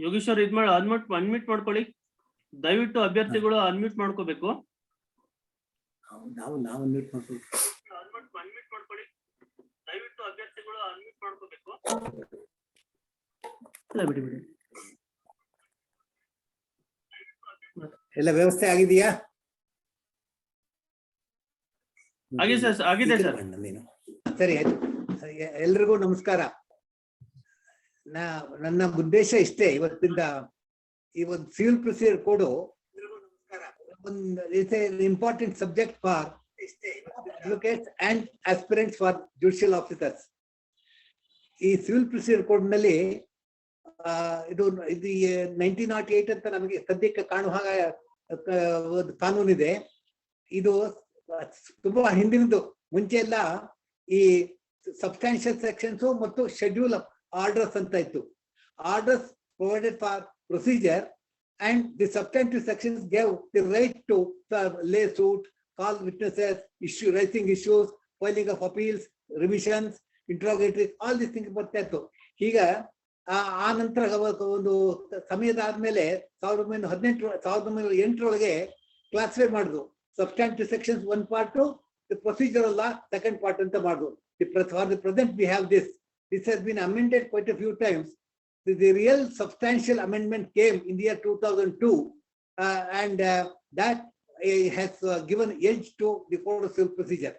ಯೋಗೇಶ್ವರ್ ಇದ್ ಮಾಡಿ ಅನ್ಮ್ಯೂಟ್ ಮಾಡ್ಕೊಳ್ಳಿ. ದಯವಿಟ್ಟು ಅಭ್ಯರ್ಥಿಗಳು ಅನ್ಮ್ಯೂಟ್ ಮಾಡ್ಕೋಬೇಕು. ನಾವು ಅನ್ಮ್ಯೂಟ್ ಮಾಡ್ಕೊಳ್ಳಿ. ಅನ್ಮ್ಯೂಟ್ ಮಾಡ್ಕೊಳ್ಳಿ. ದಯವಿಟ್ಟು ಅಭ್ಯರ್ಥಿಗಳು ಅನ್ಮ್ಯೂಟ್ ಮಾಡ್ಕೋಬೇಕು. ಬಿಡಿ ಎಲ್ಲ ವ್ಯವಸ್ಥೆ ಆಗಿದೆಯಾ? ಆಗಿದೆ ಸರ್. ಸರಿ ಆಯ್ತು. ಎಲ್ರಿಗೂ ನಮಸ್ಕಾರ. ನನ್ನ ಉದ್ದೇಶ ಇಷ್ಟೇ ಇವತ್ತಿಂದ. ಈ ಒಂದು ಸಿವಿಲ್ ಪ್ರೊಸೀಜರ್ ಕೋಡ್ ಒಂದು important subject for advocates and aspirants for judicial officers. ಈ ಸಿವಿಲ್ ಪ್ರೊಸೀಜರ್ ಕೋಡ್ ನಲ್ಲಿ ಇದು 1908 ಅಂತ ನಮಗೆ ಸದ್ಯಕ್ಕೆ ಕಾಣುವ ಹಾಗೆ ಕಾನೂನಿದೆ. ಇದು ತುಂಬಾ ಹಿಂದಿನದು. ಮುಂಚೆ ಎಲ್ಲ ಈ ಸಬ್ಸ್ಟಾನ್ಷಿಯಲ್ ಸೆಕ್ಷನ್ಸ್ ಮತ್ತು ಶೆಡ್ಯೂಲ್ ಆರ್ಡರ್ಸ್ ಅಂತ ಇತ್ತು. Orders provided for procedure and the substantive sections gave the right to lay suit, call witnesses, raising issues, filing of appeals, remissions, interrogatories, all these things ಬರ್ತಾ ಇತ್ತು. ಈಗ ಆ ನಂತರ ಒಂದು ಸಮಯದ ಆದ್ಮೇಲೆ 1908 ಕ್ಲಾಸಿಫೈ ಮಾಡಿದ್ರು. Substantive sections one part, the procedural law second part ಅಂತ ಮಾಡಿದ್ರು. For the present we have this has been amended quite a few times. The real substantial amendment came in the year 2002 and that has given edge to the code of civil procedure.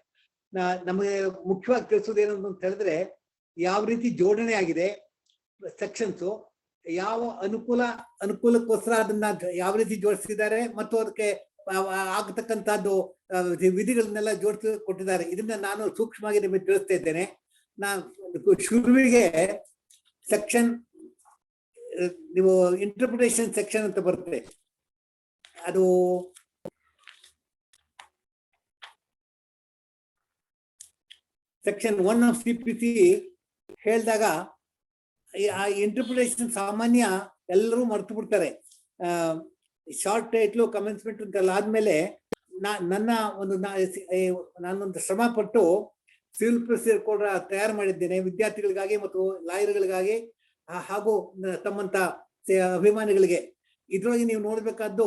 ನಮಗೆ ಮುಖ್ಯವಾಗಿ ತಿಳಿಸೋದು ಏನು ಅಂತ ಹೇಳಿದ್ರೆ, ಯಾವ ರೀತಿ ಜೋಡಣೆ ಆಗಿದೆ sections, ಯಾವ ಅನುಕೂಲಕ್ಕೋಸ್ಕರ ಅದನ್ನ ಯಾವ ರೀತಿ ಜೋಡಿಸಿದ್ದಾರೆ ಮತ್ತು ಅದಕ್ಕೆ ಆಗತಕ್ಕಂಥದ್ದು ವಿಧಿಗಳನ್ನೆಲ್ಲ ಜೋಡಿಸಿ ಕೊಟ್ಟಿದ್ದಾರೆ. ಇದನ್ನ ನಾನು ಸೂಕ್ಷ್ಮವಾಗಿ ನಿಮಗೆ ತಿಳಿಸ್ತಾ ಇದ್ದೇನೆ. ಶುರುವಿಗೆ ಸೆಕ್ಷನ್, ನೀವು ಇಂಟರ್ಪ್ರಿಟೇಷನ್ ಸೆಕ್ಷನ್ ಅಂತ ಬರುತ್ತೆ. ಅದು ಸೆಕ್ಷನ್ 1 ಆಫ್ CPC ಹೇಳಿದಾಗ ಆ ಇಂಟರ್ಪ್ರಿಟೇಷನ್ ಸಾಮಾನ್ಯ ಎಲ್ಲರೂ ಮರ್ತು ಬಿಡ್ತಾರೆ. ಶಾರ್ಟ್ ಟೈಟ್ಲು ಕಮೆನ್ಸ್ಮೆಂಟ್ ಅಂತೆಲ್ಲ ಆದ್ಮೇಲೆ ನಾನೊಂದು ಶ್ರಮ ಪಟ್ಟು ಸಿವಿಲ್ ಪ್ರೊಸೀಜರ್ ಕೋಡ್ ತಯಾರು ಮಾಡಿದ್ದೇನೆ ವಿದ್ಯಾರ್ಥಿಗಳಿಗಾಗಿ ಮತ್ತು ಲಾಯರ್ಗಳಿಗಾಗಿ ಹಾಗೂ ತಮ್ಮಂತ ಅಭಿಮಾನಿಗಳಿಗೆ. ಇದ್ರೊಳಗೆ ನೀವು ನೋಡ್ಬೇಕಾದ್ದು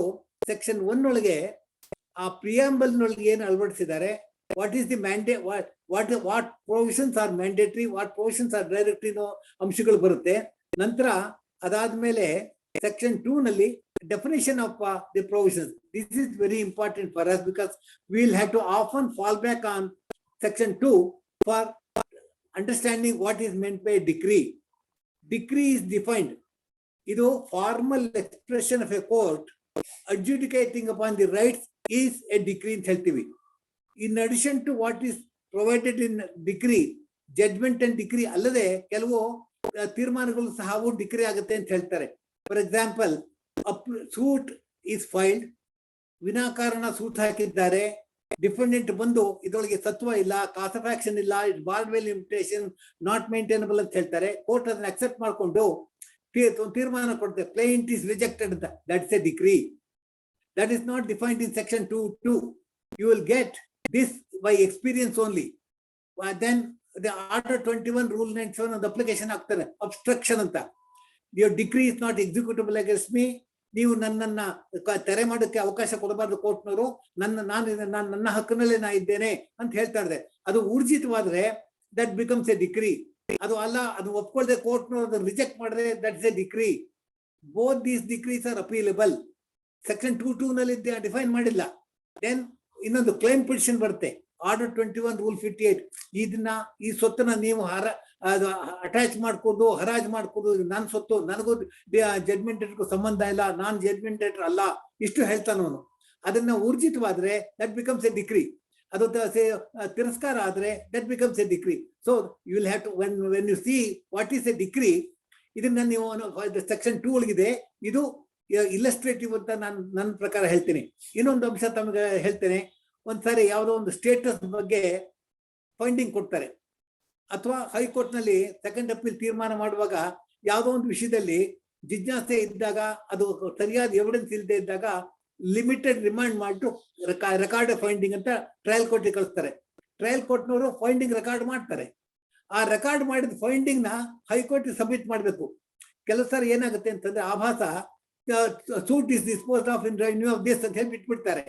ಸೆಕ್ಷನ್ 1 ಒಳಗೆ ಆ ಪ್ರಿಯಾಂಬಲ್ ನೊಳಗೆ ಏನು ಅಳವಡಿಸಿದ್ದಾರೆ, what is the mandate, what provisions are mandatory, what provisions are directory ಅಂಶಗಳು ಬರುತ್ತೆ. ನಂತರ ಅದಾದ್ಮೇಲೆ ಸೆಕ್ಷನ್ 2 ನಲ್ಲಿ definition of the provisions. This is very important for us because we will have to often fall back on section 2 for understanding what is meant by decree. Decree is defined. Idu formal expression of a court adjudicating upon the rights is a decree in ಹೇಳ್ತೀವಿ. In addition to what is provided in decree, judgment and decree ಅಲ್ಲದೆ ಕೆಲವು ತೀರ್ಮಾನಗಳು ಸಹ decree ಆಗುತ್ತೆ ಅಂತ ಹೇಳ್ತಾರೆ. For example, suit is filed, ವಿನಾಕಾರಣ suit ಹಾಕಿದ್ದಾರೆ, ಡಿಫೆಂಡೆಂಟ್ ಬಂದು ಇದರೊಳಗೆ ಸತ್ವ ಇಲ್ಲ, ಕಾಸ್ ಆಫ್ ಆಕ್ಷನ್ ಇಲ್ಲ, it barred well limitation not maintainable ಅಂತ ಹೇಳ್ತಾರೆ. ಕೋರ್ಟ್ ಅದನ್ನ ಅಕ್ಸೆಪ್ಟ್ ಮಾಡ್ಕೊಂಡು ತೀರ್ಮಾನ ಕೊಡುತ್ತೆ, ಕ್ಲೈಂಟ್ ಇಸ್ ರಿಜೆಕ್ಟೆಡ್ ಅಂತ. That is a decree. That is not defined in section 2(2). You will get this by experience only. Then the order 21 rule 97 ಒಂದು application ಆಗ್ತಾರೆ, obstruction ಅಂತ. Your decree is not executable against me. ನೀವು ನನ್ನನ್ನ ತೆರೆ ಮಾಡೋಕ್ಕೆ ಅವಕಾಶ ಕೊಡಬಾರ್ದು ಕೋರ್ಟ್ನವರು, ನನ್ನ ಹಕ್ಕಿನಲ್ಲೇ ನಾ ಇದ್ದೇನೆ ಅಂತ ಹೇಳ್ತಾ ಇದ್ದಾರೆ. ಅದು ಊರ್ಜಿತವಾದ್ರೆ ದಟ್ ಬಿಕಮ್ಸ್ ಎ ಡಿಕ್ರಿ. ಅದು ಅಲ್ಲ, ಅದು ಒಪ್ಕೊಳ್ಳದೆ ಕೋರ್ಟ್ನವರು ಅದನ್ನು ರಿಜೆಕ್ಟ್ ಮಾಡಿದ್ರೆ that's a decree. Both these decrees are appealable. Section 2(2) ನಲ್ಲಿ ಡಿಫೈನ್ ಮಾಡಿಲ್ಲ. ದೆನ್ ಇನ್ನೊಂದು ಕ್ಲೈಮ್ ಪಿಟಿಷನ್ ಬರುತ್ತೆ, ಆರ್ಡರ್ 21 ರೂಲ್ 58. ಇದನ್ನ ಈ ಸೊತ್ತನ್ನ ನೀವು ಅಟ್ಯಾಚ್ ಮಾಡ್ಕೊಂಡು ಹರಾಜು ಮಾಡ್ಕೊಂಡು, ನನ್ನ ಸೊತ್ತು, ನನಗೂ ಜಡ್ಮೆಂಟ್ ಡೇಟರ್ಗೂ ಸಂಬಂಧ ಇಲ್ಲ, ನಾನು ಜಡ್ಮೆಂಟ್ ಡೇಟರ್ ಅಲ್ಲ, ಇಷ್ಟು ಹೇಳ್ತಾನವನು. ಅದನ್ನ ಊರ್ಜಿತವಾದ್ರೆ ದಟ್ ಬಿಕಮ್ಸ್ ಎ ಡಿಕ್ರಿ. ಅದು ತಿರಸ್ಕಾರ ಆದ್ರೆ that becomes a decree. So you will have to when you see what is a decree, ಇದನ್ನ ನೀವು ಸೆಕ್ಷನ್ 2 ಒಳಗಿದೆ. ಇದು ಇಲ್ಲಸ್ಟ್ರೇಟಿವ್ ಅಂತ ನಾನು ನನ್ನ ಪ್ರಕಾರ ಹೇಳ್ತೀನಿ. ಇನ್ನೊಂದು ಅಂಶ ತಮಗೆ ಹೇಳ್ತೇನೆ. ಒಂದ್ಸಾರಿ ಯಾವುದೋ ಒಂದು ಸ್ಟೇಟಸ್ ಬಗ್ಗೆ ಫೈಂಡಿಂಗ್ ಕೊಡ್ತಾರೆ, ಅಥವಾ ಹೈಕೋರ್ಟ್ ನಲ್ಲಿ ಸೆಕೆಂಡ್ ಅಪೀಲ್ ತೀರ್ಮಾನ ಮಾಡುವಾಗ ಯಾವುದೋ ಒಂದು ವಿಷಯದಲ್ಲಿ ಜಿಜ್ಞಾಸೆ ಇದ್ದಾಗ, ಅದು ಸರಿಯಾದ ಎವಿಡೆನ್ಸ್ ಇಲ್ಲದೆ ಇದ್ದಾಗ ಲಿಮಿಟೆಡ್ ರಿಮಾಂಡ್ ಮಾಡಿಟ್ಟು ರೆಕಾರ್ಡ್ ಫೈಂಡಿಂಗ್ ಅಂತ ಟ್ರಯಲ್ ಕೋರ್ಟ್ಗೆ ಕಳಿಸ್ತಾರೆ. ಟ್ರಯಲ್ ಕೋರ್ಟ್ನವರು ಫೈಂಡಿಂಗ್ ರೆಕಾರ್ಡ್ ಮಾಡ್ತಾರೆ. ಆ ರೆಕಾರ್ಡ್ ಮಾಡಿದ ಫೈಂಡಿಂಗ್ ನ ಹೈಕೋರ್ಟ್ ಸಬ್ಮಿಟ್ ಮಾಡಬೇಕು. ಕೆಲವು ಸಾರಿ ಏನಾಗುತ್ತೆ ಅಂತಂದ್ರೆ ಆಭಾಸ suit is disposed of in renew of this ಅಂತ ಹೇಳಿ ಬಿಟ್ಬಿಡ್ತಾರೆ.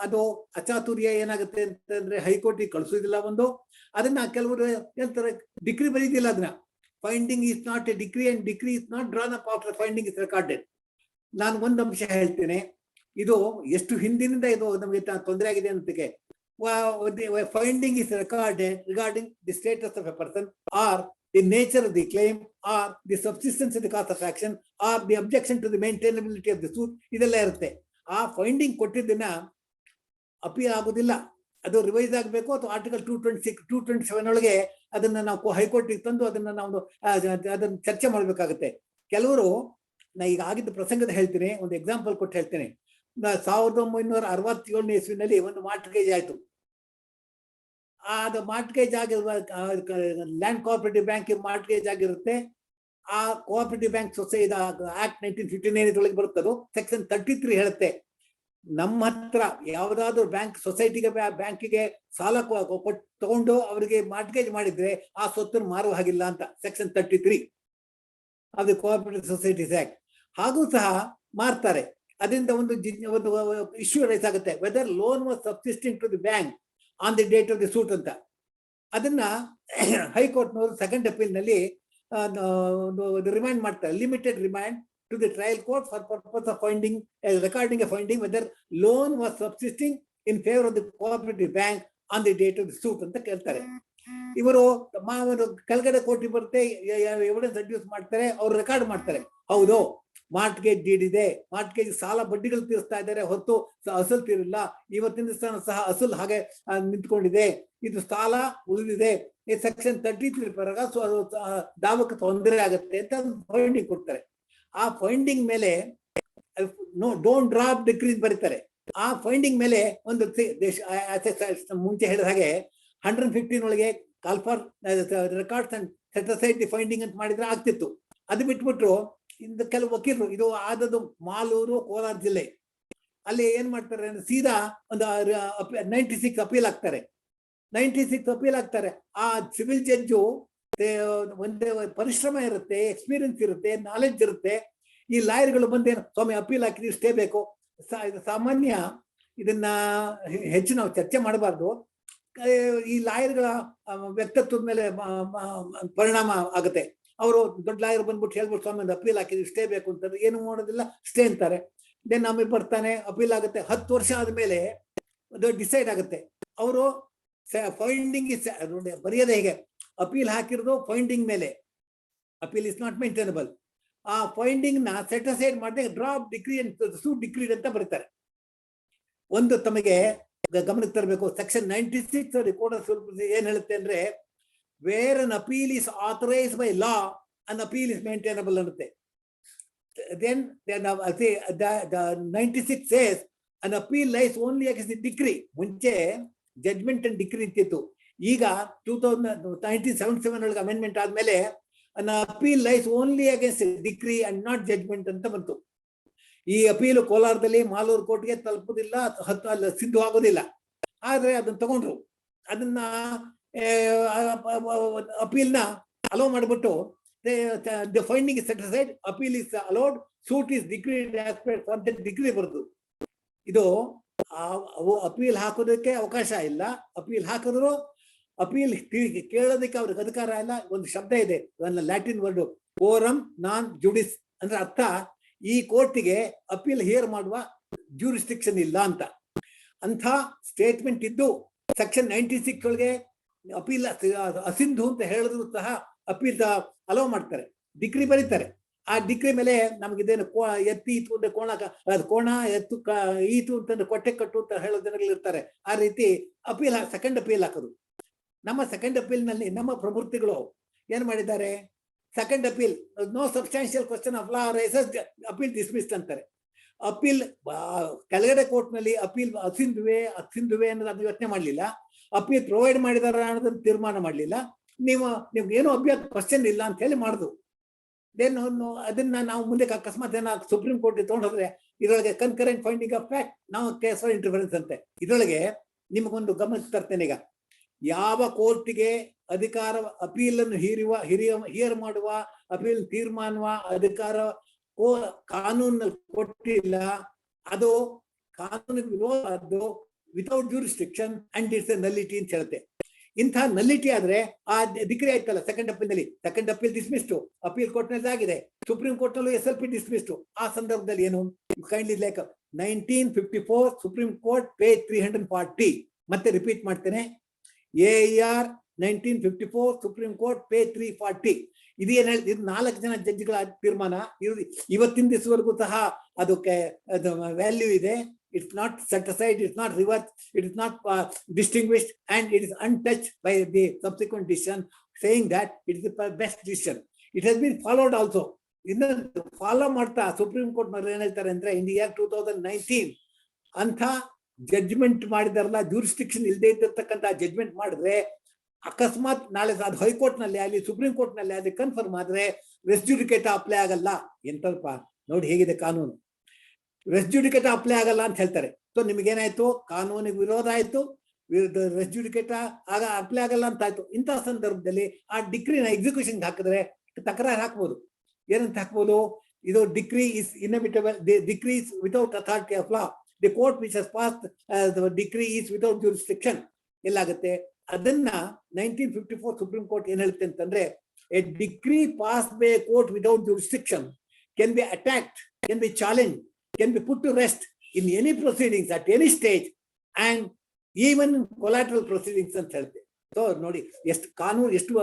ಅದು ಅಚಾತುರ್ಯ ಏನಾಗುತ್ತೆ ಅಂತಂದ್ರೆ ಹೈಕೋರ್ಟಿಗೆ ಕಳಿಸೋದಿಲ್ಲ ಒಂದು, ಅದನ್ನ ಕೆಲವರು ಹೇಳ್ತಾರೆ ಡಿಗ್ರಿ ಬರೀದಿಲ್ಲ ಅದನ್ನ. Finding is not A decree and degree is not drawn up after finding is recorded. ನಾನು ಒಂದು ಅಂಶ ಹೇಳ್ತೇನೆ, ಇದು ಎಷ್ಟು ಹಿಂದಿನಿಂದ ಇದು ನಮಗೆ ತೊಂದರೆ ಆಗಿದೆ ಅನ್ನೋದಕ್ಕೆ. Finding is recorded regarding the status of a person or the nature of the claim or the subsistence of the cause of action or the objection to the maintainability of the suit, ಇದೆಲ್ಲ ಇರುತ್ತೆ. ಆ finding ಕೊಟ್ಟಿದ್ದನ್ನ appeal ಆಗೋದಿಲ್ಲ, ಅದು revise ಆಗಬೇಕು. ಅಥವಾ article 226 227 ಒಳಗೆ ಅದನ್ನ ನಾವು ಹೈಕೋರ್ಟಿಗೆ ತಂದು ಅದನ್ನ ನಾವು ಅದನ್ನ ಚರ್ಚೆ ಮಾಡ್ಬೇಕಾಗತ್ತೆ. ಕೆಲವರು ನಾ ಈಗ ಆಗಿದ್ದ ಪ್ರಸಂಗದ ಹೇಳ್ತೀನಿ, ಒಂದು ಎಕ್ಸಾಂಪಲ್ ಕೊಟ್ಟು ಹೇಳ್ತೇನೆ. 1967 ಇಸ್ವಿನಲ್ಲಿ ಒಂದು ಮಾರ್ಟ್ಗೇಜ್ ಆಯ್ತು. ಅದು ಮಾರ್ಟ್ಗೇಜ್ ಆಗಿರುವ ಲ್ಯಾಂಡ್ ಕೋಆಪರೇಟಿವ್ ಬ್ಯಾಂಕ್ ಮಾರ್ಟ್ಗೇಜ್ ಆಗಿರುತ್ತೆ. ಆ ಕೋಆಪರೇಟಿವ್ ಬ್ಯಾಂಕ್ ಸೊಸೈಟಿ ಆಕ್ಟ್ 1959 ಒಳಗೆ ಬರುತ್ತದು. ಸೆಕ್ಷನ್ 33 ಹೇಳುತ್ತೆ, ನಮ್ಮ ಹತ್ರ ಯಾವ್ದಾದ್ರು ಬ್ಯಾಂಕ್ ಸೊಸೈಟಿಗೆ ಬ್ಯಾಂಕಿಗೆ ಸಾಲ ತಗೊಂಡು ಅವರಿಗೆ ಮಾರ್ಟ್ಗೇಜ್ ಮಾಡಿದ್ರೆ ಆ ಸ್ವತ್ತನ್ನು ಮಾರುವ ಹಾಗಿಲ್ಲ ಅಂತ section 33 of the cooperative societies act. ಹಾಗೂ ಸಹ ಮಾರ್ತಾರೆ. ಅದರಿಂದ ಒಂದು ಇಶ್ಯೂ ರೈಸ್ ಆಗುತ್ತೆ, whether loan was subsisting to the bank on the date of the suit ಅಂತ. ಅದನ್ನ ಹೈಕೋರ್ಟ್ನವರು ಸೆಕೆಂಡ್ ಅಪೀಲ್ ನಲ್ಲಿ ರಿಮೈಂಡ್ ಮಾಡ್ತಾರೆ, limited remand to the trial court for purpose of finding recording a finding whether loan was subsisting in favour of the cooperative bank on the date of the suit ಅಂತ ಕೇಳ್ತಾರೆ. ಇವರು ಕೆಳಗಡೆ ಕೋರ್ಟಿಗೆ ಬರುತ್ತೆ, evidence ಅಡ್ಯೂಸ್ ಮಾಡ್ತಾರೆ, ಅವ್ರು record ಮಾಡ್ತಾರೆ, ಹೌದು ಮಾರ್ಟ್ಗೇಜ್ ಡೀಡ್ ಇದೆ, ಮಾರ್ಟ್ಗೇಜ್ ಸಾಲ ಬಡ್ಡಿಗಳು ತೀರಿಸ್ತಾ ಇದ್ದಾರೆ ಹೊತ್ತು ಅಸಲು ತೀರಿಲ್ಲ, ಇವತ್ತಿನ ದಿವಸ ಸಹ ಅಸಲು ಹಾಗೆ ನಿಂತ್ಕೊಂಡಿದೆ, ಇದು ಸಾಲ ಉಳಿದಿದೆ, ಈ ಸೆಕ್ಷನ್ 33 ಪ್ರಕಾರ ದಾವಕ್ಕೆ ತೊಂದರೆ ಆಗುತ್ತೆ ಅಂತ ಫೈಂಡಿಂಗ್ ಕೊಡ್ತಾರೆ. ಆ ಫೈಂಡಿಂಗ್ ಮೇಲೆ ಡೋಂಟ್ ಡ್ರಾಪ್ ಡಿಕ್ರೀಸ್ ಬರೀತಾರೆ. ಆ ಫೈಂಡಿಂಗ್ ಮೇಲೆ ಒಂದು ಮುಂಚೆ ಹೇಳಿದ ಹಾಗೆ 115 ಒಳಗೆ call for records and set aside the finding ಅಂತ ಮಾಡಿದ್ರೆ ಆಗ್ತಿತ್ತು. ಅದು ಬಿಟ್ಬಿಟ್ರು ಇಂದ ಕೆಲವು ವಕೀಲರು, ಇದು ಆದದ್ದು ಮಾಲೂರು ಕೋಲಾರ ಜಿಲ್ಲೆ, ಅಲ್ಲಿ ಏನ್ ಮಾಡ್ತಾರೆ ಅಂದ್ರೆ ಸೀದಾ ಒಂದು 96 ಅಪೀಲ್ ಆಗ್ತಾರೆ. 96 ಅಪೀಲ್ ಆಗ್ತಾರೆ. ಆ ಸಿವಿಲ್ ಜಡ್ಜು ಒಂದೇ ಪರಿಶ್ರಮ ಇರುತ್ತೆ, ಎಕ್ಸ್ಪೀರಿಯನ್ಸ್ ಇರುತ್ತೆ, ನಾಲೆಡ್ಜ್ ಇರುತ್ತೆ. ಈ ಲಾಯರ್ಗಳು ಬಂದೇನು ಸ್ವಾಮಿ ಅಪೀಲ್ ಹಾಕಿದ್ವಿ ಸ್ಟೇ ಬೇಕು. ಸಾಮಾನ್ಯ ಇದನ್ನ ಹೆಚ್ಚು ನಾವು ಚರ್ಚೆ ಮಾಡಬಾರ್ದು. ಈ ಲಾಯರ್ಗಳ ವ್ಯಕ್ತಿತ್ವದ ಮೇಲೆ ಪರಿಣಾಮ ಆಗುತ್ತೆ. ಅವರು ದೊಡ್ಡ ಲಾಯರ್ ಬಂದ್ಬಿಟ್ಟು ಹೇಳ್ಬಿಟ್ಟು ಸ್ವಾಮಿ ಒಂದು ಅಪೀಲ್ ಹಾಕಿದ್ವಿ ಸ್ಟೇ ಬೇಕು ಅಂತಂದ್ರೆ ಏನು ಮಾಡೋದಿಲ್ಲ, ಸ್ಟೇ ಅಂತಾರೆ. ದೆನ್ ಆಮೇಲೆ ಬರ್ತಾನೆ, ಅಪೀಲ್ ಆಗುತ್ತೆ. 10 ವರ್ಷ ಆದ್ಮೇಲೆ ಅದು ಡಿಸೈಡ್ ಆಗುತ್ತೆ. ಅವರು ಫೈಂಡಿಂಗ್ ಬರೆಯೋದೇ ಹೇಗೆ, ಅಪೀಲ್ ಹಾಕಿರೋದು ಫೈಂಡಿಂಗ್ ಮೇಲೆ, ಅಪೀಲ್ ಇಸ್ ನಾಟ್ ಮೇಂಟೈನಬಲ್. ಆ ಫೈಂಡಿಂಗ್ ನ ಸೆಟ್ ಅಸೈಡ್ ಮಾಡಿದ್ರೆ ಡ್ರಾಪ್ ಡಿಗ್ರಿ ಸೂಟ್ ಡಿಗ್ರೀಡ್ ಅಂತ ಬರೀತಾರೆ. ಒಂದು ತಮಗೆ ಗಮನಕ್ಕೆ ತರಬೇಕು, section 96 code of civil procedure ಏನ್ ಹೇಳುತ್ತೆ ಅಂದ್ರೆ, where an appeal is authorised by law an appeal is maintainable ಅನ್ನುತ್ತೆ. Then 96 says an appeal lies only against the decree. ಮುಂಚೆ ಜಡ್ಜ್ಮೆಂಟ್ ಅಂಡ್ ಡಿಕ್ರಿ ಅಂತಿತ್ತು. ಈಗ 1977 ಒಳಗೆ ಅಮೆಂಡ್ಮೆಂಟ್ ಆದ್ಮೇಲೆ an appeal lies only against decree and not judgment ಅಂತ ಬಂತು. ಈ ಅಪೀಲು ಕೋಲಾರದಲ್ಲಿ ಮಾಲೂರು ಕೋರ್ಟ್ಗೆ ತಲುಪುದಿಲ್ಲ, ಸಿದ್ಧ ಆಗೋದಿಲ್ಲ. ಆದ್ರೆ ಅದನ್ನ ತಗೊಂಡ್ರು, ಅದನ್ನ ಅಪೀಲ್ನ ಅಲೋ ಮಾಡಿಬಿಟ್ಟು the finding is set aside, appeal is allowed, suit is decreed as per the decree ಬರುದು. ಇದು ಅಪೀಲ್ ಹಾಕೋದಕ್ಕೆ ಅವಕಾಶ ಇಲ್ಲ. ಅಪೀಲ್ ಹಾಕಿದ್ರು ಅಪೀಲ್ ಕೇಳೋದಕ್ಕೆ ಅವ್ರಿಗೆ ಅಧಿಕಾರ ಇಲ್ಲ. ಒಂದು ಶಬ್ದ ಇದೆ, ಲ್ಯಾಟಿನ್ ವರ್ಡ್ ಕೋರಂ ನಾನ್ ಜುಡಿಸ್ ಅಂದ್ರೆ ಅರ್ಥ, ಈ ಕೋರ್ಟಿಗೆ ಅಪೀಲ್ ಹಿಯರ್ ಮಾಡುವ ಜ್ಯೂರಿಸ್ಟಿಕ್ಷನ್ ಇಲ್ಲ ಅಂತ. ಅಂಥ ಸ್ಟೇಟ್ಮೆಂಟ್ ಇದ್ದು ಸೆಕ್ಷನ್ 96 ಒಳಗೆ ಅಪೀಲ್ ಅಸಿಂಧು ಅಂತ ಹೇಳಿದ್ರು ಸಹ ಅಪೀಲ್ ಅಲೋ ಮಾಡ್ತಾರೆ, ಡಿಗ್ರಿ ಬರೀತಾರೆ. ಆ ಡಿಗ್ರಿ ಮೇಲೆ ನಮ್ಗಿದೇನು ಎತ್ತಿ ಈತು ಅಂದ್ರೆ ಕೋಣ ಎತ್ತು ಈತು ಅಂತಂದ್ರೆ ಕೊಟ್ಟೆ ಕಟ್ಟು ಅಂತ ಹೇಳೋ ಜನಗಳು ಇರ್ತಾರೆ. ಆ ರೀತಿ ಅಪೀಲ್ ಸೆಕೆಂಡ್ ಅಪೀಲ್ ಹಾಕೋದು. ನಮ್ಮ ಸೆಕೆಂಡ್ ಅಪೀಲ್ ನಲ್ಲಿ ನಮ್ಮ ಪ್ರವೃತ್ತಿಗಳು ಏನ್ ಮಾಡಿದ್ದಾರೆ, second appeal no substantial question of law raises appeal dismissed ಅಂತಾರೆ. ಅಪೀಲ್ ಕೆಳಗಡೆ ಕೋರ್ಟ್ ನಲ್ಲಿ ಅಪೀಲ್ ಅಸಿಂಧುವೆ ಅನ್ನೋದು ಅದು ಯೋಚನೆ ಮಾಡ್ಲಿಲ್ಲ. ಅಪೀಲ್ ಪ್ರೊವೈಡ್ ಮಾಡಿದಾರ ಅನ್ನೋದನ್ನ ತೀರ್ಮಾನ ಮಾಡ್ಲಿಲ್ಲ. ನಿಮ್ಗೆ ಏನೋ ಅಭ್ಯರ್ಥಿ ಕ್ವಶನ್ ಇಲ್ಲ ಅಂತ ಹೇಳಿ ಮಾಡುದು. ಅದನ್ನ ನಾವು ಮುಂದೆ ಅಕಸ್ಮಾತ್ ಏನಾದ್ರು ಸುಪ್ರೀಂ ಕೋರ್ಟ್ ತಗೊಂಡ್ರೆ ಇದರೊಳಗೆ ಕನ್ಕರೆಂಟ್ ಫೈಂಡಿಂಗ್ ಆಫ್ ಫ್ಯಾಕ್ಟ್, ನಾವು ಕೇಸ್ ಫಾರ್ ಇಂಟರ್ಫರೆನ್ಸ್ ಅಂತೆ. ಇದರೊಳಗೆ ನಿಮಗೊಂದು ಗಮನಕ್ಕೆ ತರ್ತೇನೆ. ಈಗ ಯಾವ ಕೋರ್ಟಿಗೆ ಅಧಿಕಾರ ಅಪೀಲ್ ಅನ್ನು ಹಿಯರ್ ಮಾಡುವ ಅಪೀಲ್ ತೀರ್ಮಾನ ಅಧಿಕಾರ ಕಾನೂನಲ್ಲಿ ಕೊಟ್ಟಿಲ್ಲ, ಅದು ಕಾನೂನಿಗೆ ವಿರೋಧ, without jurisdiction and it's A ನಲ್ಲಿಟಿ ಅಂತ ಹೇಳುತ್ತೆ. ಇಂಥ ನಲ್ಲಿಟಿ ಆದ್ರೆ ಆ ಡಿಗ್ರಿ ಆಯ್ತಲ್ಲ second appeal dismissed, appeal court ನಲ್ಲಿ ಆಗಿದೆ, ಸುಪ್ರೀಂ ಕೋರ್ಟ್ ನಲ್ಲೂ SLP ಡಿಸ್ಮಿಸ್ಡ್. ಆ ಸಂದರ್ಭದಲ್ಲಿ ಏನು kindly like 1954 supreme court page 340. ಮತ್ತೆ ರಿಪೀಟ್ ಮಾಡ್ತೇನೆ, AR 1954 ಸುಪ್ರೀಂ ಕೋರ್ಟ್ ಪೇಜ್ 340. ಇದು ಏನ್ ಹೇಳಿ, ಇದು 4 ಜನ ಜಡ್ಜ್ಗಳ ತೀರ್ಮಾನ. ಇವತ್ತಿನ ದಿವಸವರೆಗೂ ಸಹ ಅದಕ್ಕೆ ವ್ಯಾಲ್ಯೂ ಇದೆ. It's not set aside, it's not reversed, it is not distinguished, and it is untouched by the subsequent decision, saying that it is the best decision. It has been followed also. ಇನ್ನು follow ಮಾಡ್ತಾ supreme court ನಲ್ಲಿ ಏನ್ ಹೇಳ್ತಾರೆ ಅಂದ್ರೆ, ಇನ್ year 2019 ಅಂತ judgment ಮಾಡಿದಾರಲ್ಲ, jurisdiction ಇಲ್ಲದೆ ಇದ್ದಿರ್ತಕ್ಕಂಥ judgment ಮಾಡಿದ್ರೆ, ಅಕಸ್ಮಾತ್ ನಾಳೆ ಅದು ಹೈಕೋರ್ಟ್ ನಲ್ಲಿ ಅಲ್ಲಿ ಸುಪ್ರೀಂ ಕೋರ್ಟ್ ನಲ್ಲಿ ಅಲ್ಲಿ ಕನ್ಫರ್ಮ್ ಆದ್ರೆ ರೆಸ್ ಜುಡಿಕೇಟಾ ಅಪ್ಲೈ ಆಗಲ್ಲ. ಎಂತಪ್ಪ ನೋಡಿ ಹೇಗಿದೆ ಕಾನೂನು, ರೆಸ್ ಜುಡಿಕೇಟಾ ಅಪ್ಲೈ ಆಗಲ್ಲ ಅಂತ ಹೇಳ್ತಾರೆ. ಸೊ ನಿಮ್ಗೇನಾಯ್ತು, ಕಾನೂನಿಗೆ ವಿರೋಧ ಆಯ್ತು, ರೆಸ್ ಜುಡಿಕೇಟಾ ಆಗ ಅಪ್ಲೈ ಆಗಲ್ಲ ಅಂತ ಆಯ್ತು. ಇಂತಹ ಸಂದರ್ಭದಲ್ಲಿ ಆ ಡಿಗ್ರಿನ ಎಕ್ಸಿಕ್ಯೂಷನ್ ಹಾಕಿದ್ರೆ ತಕರಾರು ಹಾಕ್ಬೋದು. ಏನಂತ ಹಾಕ್ಬೋದು, ಇದು decree is inevitable, decree is without authority of law, the court which has passed decree is without jurisdiction. ಎಲ್ಲಾಗುತ್ತೆ ಅದನ್ನ 1954 ಸುಪ್ರೀಂ ಕೋರ್ಟ್ ಏನ್ ಹೇಳುತ್ತೆ ಅಂತಂದ್ರೆ, a decree pass by court without jurisdiction can be attacked, can be challenged, can be put to rest in any proceedings at any stage and even collateral proceedings ಅಂತ ಹೇಳುತ್ತೆ. So ನೋಡಿ ಎಷ್ಟು ಕಾನೂನು ಎಷ್ಟು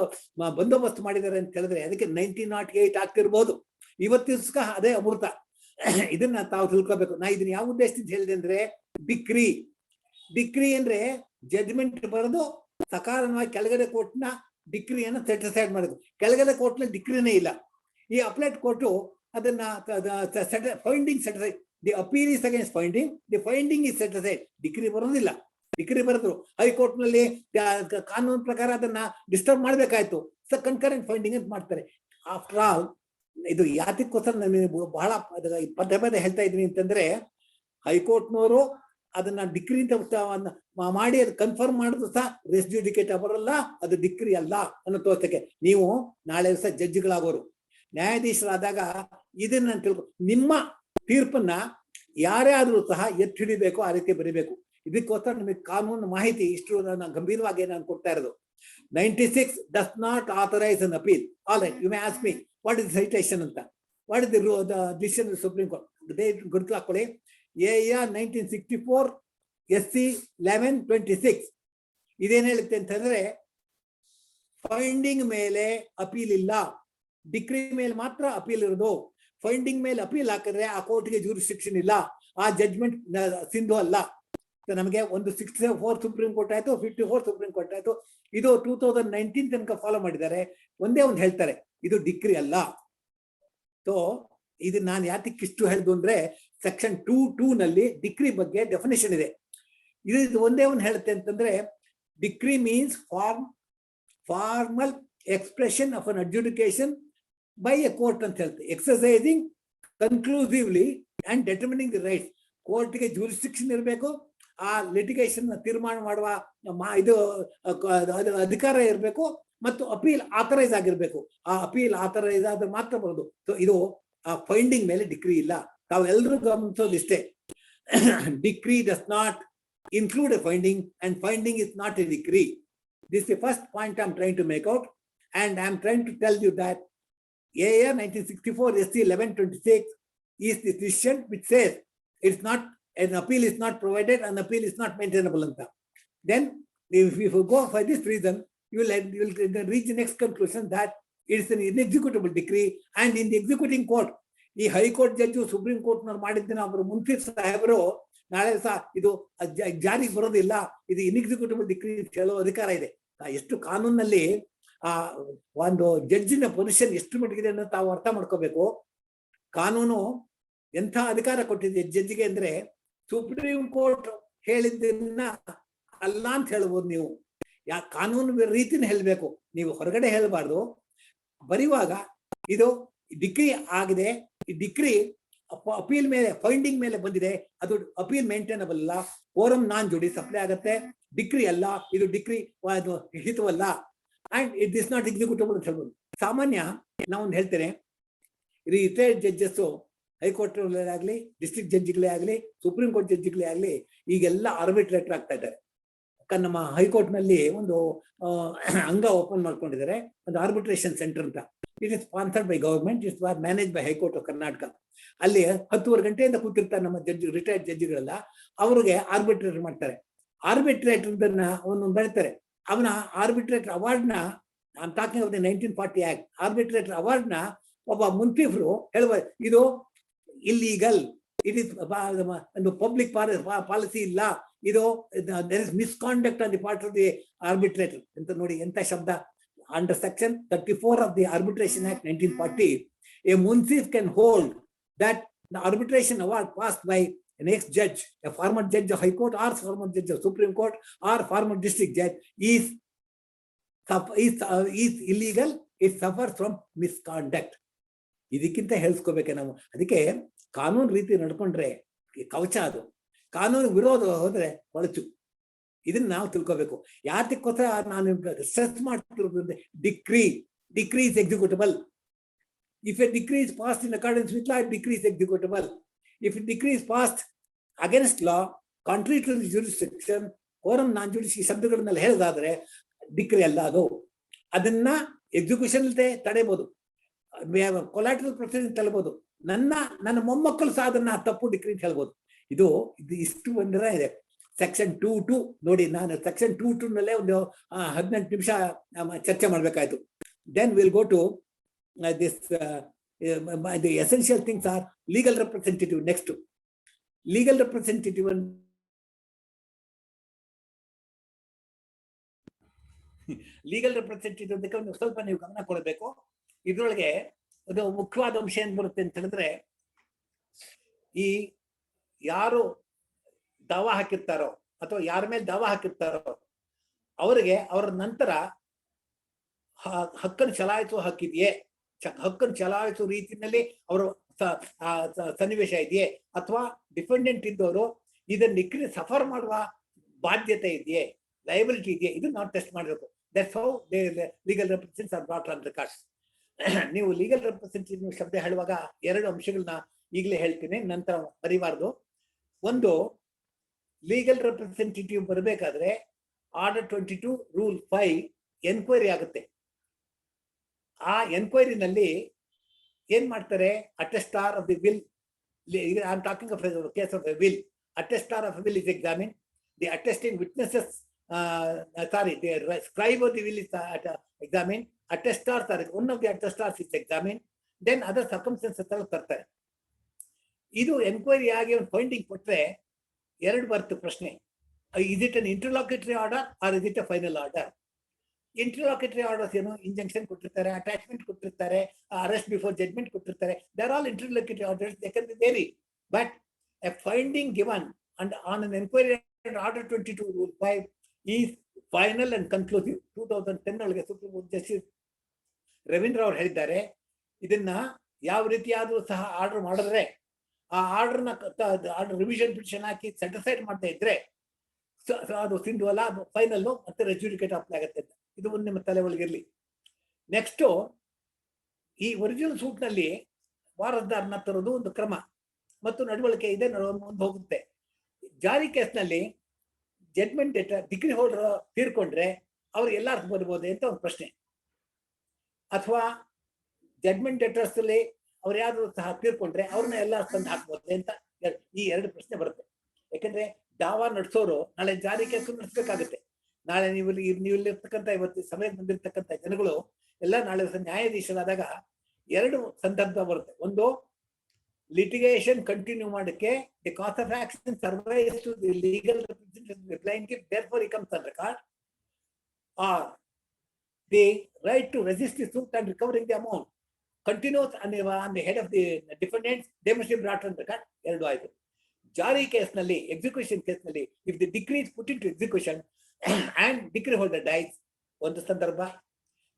ಬಂದೋಬಸ್ತ್ ಮಾಡಿದ್ದಾರೆ ಅಂತ ಹೇಳಿದ್ರೆ, ಅದಕ್ಕೆ 1908 ಆಗ್ತಿರ್ಬೋದು, ಇವತ್ತಿನ ಅದೇ ಅಮೃತ. ಇದನ್ನ ತಾವು ತಿಳ್ಕೋಬೇಕು. ನಾ ಇದನ್ನ ಯಾವ ಉದ್ದೇಶದಿಂದ ಹೇಳಿದೆ ಅಂದ್ರೆ, ಡಿಗ್ರಿ ಅಂದ್ರೆ ಜಡ್ಜ್ಮೆಂಟ್ ಬರೆದು ಸಕಾರಣವಾಗಿ ಕೆಳಗಡೆ ಕೋರ್ಟ್ನ ಡಿಗ್ರಿಯನ್ನು ಸ್ಯಾಟಿಸ್ಫೈಡ್ ಮಾಡೋದು. ಕೆಳಗಡೆ ಕೋರ್ಟ್ನ ಡಿಗ್ರಿನೇ ಇಲ್ಲ. ಈ ಅಪ್ಲೈಟ್ ಕೋರ್ಟು ಅದನ್ನ finding satisfied, the appeal is against finding, the finding is satisfied. Decree ಬರೋದಿಲ್ಲ. ಡಿಗ್ರಿ ಬರೆದ್ರು ಹೈಕೋರ್ಟ್ ನಲ್ಲಿ ಕಾನೂನು ಪ್ರಕಾರ ಅದನ್ನ ಡಿಸ್ಟರ್ಬ್ ಮಾಡ್ಬೇಕಾಯ್ತು, ಸೊ ಕನ್ಕರೆಂಟ್ ಫೈಂಡಿಂಗ್ ಅಂತ ಮಾಡ್ತಾರೆ. ಆಫ್ಟರ್ ಆಲ್ ಇದು ಯಾತಕ್ಕೋಸ್ಕರ ನಾನು ಬಹಳ ಪದೇ ಹೇಳ್ತಾ ಇದ್ದೀನಿ ಅಂತಂದ್ರೆ, ಹೈಕೋರ್ಟ್ನವರು ಅದನ್ನ ಡಿಗ್ರಿ ಅಂತ ಮಾಡಿ ಅದು ಕನ್ಫರ್ಮ್ ಮಾಡಿದ್ರು ಸಹ ರೆಸ್ ಜುಡಿಕೇಟಾ ಬರಲ್ಲ, ಅದು ಡಿಗ್ರಿ ಅಲ್ಲ ಅನ್ನೋ ತೋರ್ಸಕ್ಕೆ. ನೀವು ನಾಳೆ ದಿವಸ ಜಡ್ಜ್ಗಳಾಗೋರು, ನ್ಯಾಯಾಧೀಶರಾದಾಗ ಇದನ್ನ ತಿಳ್ಕೊ, ನಿಮ್ಮ ತೀರ್ಪನ್ನ ಯಾರೇ ಆದ್ರೂ ಸಹ ಎತ್ತಿ ಹಿಡಿಬೇಕು, ಆ ರೀತಿ ಬರೀಬೇಕು. ಇದಕ್ಕೋಸ್ಕರ ನಿಮಗೆ ಕಾನೂನು ಮಾಹಿತಿ ಇಷ್ಟು ನಾನು ಗಂಭೀರವಾಗಿ ನಾನು ಕೊಡ್ತಾ ಇರೋದು. 96 does not authorize an appeal. All right, you may ask me, what is the citation ಅಂತ, what is the decision of the Supreme Court? ಗುರುತು ಹಾಕೊಳ್ಳಿ, AR 1964 SC 1126. ಇದೇನ್ ಹೇಳುತ್ತೆ ಅಂತಂದ್ರೆ, ಫೈಂಡಿಂಗ್ ಮೇಲೆ ಅಪೀಲ್ ಇಲ್ಲ, ಡಿಗ್ರಿ ಮೇಲೆ ಮಾತ್ರ ಅಪೀಲ್ ಇರೋದು. ಫೈಂಡಿಂಗ್ ಮೇಲೆ ಅಪೀಲ್ ಹಾಕಿದ್ರೆ ಆ ಕೋರ್ಟ್ಗೆ ಜ್ಯೂರಿಸ್ಡಿಕ್ಷನ್ ಇಲ್ಲ, ಆ ಜಡ್ಜ್ಮೆಂಟ್ ಸಿಂಧು ಅಲ್ಲ. ನಮಗೆ ಒಂದು 64 ಸುಪ್ರೀಂ ಕೋರ್ಟ್ ಆಯ್ತು, 54 ಸುಪ್ರೀಂ ಕೋರ್ಟ್ ಆಯ್ತು, ಇದು 2019 ತನಕ ಫಾಲೋ ಮಾಡಿದ್ದಾರೆ. ಒಂದೇ ಒಂದು ಹೇಳ್ತಾರೆ, ಇದು ಡಿಗ್ರಿ ಅಲ್ಲ. ಸೊ ಇದು ನಾನು ಯಾತಕ್ಕೆ ಇಷ್ಟು ಹೇಳಿದ್ದು ಅಂದ್ರೆ, ಸೆಕ್ಷನ್ 2(2) ನಲ್ಲಿ ಡಿಗ್ರಿ ಬಗ್ಗೆ ಡೆಫಿನೇಷನ್ ಇದೆ. ಇದು ಒಂದೇ ಒಂದು ಹೇಳುತ್ತೆ ಅಂತಂದ್ರೆ, decree means formal expression of an adjudication by a court ಅಂತ ಹೇಳ್ತೆ, exercising conclusively and determining the rights. ಕೋರ್ಟ್ಗೆ ಜ್ಯೂರಿಸ್ಡಿಕ್ಷನ್ ಇರಬೇಕು, ಆ ಲಿಟಿಗೇಷನ್ ತೀರ್ಮಾನ ಮಾಡುವ ಇದು ಅಧಿಕಾರ ಇರಬೇಕು, ಮತ್ತು ಅಪೀಲ್ ಆಥರೈಸ್ ಆಗಿರ್ಬೇಕು. ಆ ಅಪೀಲ್ ಆಥರೈಸ್ ಆದ್ರೆ ಮಾತ್ರ ಬರೋದು. ಸೊ ಇದು ಆ ಫೈಂಡಿಂಗ್ ಮೇಲೆ ಡಿಗ್ರಿ ಇಲ್ಲ. ತಾವೆಲ್ಲರೂ ಗಮನಿಸೋದಿಷ್ಟೇ, decree does not include a finding, and finding is not a degree. This is the first point I'm trying to make out, and I'm trying to tell you that AR 1964 SC 1126 is the decision which says it's not, an appeal is not provided, an appeal is not maintainable. Then if you go for this reason, you will reach the next conclusion that it is an inexecutable decree, and in the executing court, ಈ high court judge supreme court ನವ್ರು ಮಾಡಿದ್ದನ್ನ ಅವರು ಮುನ್ಫಿ ಸಾಹೇಬರು ನಾಳೆ ಸಹ ಇದು ಜಾರಿಗೆ ಬರೋದಿಲ್ಲ, ಇದು ಇನ್ಎಕ್ಸಿಕ್ಯೂಟಿಬಲ್ ಡಿಗ್ರಿ ಹೇಳೋ ಅಧಿಕಾರ ಇದೆ. ಎಷ್ಟು ಕಾನೂನಲ್ಲಿ ಆ ಒಂದು ಜಡ್ಜಿನ ಪೊಸಿಷನ್ ಎಷ್ಟು ಮಟ್ಟಿಗಿದೆ ಅನ್ನೋ ತಾವು ಅರ್ಥ ಮಾಡ್ಕೋಬೇಕು. ಕಾನೂನು ಎಂಥ ಅಧಿಕಾರ ಕೊಟ್ಟಿದೆ ಜಡ್ಜಿಗೆ ಅಂದ್ರೆ, ಸುಪ್ರೀಂ ಕೋರ್ಟ್ ಹೇಳಿದ್ದನ್ನ ಅಲ್ಲ ಅಂತ ಹೇಳ್ಬೋದು ನೀವು. ಕಾನೂನು ರೀತಿನ ಹೇಳ್ಬೇಕು, ನೀವು ಹೊರಗಡೆ ಹೇಳ್ಬಾರ್ದು. ಬರೆಯುವಾಗ ಇದು ಡಿಗ್ರಿ ಆಗಿದೆ, ಈ ಡಿಗ್ರಿ ಅಪೀಲ್ ಮೇಲೆ ಫೈಂಡಿಂಗ್ ಮೇಲೆ ಬಂದಿದೆ, ಅದು ಅಪೀಲ್ ಮೇಂಟೈನಬಲ್ ಅಲ್ಲ, ಫೋರಂ ನಾನ್ ಜುಡಿಸ್ ಅಪ್ಲೈ ಆಗುತ್ತೆ, ಡಿಗ್ರಿ ಅಲ್ಲ, ಇದು ಡಿಗ್ರಿ ಹಿತವಲ್ಲ, and it is not executable ಅಂತ ಹೇಳ್ಬೋದು. ಸಾಮಾನ್ಯ ನಾವೊಂದು ಹೇಳ್ತೇನೆ, ರಿಟೈರ್ಡ್ ಜಡ್ಜಸ್ ಹೈಕೋರ್ಟ್ ಆಗ್ಲಿ, ಡಿಸ್ಟ್ರಿಕ್ಟ್ ಜಡ್ಜ್ಗಳೇ ಆಗ್ಲಿ, ಸುಪ್ರೀಂ ಕೋರ್ಟ್ ಜಡ್ಜ್ಗಳೇ ಆಗ್ಲಿ, ಈಗೆಲ್ಲ ಆರ್ಬಿಟ್ರೇಟರ್ ಆಗ್ತಾ ಇದ್ದಾರೆ. ನಮ್ಮ ಹೈಕೋರ್ಟ್ ನಲ್ಲಿ ಒಂದು ಅಂಗ ಓಪನ್ ಮಾಡ್ಕೊಂಡಿದ್ದಾರೆ, ಒಂದು ಆರ್ಬಿಟ್ರೇಷನ್ ಸೆಂಟರ್ ಅಂತ. It is sponsored by government, it's manage by high court of Karnataka. ಅಲ್ಲಿ 10:30 ಗಂಟೆಯಿಂದ ಕೂತಿರ್ತಾರೆ ನಮ್ಮ ಜಡ್ಜ್, ರಿಟೈರ್ಡ್ ಜಡ್ಜ್ಗಳೆಲ್ಲ. ಅವ್ರಿಗೆ ಆರ್ಬಿಟ್ರೇಟರ್ ಮಾಡ್ತಾರೆ. ಆರ್ಬಿಟ್ರೇಟರ್ ಅವನು ಬೆಳಿತಾರೆ. ಅವನ ಆರ್ಬಿಟ್ರೇಟರ್ ಅವಾರ್ಡ್ನ, I am talking of the 1940 act, arbitrator ಅವಾರ್ಡ್ನ ಒಬ್ಬ ಮುನ್ಸಿಫರು ಹೇಳುವ, ಇದು illegal, it is public policy ಇಲ್ಲ, ಇದು there is misconduct on the part of the arbitrator ಅಂತ. ನೋಡಿ ಎಂತ ಶಬ್ದ. Under section 34 of the Arbitration Act 1940, a munsif can hold that the arbitration award passed by an ex-judge, a former judge of High Court or former judge of Supreme Court or former district judge is illegal, it suffers from misconduct. ಇದಕ್ಕಿಂತ ಹೇಳ್ಸ್ಕೋಬೇಕೆ ನಾವು. ಅದಕ್ಕೆ ಕಾನೂನು ರೀತಿ ನಡ್ಕೊಂಡ್ರೆ ಕವಚ, ಅದು ಕಾನೂನು ವಿರೋಧ ಹೋದ್ರೆ ಹೊಳಚು. ಇದನ್ನ ನಾವು ತಿಳ್ಕೋಬೇಕು. ಯಾತಕ್ಕೋಸ್ಕರ ನಾನು ಸ್ಟ್ರೆಸ್ ಮಾಡ್ತಿರೋದು, decree is executable. If a decree is passed in accordance with law, decree is executable. If decree is passed against law, contrary to jurisdiction, coram non judice, ಈ ಶಬ್ದಗಳನ್ನೆಲ್ಲ ಹೇಳೋದಾದ್ರೆ ಡಿಕ್ರಿ ಅಲ್ಲ ಅದು. ಅದನ್ನ ಎಕ್ಸಿಕ್ಯೂಷನ್ ತಡೆಯಬಹುದು, ಕೊಲಾಟ್ರಲ್ ಪ್ರೊಸೀಡಿಂಗ್ ತಲಬಹುದು. ನನ್ನ ಮೊಮ್ಮಕ್ಕಳು ಸಹ ಅದನ್ನ ತಪ್ಪು ಡಿಕ್ರಿ ಅಂತ ಹೇಳ್ಬೋದು. ಇದು ಇಷ್ಟು ಬಂದ್ರೆ ಇದೆ. ಸೆಕ್ಷನ್ 2(2) ನೋಡಿ, ನಾನು ಸೆಕ್ಷನ್ 2(2) ನಲ್ಲೇ ಒಂದು 18 ನಿಮಿಷ ಚರ್ಚೆ ಮಾಡ್ಬೇಕಾಯ್ತು. Then will go to this, the essential things are legal representative. Next, legal representative ಅಂತ ಸ್ವಲ್ಪ ನೀವು ಗಮನ ಕೊಡಬೇಕು. ಇದ್ರೊಳಗೆ ಒಂದು ಮುಖ್ಯವಾದ ಅಂಶ ಏನ್ ಬರುತ್ತೆ ಅಂತ ಹೇಳಿದ್ರೆ, ಈ ಯಾರು ದಾವಾ ಹಾಕಿರ್ತಾರೋ ಅಥವಾ ಯಾರ ಮೇಲೆ ದಾವಾ ಹಾಕಿರ್ತಾರೋ ಅವರಿಗೆ ಅವರ ನಂತರ ಹಕ್ಕನ್ನು ಚಲಾಯಿಸುವ ಹಕ್ಕಿದೆಯೇ, ಹಕ್ಕನ್ನು ಚಲಾಯಿಸುವ ರೀತಿಯಲ್ಲಿ ಅವರು ಸನ್ನಿವೇಶ ಇದೆಯೇ, ಅಥವಾ ಡಿಪೆಂಡೆಂಟ್ ಇದ್ದವರು ಇದನ್ನ ಡಿಕ್ರಿ ಸಫರ್ ಮಾಡುವ ಬಾಧ್ಯತೆ ಇದೆಯೇ, ಲಯಬಿಲಿಟಿ ಇದೆಯೇ, ಇದು ನಾವು ಟೆಸ್ಟ್ ಮಾಡಬೇಕು. That's how legal representatives are brought on records. ನೀವು ಲೀಗಲ್ ರೆಪ್ರೆಸೆಂಟೇಟಿವ್ ಶಬ್ದ ಹೇಳುವಾಗ 2 ಅಂಶಗಳನ್ನ ಈಗಲೇ ಹೇಳ್ತೀನಿ, ನಂತರ ಬರೀಬಾರ್ದು. ಒಂದು, ಲೀಗಲ್ ರೆಪ್ರೆಸೆಂಟೇಟಿವ್ ಬರಬೇಕಾದ್ರೆ ಆರ್ಡರ್ 22 ರೂಲ್ 5 ಎನ್ಕ್ವೈರಿ ಆಗುತ್ತೆ. ಆ ಎನ್ಕ್ವೈರಿನಲ್ಲಿ ಏನ್ ಮಾಡ್ತಾರೆ, attestor of the will, I am talking of case of a will, attestor of will is examine, the attesting witnesses, the scribe of the will is examined, attestors are, one of the attestors is examined, then other circumstances ತರ್ತಾರೆ. ಇದು enquiry ಆಗಿ ಒಂದು finding ಕೊಟ್ರೆ 2 ಬರುತ್ತೆ ಪ್ರಶ್ನೆ. Is it an interlocutory order or is it a final order? Interlocutory orders ಏನು, injunction ಕೊಟ್ಟಿರ್ತಾರೆ, attachment ಕೊಟ್ಟಿರ್ತಾರೆ, ಅರೆಸ್ಟ್ ಬಿಫೋರ್ ಜಡ್ಜ್ಮೆಂಟ್ ಕೊಟ್ಟಿರ್ತಾರೆ. There all interlocutory orders, they can be vary. But a finding given and on an enquiry order 22 rule 5 is final and conclusive. 2010 ಒಳಗೆ supreme court justice Ravindra ಅವರು ಹೇಳಿದ್ದಾರೆ, ಇದನ್ನ ಯಾವ ರೀತಿಯಾದ್ರೂ ಸಹ ಆರ್ಡರ್ ಮಾಡಿದ್ರೆ, ಆ ಆರ್ಡರ್ನ ಆರ್ಡರ್ ರಿವಿಷನ್ ಪಿಟಿಷನ್ ಹಾಕಿ ಸೆಟಿಸೈಡ್ ಮಾಡ್ತಾ ಇದ್ರೆ ಅದು ಸಿಂಧುವಲ್ಲ, ಅದು ಫೈನಲ್ ಮತ್ತೆ ರೆಜ್ಯುಡಿಕೇಟ್ ಅಪ್ಲೈ ಆಗುತ್ತೆ ಅಂತ. ಇದು ಒಂದು ನಿಮ್ಮ ತಲೆ ಒಳಗಿರ್ಲಿ. ನೆಕ್ಸ್ಟ್, ಈ ಒರಿಜಿನಲ್ ಸೂಟ್ ನಲ್ಲಿ ವಾರಸ್ದಾರನ ತರೋದು ಒಂದು ಕ್ರಮ ಮತ್ತು ನಡವಳಿಕೆ ಇದೆ, ಮುಂದೆ ಹೋಗುತ್ತೆ. ಜಾರಿ ಕೇಸ್ನಲ್ಲಿ ಜಡ್ಜ್ಮೆಂಟ್ ಡೇಟರ್ ಡಿಗ್ರಿ ಹೋಲ್ಡರ್ ತೀರ್ಕೊಂಡ್ರೆ ಅವ್ರು ಎಲ್ಲಾರು ಬರ್ಬೋದು ಅಂತ ಒಂದು ಪ್ರಶ್ನೆ. ಅಥವಾ ಜಡ್ಜ್ಮೆಂಟ್ ಡೇಟರ್ಸ್ ಅಲ್ಲಿ ಅವ್ರು ಯಾರು ಸಹ ತೀರ್ಕೊಂಡ್ರೆ ಅವ್ರನ್ನ ಎಲ್ಲ ತಂದು ಹಾಕ್ಬೋದು ಅಂತ ಈ 2 ಪ್ರಶ್ನೆ ಬರುತ್ತೆ. ಯಾಕಂದ್ರೆ ದಾವಾ ನಡೆಸೋರು ನಾಳೆ ಜಾರಿ ಕೇಸು ನಡೆಸಬೇಕಾಗುತ್ತೆ. ನಾಳೆ ನೀವಿಲ್ಲಿರ್ತಕ್ಕಂಥ ಇವತ್ತು ಸಮಯಕ್ಕೆ ಬಂದಿರ್ತಕ್ಕಂಥ ಜನಗಳು ಎಲ್ಲ ನಾಳೆ ನ್ಯಾಯಾಧೀಶರಾದಾಗ 2 ಸಂದರ್ಭ ಬರುತ್ತೆ. ಒಂದು, litigation continue ಮಾಡಕ್ಕೆ the cause of action survives to the legal representation of the plaintiff, therefore he comes on record, or the right to resist the suit and recovering the amount continues on the head of the defendants, they must be brought on record. 2 ಆಯ್ತು. ಜಾರಿ ಕೇಸ್ನಲ್ಲಿ, execution ಕೇಸ್ನಲ್ಲಿ, if the decree is put into execution and decree holder dies, ಒಂದು ಸಂದರ್ಭ,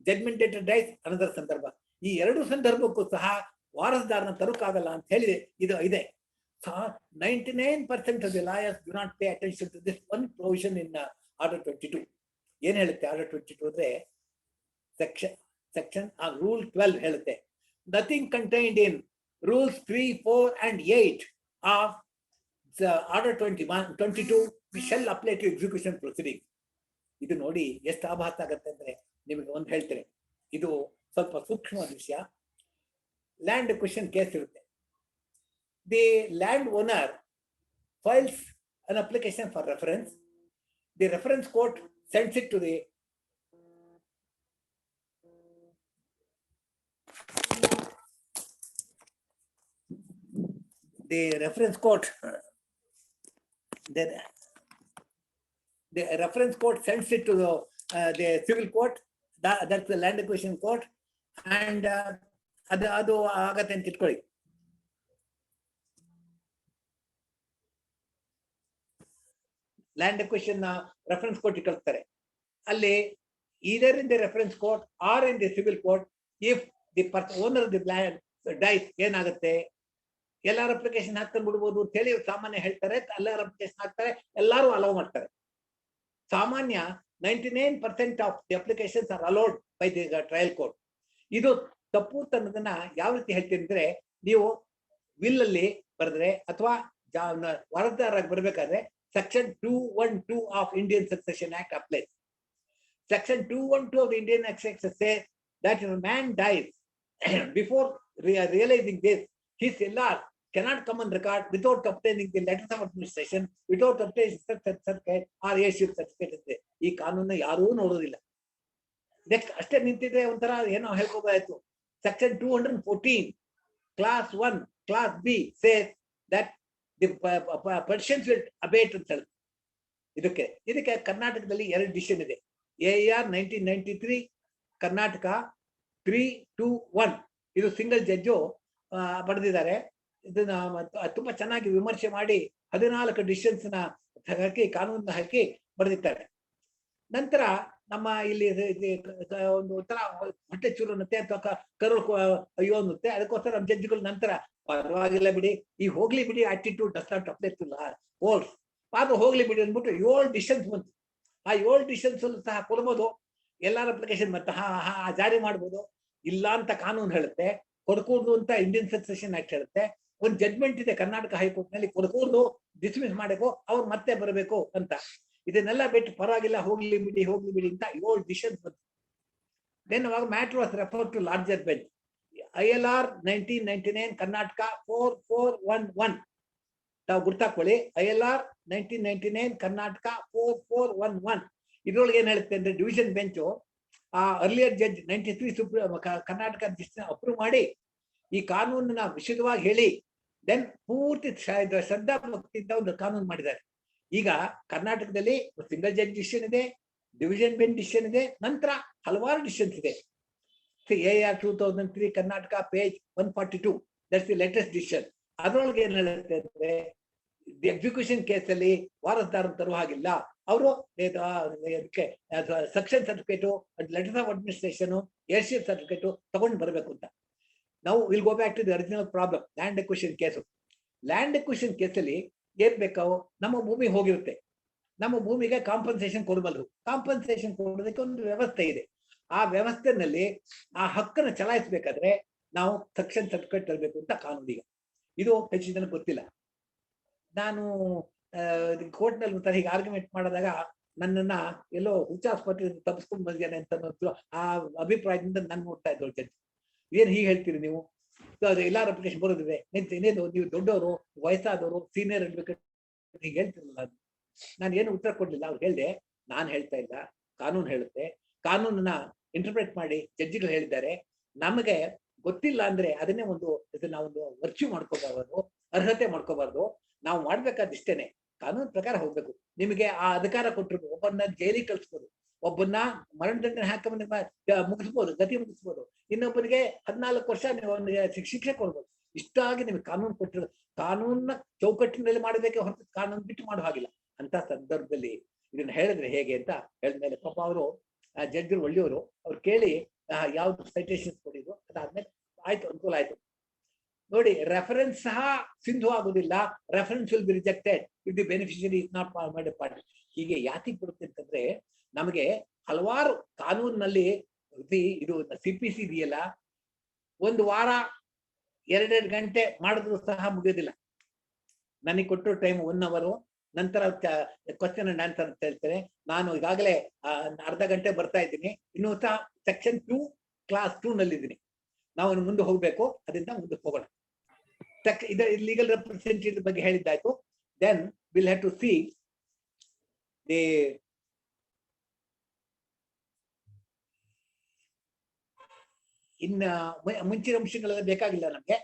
judgment debtor dies, another ಸಂದರ್ಭ. ಈ 2 ಸಂದರ್ಭಕ್ಕೂ ಸಹ ವಾರಸ್ದಾರನ ತರೋಕ್ಕಾಗಲ್ಲ ಅಂತ ಹೇಳಿ ಇದು ಇದೆ. 99% of the lawyers do not pay attention to this one provision in Order 22. ಏನ್ ಹೇಳುತ್ತೆ Order 22 ಅಂದ್ರೆ, ಸೆಕ್ಷನ್ ಸೆಕ್ಷನ್ ರೂಲ್ 12 ಹೇಳುತ್ತೆ, nothing contained in rules 3, 4 and 8 of order 22 shall apply to execution proceeding. ಇದು ನೋಡಿ ಎಷ್ಟು ಆಘಾತ ಆಗತ್ತೆ ಅಂದ್ರೆ, ನಿಮಗೆ ಒಂದು ಹೇಳ್ತೇನೆ, ಇದು ಸ್ವಲ್ಪ ಸೂಕ್ಷ್ಮವಾದ ವಿಷಯ. ಲ್ಯಾಂಡ್ ಎಕ್ವಿಷನ್ ಕೇಸ್ ಇರುತ್ತೆ. The land owner files an application for reference. The reference court sends it to the reference court. The reference court sends it to the civil court. That's the land acquisition court. And ಅದು ಆಗತ್ತೆ ಅಂತ ಇಟ್ಕೊಳ್ಳಿ. Land acquisition reference court ಕಳಿಸ್ತಾರೆ. ಅಲ್ಲಿ either in the reference court or in the civil court, if the owner of the land dies, ಏನಾಗುತ್ತೆ, ಎಲ್ಲಾರು application ಹಾಕ್ಕೊಂಡು ಬಿಡ್ಬೋದು ಅಂತ ಹೇಳಿ ಸಾಮಾನ್ಯ ಹೇಳ್ತಾರೆ. ಎಲ್ಲಾರು ಅಪ್ಲಿಕೇಶನ್ ಹಾಕ್ತಾರೆ, ಎಲ್ಲಾರು ಅಲೌ ಮಾಡ್ತಾರೆ. ಸಾಮಾನ್ಯ 99% of the applications are allowed by the trial court. ಇದು ತಪ್ಪು ಅನ್ನೋದನ್ನ ಯಾವ ರೀತಿ ಹೇಳ್ತೀನಿ ಅಂದ್ರೆ, ನೀವು ವಿಲ್ ಅಲ್ಲಿ ಬರೆದ್ರೆ ಅಥವಾ ವಾರದಾರಾಗಿ ಬರ್ಬೇಕಾದ್ರೆ Section 212 of Indian Succession Act applies. Section 212 of the Indian Succession says that if a man dies before realizing this, his LR cannot come on record without obtaining the letters of administration, without obtaining certificate or issue certificate. ಈ ಕಾನೂನು ಯಾರೂ ನೋಡೋದಿಲ್ಲ. Next ಅಷ್ಟೇ ನಿಂತಿದ್ರೆ ಒಂಥರ ಏನೋ ಹೇಳ್ಕೋಬಾಯ್ತು. Section 214 class 1 class B says that the petitions will abate ಅಂತ ಹೇಳಿ. ಇದಕ್ಕೆ ಕರ್ನಾಟಕದಲ್ಲಿ 2 ಡಿಸಿಷನ್ ಇದೆ. AR 1993 ಕರ್ನಾಟಕ 321 ಇದು ಸಿಂಗಲ್ ಜಡ್ಜು ಬರೆದಿದ್ದಾರೆ. ಇದನ್ನ ತುಂಬಾ ಚೆನ್ನಾಗಿ ವಿಮರ್ಶೆ ಮಾಡಿ 14 ಡಿಸಿಷನ್ಸ್ ನ ಹಾಕಿ ಕಾನೂನನ್ನ ಹಾಕಿ ಬರೆದಿದ್ದಾರೆ. ನಂತರ ನಮ್ಮ ಇಲ್ಲಿ ಒಂದು ತರ ಹೊಟ್ಟೆ ಚೂರು ಅನ್ನುತ್ತೆ ಅಥವಾ ಕರು ಅಯ್ಯೋ ಅನ್ನುತ್ತೆ. ಅದಕ್ಕೋಸ್ಕರ ನಮ್ಮ ಜಡ್ಜ್ಗಳು ನಂತರ ಪರವಾಗಿಲ್ಲ ಬಿಡಿ, ಈ ಹೋಗ್ಲಿ ಬಿಡಿ attitude does not apply to courts, ಆದ್ರೂ ಹೋಗ್ಲಿ ಬಿಡಿ ಅಂದ್ಬಿಟ್ಟು 7 ಡಿಸಿಷನ್ಸ್ ಬಂತು. ಆ 7 ಡಿಸಿಷನ್ಸ್ ಸಹ ಕೊಡ್ಬೋದು, ಎಲ್ಲಾರ ಅಪ್ಲಿಕೇಶನ್ ಮತ್ತೆ ಜಾರಿ ಮಾಡ್ಬೋದು. ಇಲ್ಲ ಅಂತ ಕಾನೂನು ಹೇಳುತ್ತೆ. ಕೊಡ್ಕೂಡ್ದು ಅಂತ ಇಂಡಿಯನ್ ಸಕ್ಸೆಷನ್ ಆಕ್ಟ್ ಹೇಳುತ್ತೆ. ಒಂದು ಜಡ್ಜ್ಮೆಂಟ್ ಇದೆ ಕರ್ನಾಟಕ ಹೈಕೋರ್ಟ್ ನಲ್ಲಿ, ಕೊಡ್ಕೂಡ್ದು ಡಿಸ್ಮಿಸ್ ಮಾಡಬೇಕು, ಅವ್ರು ಮತ್ತೆ ಬರಬೇಕು ಅಂತ. ಇದನ್ನೆಲ್ಲ ಬಿಟ್ಟು ಪರವಾಗಿಲ್ಲ ಹೋಗ್ಲಿ ಬಿಡಿ ಅಂತ 7 ಡಿಸಿಷನ್ಸ್ ಬಂತು. ದೆನ್ ಅವಾಗ matter was referred to larger bench. ILR 1999 Karnataka 4411 ತಾವು ಗುರ್ತಾಕೊಳ್ಳಿ. ILR 1999 ಕರ್ನಾಟಕ 4411 ಇದ್ರೊಳಗೆ ಏನ್ ಹೇಳುತ್ತೆ ಅಂದ್ರೆ, ಡಿವಿಷನ್ ಬೆಂಚು ಆ ಅರ್ಲಿಯರ್ ಜಡ್ಜ್ 93 ಕರ್ನಾಟಕ ಅಪ್ರೂವ್ ಮಾಡಿ ಈ ಕಾನೂನನ್ನ ವಿಶದವಾಗಿ ಹೇಳಿ ದೆನ್ ಪೂರ್ತಿ ಶ್ರದ್ಧಾ ಭಕ್ತಿಯಿಂದ ಒಂದು ಕಾನೂನು ಮಾಡಿದ್ದಾರೆ. ಈಗ ಕರ್ನಾಟಕದಲ್ಲಿ ಸಿಂಗಲ್ ಜಡ್ಜ್ ಡಿಸಿಷನ್ ಇದೆ, ಡಿವಿಷನ್ ಬೆಂಚ್ ಡಿಸಿಷನ್ ಇದೆ, ನಂತರ ಹಲವಾರು ಡಿಸಿಷನ್ಸ್ ಇದೆ. AR 2003 Karnataka page 142 that's the latest decision. ಅದರೊಳಗೆ ಏನ್ ಹೇಳುತ್ತೆ ಅಂದ್ರೆ, ದಿ ಎಕ್ಸಿಕ್ಯೂಷನ್ ಕೇಸ್ ಅಲ್ಲಿ ವಾರಸ್ದಾರ ತರುವ ಹಾಗಿಲ್ಲ, ಅವರು section certificate, letter of administration, heirship certificate ತಗೊಂಡು ಬರಬೇಕು ಅಂತ. ನಾವು will go back to the original problem, land acquisition case. Land acquisition ಕೇಸಲ್ಲಿ ಏನ್ ಬೇಕಾವು, ನಮ್ಮ ಭೂಮಿ ಹೋಗಿರುತ್ತೆ, ನಮ್ಮ ಭೂಮಿಗೆ ಕಾಂಪನ್ಸೇಷನ್ ಕೊಡಬಲ್ಲರು. ಕಾಂಪನ್ಸೇಷನ್ ಕೊಡೋದಕ್ಕೆ ಒಂದು ವ್ಯವಸ್ಥೆ ಇದೆ. ಆ ವ್ಯವಸ್ಥೆನಲ್ಲಿ ಆ ಹಕ್ಕನ್ನು ಚಲಾಯಿಸಬೇಕಾದ್ರೆ ನಾವು ಸೆಕ್ಷನ್ ಸರ್ಟಿಫಿಕೇಟ್ ತರಬೇಕು ಅಂತ ಕಾನೂನಿಗೆ. ಇದು ಹೆಚ್ಚು ಜನ ಗೊತ್ತಿಲ್ಲ. ನಾನು ಕೋರ್ಟ್ ನಲ್ಲಿ ಒಂಥರ ಹೀಗೆ ಆರ್ಗ್ಯುಮೆಂಟ್ ಮಾಡಿದಾಗ ನನ್ನನ್ನ ಎಲ್ಲೋ ಹುಚ್ಚಾಸ್ಪತ್ರೆ ತಪ್ಪಿಸ್ಕೊಂಡು ಬಂದಿದ್ದೇನೆ ಅಂತ ಆ ಅಭಿಪ್ರಾಯದಿಂದ ನಾನು ನೋಡ್ತಾ ಇದ್ದಳು ಜಡ್ಜ್. ಏನ್ ಹೀಗೆ ಹೇಳ್ತೀರಿ ನೀವು, ಎಲ್ಲಾರ ಅಪ್ಲಿಕೇಶನ್ ಬರೋದಿದೆ, ಇನ್ನೇನು ನೀವು ದೊಡ್ಡವರು, ವಯಸ್ಸಾದವರು, ಸೀನಿಯರ್ ಅಡ್ವೊಕೇಟ್ ಹೀಗೆ ಹೇಳ್ತಿರಲ್ಲ. ನಾನು ಏನು ಉತ್ತರ ಕೊಡ್ಲಿಲ್ಲ. ಅವ್ರು ಹೇಳ್ದೆ, ನಾನು ಹೇಳ್ತಾ ಇಲ್ಲ, ಕಾನೂನು ಹೇಳುತ್ತೆ. ಕಾನೂನನ್ನ ಇಂಟರ್ಪ್ರೇಟ್ ಮಾಡಿ ಜಡ್ಜಿಗಳು ಹೇಳಿದ್ದಾರೆ. ನಮಗೆ ಗೊತ್ತಿಲ್ಲ ಅಂದ್ರೆ ಅದನ್ನೇ ಇದನ್ನ ಒಂದು ವರ್ಚ್ಯೂ ಮಾಡ್ಕೋಬಾರ್ದು, ಅರ್ಹತೆ ಮಾಡ್ಕೋಬಾರ್ದು. ನಾವು ಮಾಡ್ಬೇಕಾದಿಷ್ಟೇನೆ, ಕಾನೂನು ಪ್ರಕಾರ ಹೋಗ್ಬೇಕು. ನಿಮಗೆ ಆ ಅಧಿಕಾರ ಕೊಟ್ಟರು, ಒಬ್ಬನ್ನ ಜೈಲಿಗೆ ಕಳಿಸ್ಬೋದು, ಒಬ್ಬನ್ನ ಮರಣದಂಡನೆ ಹಾಕಿ ಮುಗಿಸ್ಬೋದು, ಗತಿ ಮುಗಿಸ್ಬೋದು, ಇನ್ನೊಬ್ಬರಿಗೆ 14 ವರ್ಷ ನೀವು ಶಿಕ್ಷೆ ಕೊಡ್ಬೋದು. ಇಷ್ಟಾಗಿ ನಿಮಗೆ ಕಾನೂನು ಕೊಟ್ಟಿರೋದು. ಕಾನೂನ ಚೌಕಟ್ಟಿನಲ್ಲಿ ಮಾಡಬೇಕೆ ಹೊರತು ಕಾನೂನು ಬಿಟ್ಟು ಮಾಡೋ ಹಾಗಿಲ್ಲ. ಅಂತ ಸಂದರ್ಭದಲ್ಲಿ ಇದನ್ನ ಹೇಳಿದ್ರೆ ಹೇಗೆ ಅಂತ ಹೇಳಿದ್ಮೇಲೆ ಪಾಪ ಅವರು ಜಡ್ಜರು ಒಳ್ಳೆಯವರು, ಅವ್ರು ಕೇಳಿ ಯಾವ್ದು ಸೈಟೇಷನ್ಸ್ ಕೊಡಿದ್ರು. ಅದಾದ್ಮೇಲೆ ಆಯ್ತು, ಅನುಕೂಲ ಆಯ್ತು. ನೋಡಿ, ರೆಫರೆನ್ಸ್ ಸಹ ಸಿಂಧು ಆಗುದಿಲ್ಲ. Reference will be rejected if the beneficiary is not made A party. ಹೀಗೆ ಯಾತಿಗೆ ಬರುತ್ತೆ ಅಂತಂದ್ರೆ, ನಮಗೆ ಹಲವಾರು ಕಾನೂನಿನಲ್ಲಿ ಇದು CPC ಇದೆಯಲ್ಲ, ಒಂದು ವಾರ 2 ಗಂಟೆ ಮಾಡಿದ್ರು ಸಹ ಮುಗಿಯೋದಿಲ್ಲ. ನನಗೆ ಕೊಟ್ಟರು ಟೈಮ್ 1 hour, ನಂತರ ಕ್ವಶನ್ ಅಂಡ್ ಆನ್ಸರ್ ಅಂತ ಹೇಳ್ತಾರೆ. ನಾನು ಈಗಾಗಲೇ ಅರ್ಧ ಗಂಟೆ ಬರ್ತಾ ಇದ್ದೀನಿ, ಇನ್ನೂ ಸಹ ಸೆಕ್ಷನ್ 2 ಕ್ಲಾಸ್ 2 ನಲ್ಲಿದ್ದೀನಿ. ನಾವು ಮುಂದೆ ಹೋಗ್ಬೇಕು, ಅದರಿಂದ ಮುಂದೆ ಹೋಗೋಣ. ಇದು ಲೀಗಲ್ ರೆಪ್ರೆಸೆಂಟೇಟಿವ್ ಬಗ್ಗೆ ಹೇಳಿದ್ದಾಯ್ತು. Then will have to see the ಇನ್ನ ಮುಂಚಿನ ಅಂಶಗಳೆಲ್ಲ ಬೇಕಾಗಿಲ್ಲ ನಮಗೆ.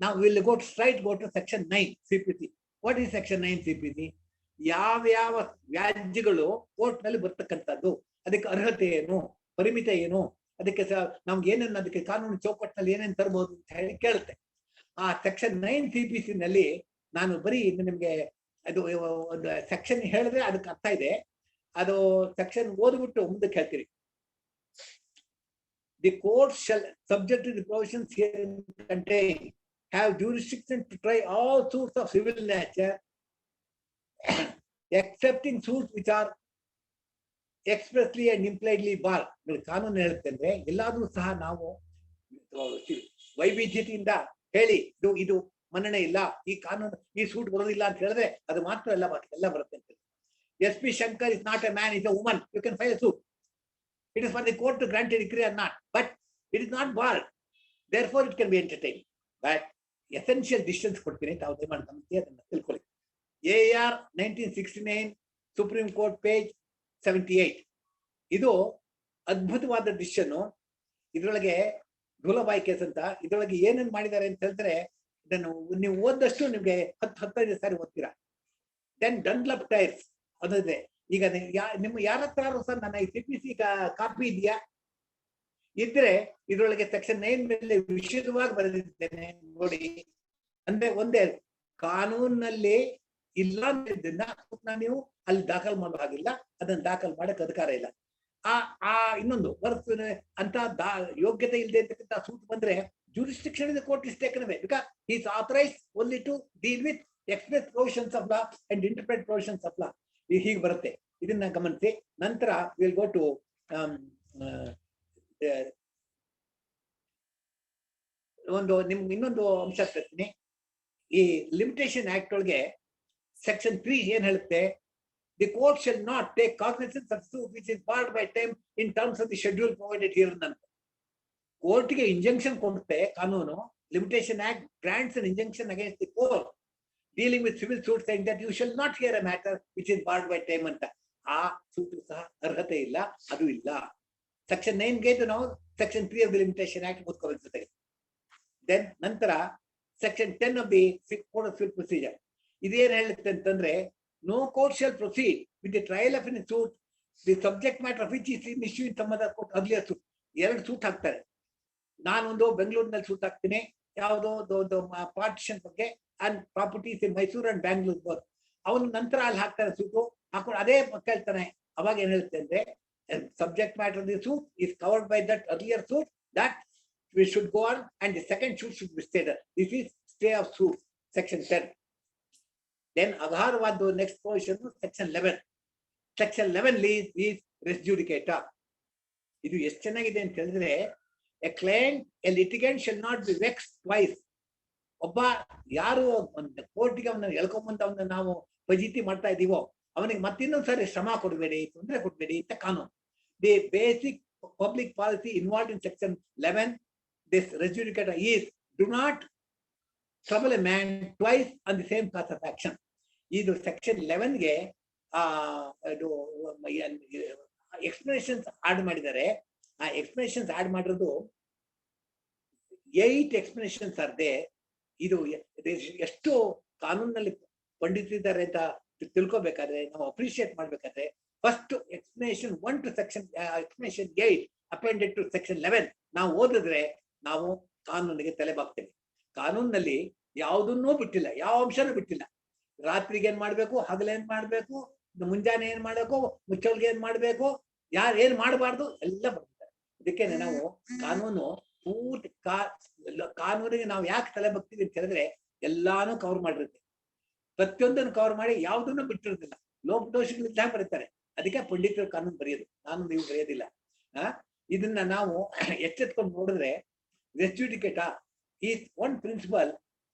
ನಾವು will go to section 9 CPC. What is section 9 CPC? ಯಾವ ವ್ಯಾಜ್ಯಗಳು ಕೋರ್ಟ್ ನಲ್ಲಿ ಬರ್ತಕ್ಕಂಥದ್ದು, ಅದಕ್ಕೆ ಅರ್ಹತೆ ಏನು, ಪರಿಮಿತ ಏನು, ಅದಕ್ಕೆ ನಮ್ಗೆ ಏನೇನು, ಅದಕ್ಕೆ ಕಾನೂನು ಚೌಕಟ್ಟಿನಲ್ಲಿ ಏನೇನು ತರಬಹುದು ಅಂತ ಹೇಳಿ ಕೇಳುತ್ತೆ. ಆ ಸೆಕ್ಷನ್ 9 CPC ನಲ್ಲಿ ನಾನು ಬರೀ ನಿಮ್ಗೆ ಅದು ಒಂದು ಸೆಕ್ಷನ್ ಹೇಳಿದ್ರೆ ಅದಕ್ಕೆ ಅರ್ಥ ಇದೆ. ಅದು ಸೆಕ್ಷನ್ ಓದ್ಬಿಟ್ಟು ಮುಂದಕ್ಕೆ ಹೇಳ್ತೀರಿ. The court shall, subject to the provisions here contained, have jurisdiction to try all suits of civil nature, excepting suits which are expressly and impliedly barred. ಕಾನೂನು ಹೇಳುತ್ತೆ ಅಂದ್ರೆ ಎಲ್ಲಾದ್ರೂ ಸಹ ನಾವು ವೈವಿಧ್ಯತೆಯಿಂದ ಹೇಳಿ ಇದು ಮನ್ನಣೆ ಇಲ್ಲ, ಈ ಕಾನೂನು ಈ ಸೂಟ್ ಬರೋದಿಲ್ಲ ಅಂತ ಹೇಳಿದ್ರೆ ಅದು ಮಾತ್ರ ಎಲ್ಲ ಬರುತ್ತೆ ಅಂತ. SP Shankar is not a man, is a woman. You can file a suit. It is for the court to grant a decree or not, but it is not barred. Therefore, it can be entertained. But essential decisions ಕೊಡ್ತೀನಿ, ತಾವು ದಯಮಾಡಿ ಗಮನಿಸಿ, ಅದನ್ನು ತಿಳ್ಕೊಳ್ಳಿ. AR 1969 supreme court page 78. ಇದು ಅದ್ಭುತವಾದ decision. ಇದರೊಳಗೆ ಧೂಲಬಾಯಿ case ಅಂತ, ಇದರೊಳಗೆ ಏನೇನು ಮಾಡಿದ್ದಾರೆ ಅಂತ ಹೇಳಿದ್ರೆ ಇದನ್ನು ನೀವು ಓದಷ್ಟು ನಿಮ್ಗೆ 10-15 ಸಾರಿ ಓದ್ತೀರಾ. ದೆನ್ ಡನ್ಲಪ್ ಟೈರ್ಸ್ ಅದಿದೆ. ಈಗ ನಿಮ್ಮ ಯಾರ ಹತ್ರ ಸರ್ ನನ್ನ CPC ಕಾಪಿ ಇದೆಯಾ? ಇದ್ರೆ ಇದ್ರೊಳಗೆ ಸೆಕ್ಷನ್ 9 ಮೇಲೆ ವಿಶದವಾಗಿ ಬರೆದಿದ್ದೇನೆ ನೋಡಿ. ಅಂದ್ರೆ ಒಂದೇ ಕಾನೂನಲ್ಲಿ ಇಲ್ಲ ಅಂತಿದ್ದನ್ನ ನೀವು ಅಲ್ಲಿ ದಾಖಲು ಮಾಡೋ ಹಾಗಿಲ್ಲ, ಅದನ್ನ ದಾಖಲು ಮಾಡಕ್ ಅಧಿಕಾರ ಇಲ್ಲ. ಇನ್ನೊಂದು ಅಂತ ಯೋಗ್ಯತೆ ಇಲ್ಲದೆ ಇರ್ತಕ್ಕಂಥ ಸೂಟ್ ಬಂದ್ರೆ jurisdiction in the court is taken away because he is authorized only to deal with express provisions of law and interpret provisions of law. ಹೀಗೆ ಬರುತ್ತೆ, ಇದನ್ನ ಗಮನಿಸಿ. ನಂತರ ವಿಲ್ ಗೋ ಟು ನಿಮ್ಗೆ ಇನ್ನೊಂದು ಅಂಶ ತರ್ತೀನಿ. ಈ ಲಿಮಿಟೇಷನ್ ಆಕ್ಟ್ ಒಳಗೆ ಸೆಕ್ಷನ್ 3 ಏನ್ ಹೇಳುತ್ತೆ? The court shall not take cognizance of suit which is barred by time in terms of the schedule provided here ಅಂತ. ಕೋರ್ಟ್ಗೆ ಇಂಜಂಕ್ಷನ್ ಕೊಡುತ್ತೆ ಕಾನೂನು. Limitation act grants an injunction against the court dealing with civil suit saying that you shall not hear a matter which is barred by time ಅಂತ. ಆ suit ಸಹ ಅರ್ಹತೆ ಇಲ್ಲ, ಅದು ಇಲ್ಲ. ಸೆಕ್ಷನ್ 9 ಗೆ ನಾವು section 3 of the limitation act ಓದ್ಕೋಬೇಕು. ದೆನ್ ನಂತರ section 10 of the code of civil procedure ಇದೇನ್ ಹೇಳುತ್ತೆ ಅಂತಂದ್ರೆ, no court shall proceed with the trial of any suit the subject matter of which is in issue in some other court. Earlier suit 2 suit ಹಾಕ್ತಾರೆ. ನಾನೊಂದು ಬೆಂಗಳೂರಿನಲ್ಲಿ suit ಹಾಕ್ತೀನಿ, ಯಾವುದೋ ಒಂದು partition ಬಗ್ಗೆ and properties in Mysore and Bangalore. ಅವನು ನಂತರ ಅಲ್ಲಿ ಹಾಕ್ತಾರೆ ಸೂಟು, ಹಾಕೊಂಡು ಅದೇ ಕೇಳ್ತಾನೆ. ಅವಾಗ ಏನ್ ಹೇಳುತ್ತೆ ಅಂದ್ರೆ, subject matter the suit is covered by that earlier suit, that we should go on and the second suit should be stayed. This is stay of suit, section 10. Then agharvadu next portion section 11. Section 11 is res judicata. Idu ಎಷ್ಟು ಚೆನ್ನಾಗಿದೆ ಅಂತ ಹೇಳಿದ್ರೆ, a client, a litigant shall not be vexed twice. ಒಬ್ಬ ಯಾರು ಕೋರ್ಟ್ಗೆ ಅವನ್ನ ಎಳ್ಕೊಂಬಂತ ಅವನ್ನ ನಾವು ಫಜೀತಿ ಮಾಡ್ತಾ ಇದೀವೋ ಅವನಿಗೆ ಮತ್ತಿನ್ನೊಂದು ಸಾರಿ ಶ್ರಮ ಕೊಡಬೇಡಿ, ತೊಂದರೆ ಕೊಡಬೇಡಿ ಅಂತ ಕಾನೂನು. The basic public policy involved in section 11 this res judicata is do not trouble a man twice on the same cause of action. ಇದು ಸೆಕ್ಷನ್ 11 ಗೆ ಎಕ್ಸ್ಪ್ಲನೇಷನ್ಸ್ ಆಡ್ ಮಾಡಿದ್ದಾರೆ. ಆ ಎಕ್ಸ್ಪ್ಲನೇಷನ್ಸ್ ಆಡ್ ಮಾಡಿರೋದು 8 ಎಕ್ಸ್ಪ್ಲನೇಷನ್ಸ್ ಅರ್ದೆ. ಇದು ಎಷ್ಟು ಕಾನೂನಲ್ಲಿ ಪಂಡಿತರಿದ್ದಾರೆ ಅಂತ ತಿಳ್ಕೊಬೇಕಾದ್ರೆ, ನಾವು ಅಪ್ರಿಶಿಯೇಟ್ ಮಾಡ್ಬೇಕಾದ್ರೆ, first explanation 1 to section explanation 8 appended to section 11 ನಾವು ಓದಿದ್ರೆ ನಾವು ಕಾನೂನಿಗೆ ತಲೆ ಬಾಗ್ತೇವೆ. ಕಾನೂನಿನಲ್ಲಿ ಯಾವುದನ್ನೂ ಬಿಟ್ಟಿಲ್ಲ, ಯಾವ ಅಂಶನೂ ಬಿಟ್ಟಿಲ್ಲ. ರಾತ್ರಿಗೆ ಏನ್ ಮಾಡ್ಬೇಕು, ಹಗಲೇನ್ ಮಾಡ್ಬೇಕು, ಮುಂಜಾನೆ ಏನ್ ಮಾಡ್ಬೇಕು, ಮುಚ್ಚೋಲ್ಗೆ ಏನ್ ಮಾಡ್ಬೇಕು, ಯಾರು ಏನ್ ಮಾಡಬಾರ್ದು ಎಲ್ಲ ಬರ್ತಾರೆ. ಇದಕ್ಕೆ ನಾವು ಕಾನೂನು ಪೂರ್ತಿ ಕಾನೂನಿಗೆ ನಾವು ಯಾಕೆ ತಲೆ ಬಾಗ್ತೀವಿ ಅಂತ ಹೇಳಿದ್ರೆ ಎಲ್ಲಾನು ಕವರ್ ಮಾಡಿರುತ್ತೆ. ಪ್ರತಿಯೊಂದನ್ನು ಕವರ್ ಮಾಡಿ ಯಾವುದನ್ನು ಬಿಟ್ಟಿರೋದಿಲ್ಲ. ಲೋಪದೋಷಗಳಿಂದ ಬರೀತಾರೆ. ಅದಕ್ಕೆ ಪಂಡಿತರು ಕಾನೂನು ಬರೆಯೋದು, ನಾನು ನೀವು ಬರೆಯೋದಿಲ್ಲ. ಇದನ್ನ ನಾವು ಎಚ್ಚೆತ್ಕೊಂಡು ನೋಡಿದ್ರೆ res judicata is one principle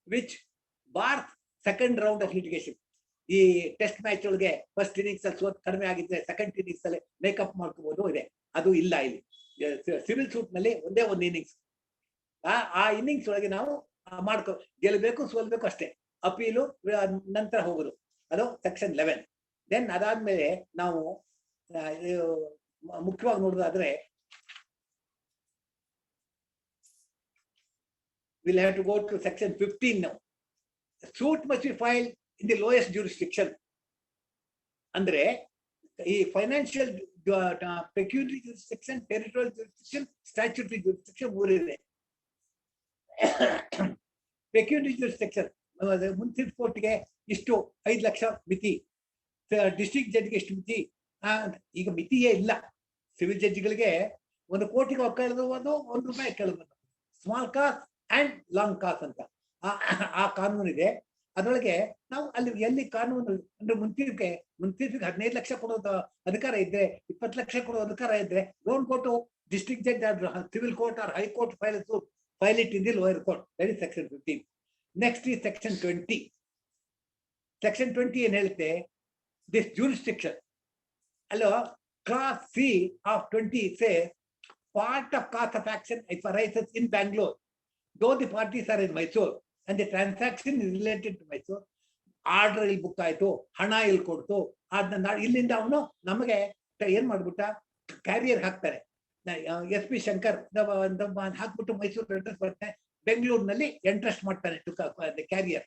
which bars second round of litigation. ಈ ಟೆಸ್ಟ್ ಮ್ಯಾಚ್ ಒಳಗೆ ಫಸ್ಟ್ ಇನ್ನಿಂಗ್ಸ್ ಅಲ್ಲಿ ಸೋತ್ ಕಡಿಮೆ ಆಗಿದ್ರೆ ಸೆಕೆಂಡ್ ಇನ್ನಿಂಗ್ಸ್ ಅಲ್ಲಿ ಮೇಕಪ್ ಮಾಡ್ಕೋಬಹುದು ಇದೆ, ಅದು ಇಲ್ಲ ಇಲ್ಲಿ. ಸಿವಿಲ್ ಸೂಟ್ ನಲ್ಲಿ ಒಂದೇ ಒಂದು ಇನ್ನಿಂಗ್ಸ್, ಆ ಇನ್ನಿಂಗ್ಸ್ ಒಳಗೆ ನಾವು ಗೆಲ್ಲಬೇಕು ಸೋಲ್ಬೇಕು ಅಷ್ಟೇ, ಅಪೀಲು ನಂತರ ಹೋಗುದು, ಅದು ಸೆಕ್ಷನ್ 11. ದೆನ್ ಅದಾದ್ಮೇಲೆ ನಾವು ಮುಖ್ಯವಾಗಿ ನೋಡೋದಾದ್ರೆ we'll have to go to section 15 now. Suit must be filed in the lowest jurisdiction. Andre ಈ financial pecuniary jurisdiction, territorial jurisdiction, statutory jurisdiction ಮೂರಿದೆ. ಪೆಕ್ಯೂನರಿ jurisdiction ಮುನ್ಸಿಪಲ್ ಕೋರ್ಟ್ಗೆ ಇಷ್ಟು 5 ಲಕ್ಷ ಮಿತಿ, ಡಿಸ್ಟ್ರಿಕ್ಟ್ ಜಡ್ಜ್ಗೆ ಇಷ್ಟು ಮಿತಿ. ಈಗ ಮಿತಿಯೇ ಇಲ್ಲ. ಸಿವಿಲ್ ಜಡ್ಜ್ಗಳಿಗೆ 1 ಕೋಟಿಗೆ ಕೇಳಬಹುದು, 1 ರೂಪಾಯಿ ಕೇಳಬಹುದು. ಸ್ಮಾಲ್ ಕಾಸ್ ಅಂಡ್ ಲಾಂಗ್ ಕಾಸ್ ಅಂತ ಆ ಕಾನೂನು ಇದೆ. ಅದರೊಳಗೆ ನಾವು ಅಲ್ಲಿ ಎಲ್ಲಿ ಕಾನೂನು ಅಂದ್ರೆ ಮುನ್ಸಿಫ್ಗೆ 15 ಲಕ್ಷ ಕೊಡೋದು ಅಧಿಕಾರ ಇದ್ರೆ, 20 ಲಕ್ಷ ಕೊಡೋ ಅಧಿಕಾರ ಇದ್ರೆ, don't go to district judge or civil court or high court, file it in the lower court. That is section 15. Next ಈ ಸೆಕ್ಷನ್ 20. ಸೆಕ್ಷನ್ 20 ಏನ್ ಹೇಳುತ್ತೆ, ದಿಸ್ jurisdiction ಅಲ್ಲೋ clause C of 20 say part of cause of action if arises in Bangalore, though the parties are in Mysore and the transaction is related to Mysore, order ಇಲ್ಲಿ book ಆಯ್ತು, ಹಣ ಇಲ್ಲಿ ಕೊಡ್ತು, ಅದನ್ನ ಇಲ್ಲಿಂದ ಅವನು ನಮಗೆ ಏನ್ ಮಾಡ್ಬಿಟ್ಟ, ಕ್ಯಾರಿಯರ್ ಹಾಕ್ತಾರೆ. SP ಶಂಕರ್ ಹಾಕ್ಬಿಟ್ಟು ಮೈಸೂರು ಅಡ್ರೆಸ್ ಬರ್ತಾನೆ, ಬೆಂಗಳೂರಿನಲ್ಲಿ ಎಂಟ್ರೆಸ್ಟ್ ಮಾಡ್ತಾನೆ to carrier.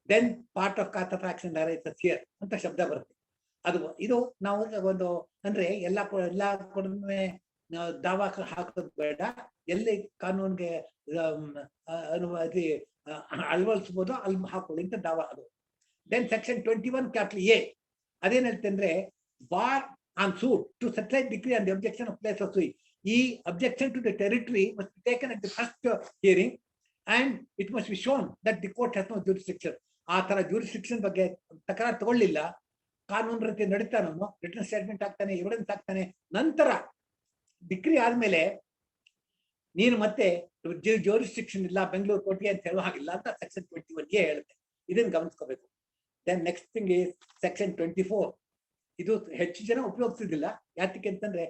Then part of cause of action arises here ಅಂತ ಶಬ್ದ ಬರುತ್ತೆ. ಅದು ಇದು ನಾವು ಒಂದು ಅಂದ್ರೆ ಎಲ್ಲಾ ಕೊಡನೆ ದಾವಾ ಹಾಕೋದು ಬೇಡ, ಎಲ್ಲಿ ಕಾನೂನ್ಗೆ ಅಳವಡಿಸಬಹುದು ಅಲ್ಲಿ ಹಾಕೊಳ್ಳಿ ಅಂತ ದಾವಾ ಅದು. ದೆನ್ ಸೆಕ್ಷನ್ 21 ಕ್ಯಾಪಿಟಲ್ ಎ ಅದೇನ್ ಹೇಳ್ತೆ ಅಂದ್ರೆ, bar on suit to settle decree on the objection of place of suit. ಈ objection to the territory must be taken at the first hearing and it must be shown that the court has no jurisdiction. ಆ ತರ jurisdiction ಬಗ್ಗೆ ತಕರಾರು ತಗೊಳ್ಳಿಲ್ಲ, ಕಾನೂನು ರೀತಿ ನಡೀತಾನೋ, written statement ಆಗ್ತಾನೆ, ಎವಿಡೆನ್ಸ್ ಆಗ್ತಾನೆ, ನಂತರ ಡಿಗ್ರಿ ಆದ್ಮೇಲೆ ನೀನು ಮತ್ತೆ ಜ್ಯೂರಿಸ್ಡಿಕ್ಷನ್ ಇಲ್ಲ ಬೆಂಗಳೂರು ಕೋರ್ಟ್ಗೆ ಅಂತ ಹೇಳೋ ಹಾಗಿಲ್ಲ ಅಂತ ಸೆಕ್ಷನ್ 21 ಹೇಳುತ್ತೆ. ಇದನ್ನ ಗಮನಿಸ್ಕೋಬೇಕು. Then next thing is section 24. ಇದು ಹೆಚ್ಚು ಜನ ಉಪಯೋಗಿಸಿದಿಲ್ಲ. ಯಾತಕ್ಕೆ ಅಂತಂದ್ರೆ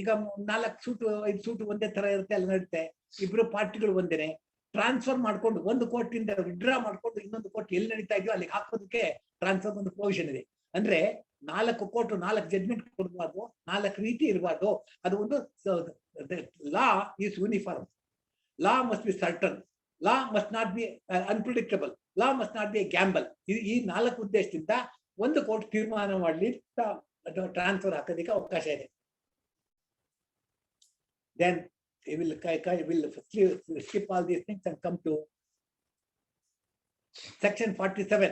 ಈಗ 4 ಸೂಟ್ 5 ಸೂಟ್ ಒಂದೇ ತರ ಇರುತ್ತೆ, ಅಲ್ಲಿ ನಡುತ್ತೆ. ಇಬ್ರು ಪಾರ್ಟಿಗಳು ಒಂದೇನೆ ಟ್ರಾನ್ಸ್ಫರ್ ಮಾಡ್ಕೊಂಡು ಒಂದು ಕೋರ್ಟ್ ಇಂದ ವಿಡ್ರಾ ಮಾಡ್ಕೊಂಡು ಇನ್ನೊಂದು ಕೋರ್ಟ್ ಎಲ್ಲಿ ನಡೀತಾ ಇದೆಯೋ ಅಲ್ಲಿಗೆ ಹಾಕೋದಕ್ಕೆ ಟ್ರಾನ್ಸ್ಫರ್ ಒಂದು ಪ್ರೊವಿಷನ್ ಇದೆ. ಅಂದ್ರೆ 4 ಕೋರ್ಟ್ 4 ಜಡ್ಜ್ಮೆಂಟ್ ಕೊಡಬಾರ್ದು, 4 ರೀತಿ ಇರಬಾರ್ದು. ಅದು ಒಂದು law is uniform. Law must be certain, law must not be unpredictable, law must not be A gamble. ಈ 4 ಉದ್ದೇಶದಿಂದ ಒಂದು ಕೋರ್ಟ್ ತೀರ್ಮಾನ ಮಾಡಲಿ ಟ್ರಾನ್ಸ್ಫರ್ ಹಾಕೋದಕ್ಕೆ ಅವಕಾಶ ಇದೆ. Then we will skip all these things and come to section 47.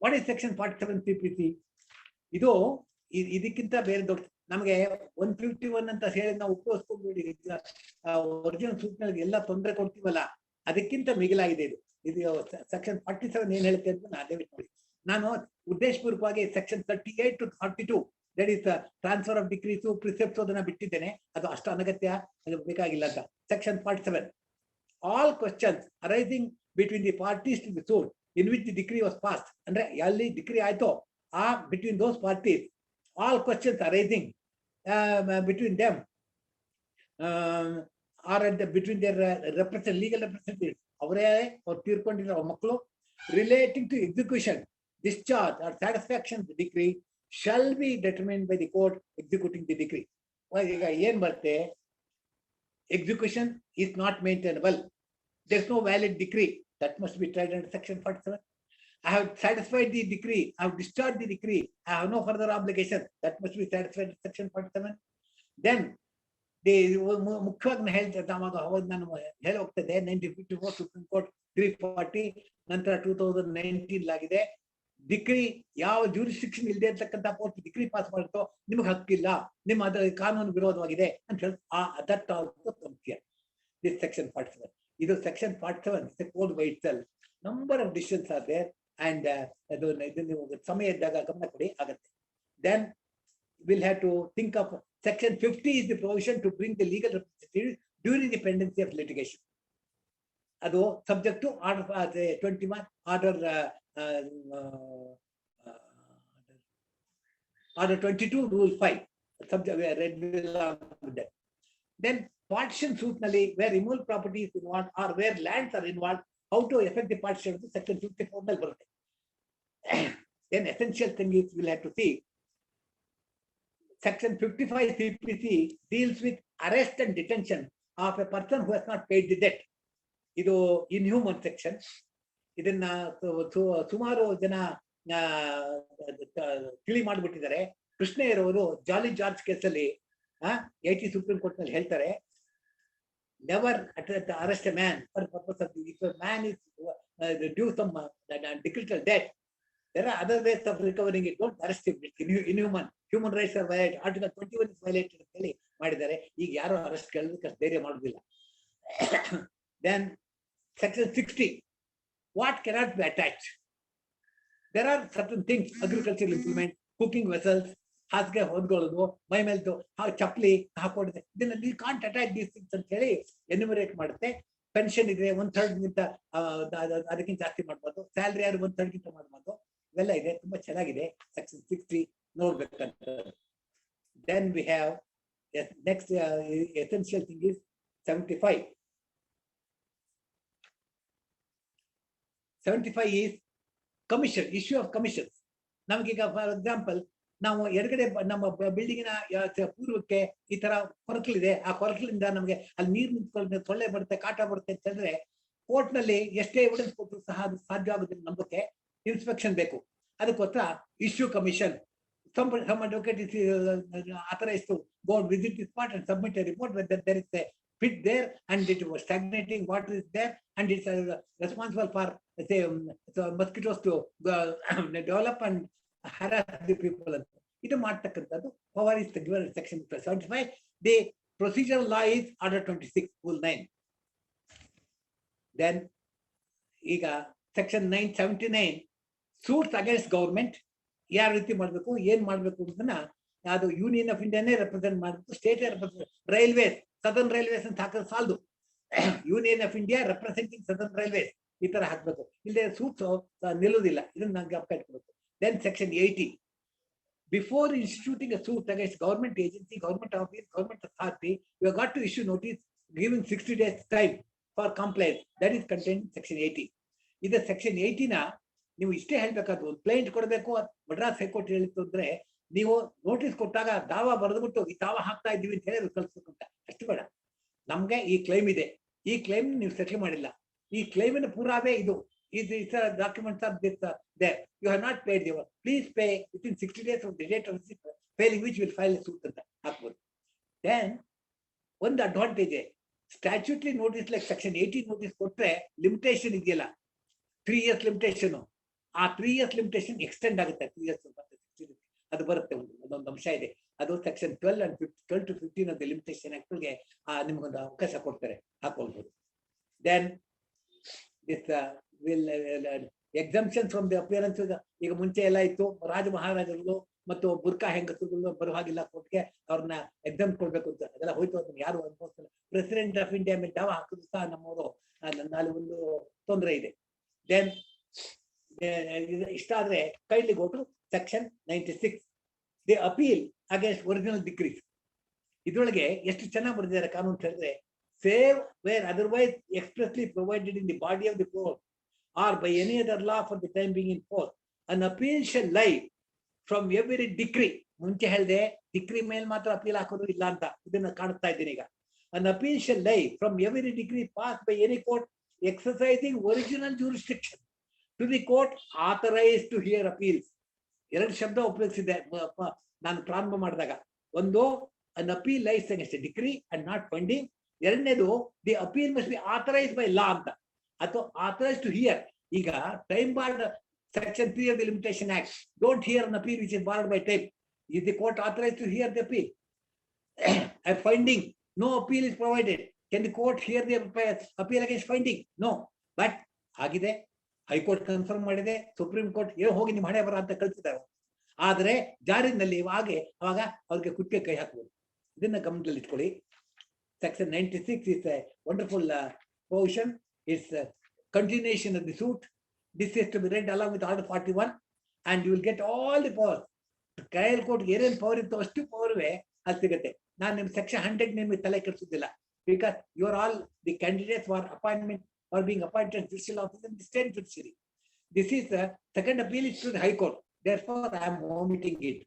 What is section 47 CPC? ಇದು ಇದಕ್ಕಿಂತ ಬೇರೆ ದೊಡ್ಡ ನಮಗೆ 151 ಅಂತ ಹೇಳಿ ನಾವು ಉಪಯೋಗಿಸ್ಕೊಂಡ್ಬಿಡಿ. ಒರಿಜಿನಲ್ ಸೂಟ್ನಲ್ಲಿ ಎಲ್ಲ ತೊಂದರೆ ಕೊಡ್ತೀವಲ್ಲ, ಅದಕ್ಕಿಂತ ಮಿಗಿಲಾಗಿದೆ ಇದು. ಇದು ಸೆಕ್ಷನ್ 47 ಏನ್ ಹೇಳುತ್ತೆ ಅಂತ ದಯವಿಟ್ಟು ನೋಡಿ. ನಾನು ಉದ್ದೇಶಪೂರ್ವಕವಾಗಿ section 38 to 42 that is transfer of decrees, precepts ಅದನ್ನ ಬಿಟ್ಟಿದ್ದೇನೆ, ಅದು ಅಷ್ಟು ಅನಗತ್ಯ, ಅದು ಬೇಕಾಗಿಲ್ಲ ಅಂತ. Section 47, all questions arising between the parties to the suit in which the decree was passed, ಅಂದ್ರೆ ಎಲ್ಲಿ ಡಿಕ್ರಿ ಆಯ್ತೋ ಆ between those parties, all questions arising between them are at the between their legal representative, ಅವರೇ ಅವ್ರು ತೀರ್ಕೊಂಡಿರೋ ಮಕ್ಕಳು, relating to execution, discharge or satisfaction of the decree shall be determined by the court executing the decree. ಈಗ ಏನ್ ಬರುತ್ತೆ, execution is not maintainable, there is no valid decree, that must be tried under section 47. I have satisfied the decree, I have discharged the decree, I have no further obligation, that must be satisfied under section 47. Then ಮುಖ್ಯವಾಗಿ ಹೇಳ್ತಾರೆ, ನಾನು ಹೇಳಿ ಹೋಗ್ತದೆ 1954 supreme court 340 ನಂತರ 2019 ಆಗಿದೆ. Degree ಯಾವ jurisdiction ಇಲ್ಲದೆ ಇರ್ತಕ್ಕಂಥ ಕೋರ್ಟ್ ಡಿಗ್ರಿ ಪಾಸ್ ಮಾಡುತ್ತೋ ನಿಮಗೆ ಹಕ್ಕಿಲ್ಲ, ನಿಮ್ಮ ಅದರ ಕಾನೂನು ವಿರೋಧವಾಗಿದೆ ಅಂತ ಹೇಳಿ ದಟ್ ಆಲ್ಸೋ ಮುಖ್ಯ. This section 47. ಇದು section 47 is a code by itself. Number of decisions are there and ಅದು ನೀವು ಸಮಯ ಇದ್ದಾಗ ಗಮನ ಕೊಡಿ ಆಗುತ್ತೆ. Then will have to think of Section 50 is the provision to bring the legal representative during the pendency of litigation. ಅದು subject to order 21 order 22 rule 5 subject read with that. Then partition suit nalli where immovable property is involved or where lands are involved, how to effect the partition of section 54 ನಲ್ಲಿ ಬರುತ್ತೆ. Then essential thing is we'll have to see section 55 CPC deals with arrest and detention of a person who has not paid the debt. ಇದು inhuman section. ಇದನ್ನ ಸುಮಾರು ಜನ ತಿಳಿ ಮಾಡಿಬಿಟ್ಟಿದ್ದಾರೆ. ಕೃಷ್ಣಯ್ಯರವರು ಜಾಲಿ George ಕೇಸಲ್ಲಿ 80 supreme court ನಲ್ಲಿ ಹೇಳ್ತಾರೆ, never arrest a man for purpose of if a man is due some decretal debt, there are other ways of recovering it. Don't arrest him. Inhuman. Human rights are violated. Article 21 is violated ಅಂತ ಹೇಳಿ ಮಾಡಿದ್ದಾರೆ. ಈಗ ಯಾರು arrest ಕೇಳೋದಕ್ಕೆ ಧೈರ್ಯ ಮಾಡೋದಿಲ್ಲ. Then section 60, what cannot be attached? There are certain things, agricultural implement, cooking vessels, ಹಾಸಿಗೆ ಹೊದ್ಕೊಳ್ಳೋದು, ಮೈ ಮೇಲ್ದು ಚಪ್ಪಲಿ ಹಾಕೊಂಡಿದೆ, ಇದನ್ನ you can't attach these things ಅಂತ ಹೇಳಿ ಎನ್ಯುಮರೇಟ್ ಮಾಡುತ್ತೆ. ಪೆನ್ಷನ್ ಇದ್ರೆ 1/3 ಗಿಂತ ಅದಕ್ಕಿಂತ ಜಾಸ್ತಿ ಮಾಡ್ಬೋದು, ಸ್ಯಾಲ್ರಿ ಆದ್ರೆ 1/3 ಗಿಂತ ಮಾಡ್ಬೋದು, ಇವೆಲ್ಲ ಇದೆ. ತುಂಬಾ ಚೆನ್ನಾಗಿದೆ section 60 ನೋಡ್ಬೇಕಂತ. Then we have next essential thing is 75. 75 is commission, issue of commissions. ನಮಗೀಗ ಫಾರ್ ಎಕ್ಸಾಂಪಲ್ ನಾವು ಎಡಗಡೆ ನಮ್ಮ ಬಿಲ್ಡಿಂಗಿನ ಪೂರ್ವಕ್ಕೆ ಈ ತರ ಕೊರಕಲಿದೆ, ಆ ಕೊರಕಲಿಂದ ನಮಗೆ ಅಲ್ಲಿ ನೀರು ನಿಂತ್ಕೊಳ್ಳಿ, ಸೊಳ್ಳೆ ಬರುತ್ತೆ, ಕಾಟ ಬರುತ್ತೆ ಅಂತ ಹೇಳಿದ್ರೆ ಕೋರ್ಟ್ ನಲ್ಲಿ ಎಷ್ಟೇ ಎವಿಡೆನ್ಸ್ ಕೊಟ್ಟರು ಸಹ ಅದು ಸಾಧ್ಯ ಆಗೋದಿಲ್ಲ. ನಂಬಕ್ಕೆ ಇನ್ಸ್ಪೆಕ್ಷನ್ ಬೇಕು. ಅದಕ್ಕೋಸ್ಕರ issue commission. Some advocate is authorized to go and visit the spot and submit a report whether there is a pit there and it was stagnating water is there and it's responsible for say mosquitoes to develop and harass the people. ಇದು ಮಾಡ್ತಕ್ಕಂಥದ್ದು power is given in section 75. The procedural law is order 26 rule 9. Then ಈಗ section 979 suits against government ಯಾವ ರೀತಿ ಮಾಡ್ಬೇಕು, ಏನ್ ಮಾಡ್ಬೇಕು ಅಂತನ ಅದು ಯೂನಿಯನ್ ಆಫ್ ಇಂಡಿಯಾನೇ ರೆಪ್ರೆಸೆಂಟ್ ಮಾಡಬೇಕು, state represent. Railways, southern railways ಅಂತ ಹಾಕಿದ್ರೆ ಸಾಲದು, union of India representing southern railways ಈ ತರ ಹಾಕ್ಬೇಕು, ಇಲ್ಲದೆ ಸೂಟ್ಸ್ ನಿಲ್ಲುವುದಿಲ್ಲ. ಇದನ್ನ ನಂಗೆ ಅಪ್ಪ ಇಟ್ಕೊಬೇಕು. Then section 80, before instituting a suit against government agency, government office, government authority, you have got to issue notice giving 60 days time for complaint. That is contained section 80. ಇದು ಸೆಕ್ಷನ್ 80ನ ನೀವು ಇಷ್ಟೇ ಹೇಳ್ಬೇಕಾದ್ರು, ಒಂದು ಕ್ಲೈಂಟ್ ಕೊಡಬೇಕು, ಮಡ್ರಾಸ್ ಹೈಕೋರ್ಟ್ ಹೇಳಿತ್ತು ಅಂದ್ರೆ ನೀವು notice ಕೊಟ್ಟಾಗ ದಾವಾ ಬರೆದ್ಬಿಟ್ಟು ಈ ದಾವಾ ಹಾಕ್ತಾ ಇದ್ದೀವಿ ಅಂತ ಹೇಳಿ ಕಳಿಸ್ಬೇಕು ಅಂತ ಅಷ್ಟು ಬೇಡ. ನಮ್ಗೆ ಈ ಕ್ಲೈಮ್ ಇದೆ, ಈ ಕ್ಲೈಮ್ ನೀವು ಸೆಟ್ಲ್ ಮಾಡಿಲ್ಲ, ಈ ಕ್ಲೈಮಿನ ಪುರಾವೆ ಇದು documents of this there, you have not paid your, please pay within 60 days of the date of receipt, failing which will file suit ಅಂತ ಹಾಕ್ಬೋದು. ದೆನ್ ಒಂದು advantage, statutory notice like section 80 notice ಕೊಟ್ರೆ ಲಿಮಿಟೇಷನ್ ಇದೆಯಲ್ಲ 3 years ಲಿಮಿಟೇಷನ್, ಆ 3 years limitation extend ಆಗುತ್ತೆ. 3 years ಅದು ಬರುತ್ತೆ. ಒಂದೊಂದು ಅಂಶ ಇದೆ, ಅದು section 12 and 12 to 15 of the limitation ಆಕ್ಟ್ಗೆ ನಿಮ್ಗೊಂದು ಅವಕಾಶ ಕೊಡ್ತಾರೆ, ಹಾಕೊಳ್ಬಹುದು. Then this will exemption from the appearance. ಈಗ ಮುಂಚೆ ಎಲ್ಲ ಇತ್ತು, ರಾಜ ಮಹಾರಾಜರು ಮತ್ತು ಬುರ್ಕಾ ಹೆಂಗಸರುಗಳು ಬರುವ ಹಾಗಿಲ್ಲ ಕೋರ್ಟ್ಗೆ, ಅವ್ರನ್ನ ಎಕ್ಸಾಮ್ ಕೊಡ್ಬೇಕು ಅಂತ, ಅದೆಲ್ಲ ಹೋಯ್ತು. ಅದನ್ನ ಯಾರು ಅನ್ಕೋತಿಲ್ಲ. ಪ್ರೆಸಿಡೆಂಟ್ ಆಫ್ ಇಂಡಿಯಾ ಮೇಲೆ ದಾವ ಹಾಕಿದ್ರು ಸಹ ನಮ್ಮವರು ಅಲ್ಲಿ ಒಂದು ತೊಂದರೆ ಇದೆ. ದೆನ್ ಇಷ್ಟ ಆದ್ರೆ ಕೈಲಿ ಕೊಟ್ಟರು section 96, the appeal against original decrees. ಇದ್ರೊಳಗೆ ಎಷ್ಟು ಚೆನ್ನಾಗಿ ಬರೆದಿದ್ದಾರೆ ಕಾನೂನು ಹೇಳಿದ್ರೆ, save where otherwise expressly provided in the body of the court or by any other law for the time being in force, an appeal shall lie from every decree. ಮುಂಚೆ ಹೇಳಿದೆ decree ಮೇಲೆ ಮಾತ್ರ ಅಪೀಲ್ ಹಾಕೋದು ಇಲ್ಲ ಅಂತ, ಇದನ್ನ ಕಾಣಿಸ್ತಾ ಇದ್ದೀನಿ ಈಗ. ಅನ್ appeal shall lie from every decree pass by any court ಎಕ್ಸರ್ಸೈಸಿಂಗ್ original jurisdiction to the court authorized to hear appeals. ಎರಡು ಶಬ್ದ ಉಪಯೋಗಿಸಿದೆ ನಾನು ಪ್ರಾರಂಭ ಮಾಡಿದಾಗ. ಒಂದು an appeal lies against a decree and not pending. ಎರಡನೇದು the appeal must be authorized by law ಅಂತ, ಅಥವಾ authorized to hear. ಈಗ time border section 3 of the limitation act, don't hear an appeal which is barred by time. Is the court authorized to hear the appeal? A finding, no appeal is provided. Can the court hear the appeal against finding? No. But ಆಗಿದೆ, high court confirm ಮಾಡಿದೆ, supreme court ಹೋಗಿ ನಿಮ್ಮ ಹಣೆ ಬರ ಅಂತ ಕಳಿಸಿದ್ದಾರೆ. ಆದ್ರೆ ಜಾರಿನಲ್ಲಿ ಹಾಗೆ ಅವಾಗ ಅವ್ರಿಗೆ ಕುತ್ತಿಗೆ ಕೈ ಹಾಕ್ಬೋದು. ಇದನ್ನ ಗಮನದಲ್ಲಿ ಇಟ್ಕೊಳ್ಳಿ. Section 96 is a wonderful provision. It's a continuation of the suit. This is to be read along with Order 41, and you will get all the powers. Trial court ಏನೇನು ಪವರ್ ಇತ್ತು ಅಷ್ಟು ಪವರ್ವೇ ಅದು ಸಿಗುತ್ತೆ. ನಾನು ನಿಮ್ ಸೆಕ್ಷನ್ 100 ನಿಮ್ಗೆ ತಲೆ ಕೆಡಿಸೋದಿಲ್ಲ. Because you are all the candidates for appointment are being appointed judicial officer in the state judiciary. This is the second appeal is to the High Court. Therefore, I am omitting it.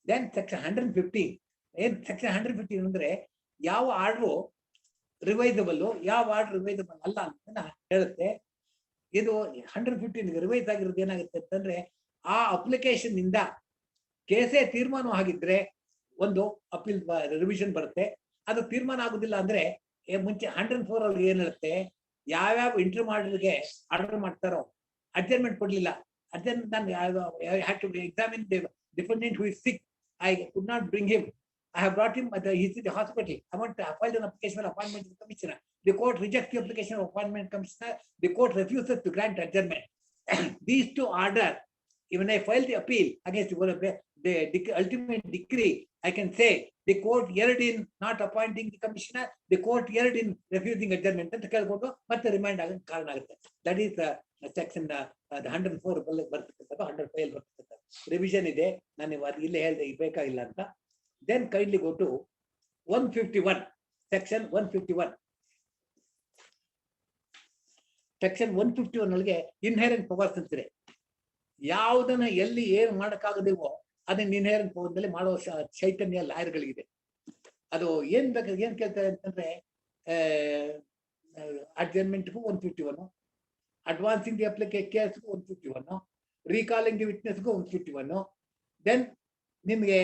Then section 115. Section 115 ಅಂದ್ರೆ ಯಾವ order ರಿವೈಸಬಲ್ ಯಾವ order ರಿವೈಸಬಲ್ ಅಲ್ಲ ಅಂತ ಹೇಳುತ್ತೆ. ಇದು 115 revise ಆಗಿರೋದು ಏನಾಗುತ್ತೆ ಅಂತಂದ್ರೆ ಆ ಅಪ್ಲಿಕೇಶನ್ ಇಂದ ಕೇಸೇ ತೀರ್ಮಾನ ಆಗಿದ್ರೆ ಒಂದು ಅಪೀಲ್ ರಿವಿಷನ್ ಬರುತ್ತೆ. ಅದು ತೀರ್ಮಾನ ಆಗುದಿಲ್ಲ ಅಂದ್ರೆ ಮುಂಚೆ 104 ಅಲ್ಲಿ ಏನ್ ಹೇಳುತ್ತೆ, ಯಾವ್ಯಾವ ಇಂಟರ್ ಮಾಡಿಗೆ ಆರ್ಡರ್ ಮಾಡ್ತಾರೋ ಅಡ್ಜರ್ಮೆಂಟ್ ಕೊಡ್ಲಿಲ್ಲ. ಅಡ್ಜರ್ಮೆಂಟ್ ನಾನು had to examine the defendant who is sick. I could not bring him. I have brought him, he's in the hospital. I want to file an application for appointment to the commissioner. The court rejects the application of appointment commissioner. The court refuses to grant adjournment. These two orders, even I file the appeal against the ultimate decree, I can say the court erred in not appointing the commissioner. The court erred in refusing adjournment. ಅಂತ ಕೇಳ್ಕೊಂಡು ಮತ್ತೆ remind ಆಗಕ್ಕೆ ಕಾರಣ ಆಗುತ್ತೆ. That is section 104 ಬರ್ತಕ್ಕಂಥದ್ದು, 105 ಬರ್ತಕ್ಕಂಥದ್ದು revision ಇದೆ. ನಾನು ಇಲ್ಲೇ ಹೇಳ್ದೆ ಬೇಕಾಗಿಲ್ಲ ಅಂತ. Then kindly go to 151, section 151. Section 151 ಒಳಗೆ ಇನ್ಹೆರೆಂಟ್ ಪವರ್ಸ್ ಅಂತಿದೆ. ಯಾವುದನ್ನ ಎಲ್ಲಿ ಏನ್ ಮಾಡಕ್ಕಾಗದಿವೋ ಅದನ್ನ ಇನ್ಹೆರೆಂಟ್ ಪವರ್ ನಲ್ಲಿ ಮಾಡೋ ಚೈತನ್ಯ ಲಾಯರ್ಗಳಿಗಿದೆ. ಅದು ಏನ್ ಬೇಕಾದ್ರೆ ಏನ್ ಕೇಳ್ತಾರೆ ಅಂತಂದ್ರೆ ಅಡ್ಜರ್ಮೆಂಟ್ಗೂ 151, ಅಡ್ವಾನ್ಸಿಂಗ್ ದಿ ಅಪ್ಲಿಕೇಶನ್ ಕೇಸ್ಗೂ 151, ರೀಕಾಲಿಂಗ್ ದಿ ವಿಟ್ನೆಸ್ಗೂ 151. ದೆನ್ ನಿಮ್ಗೆ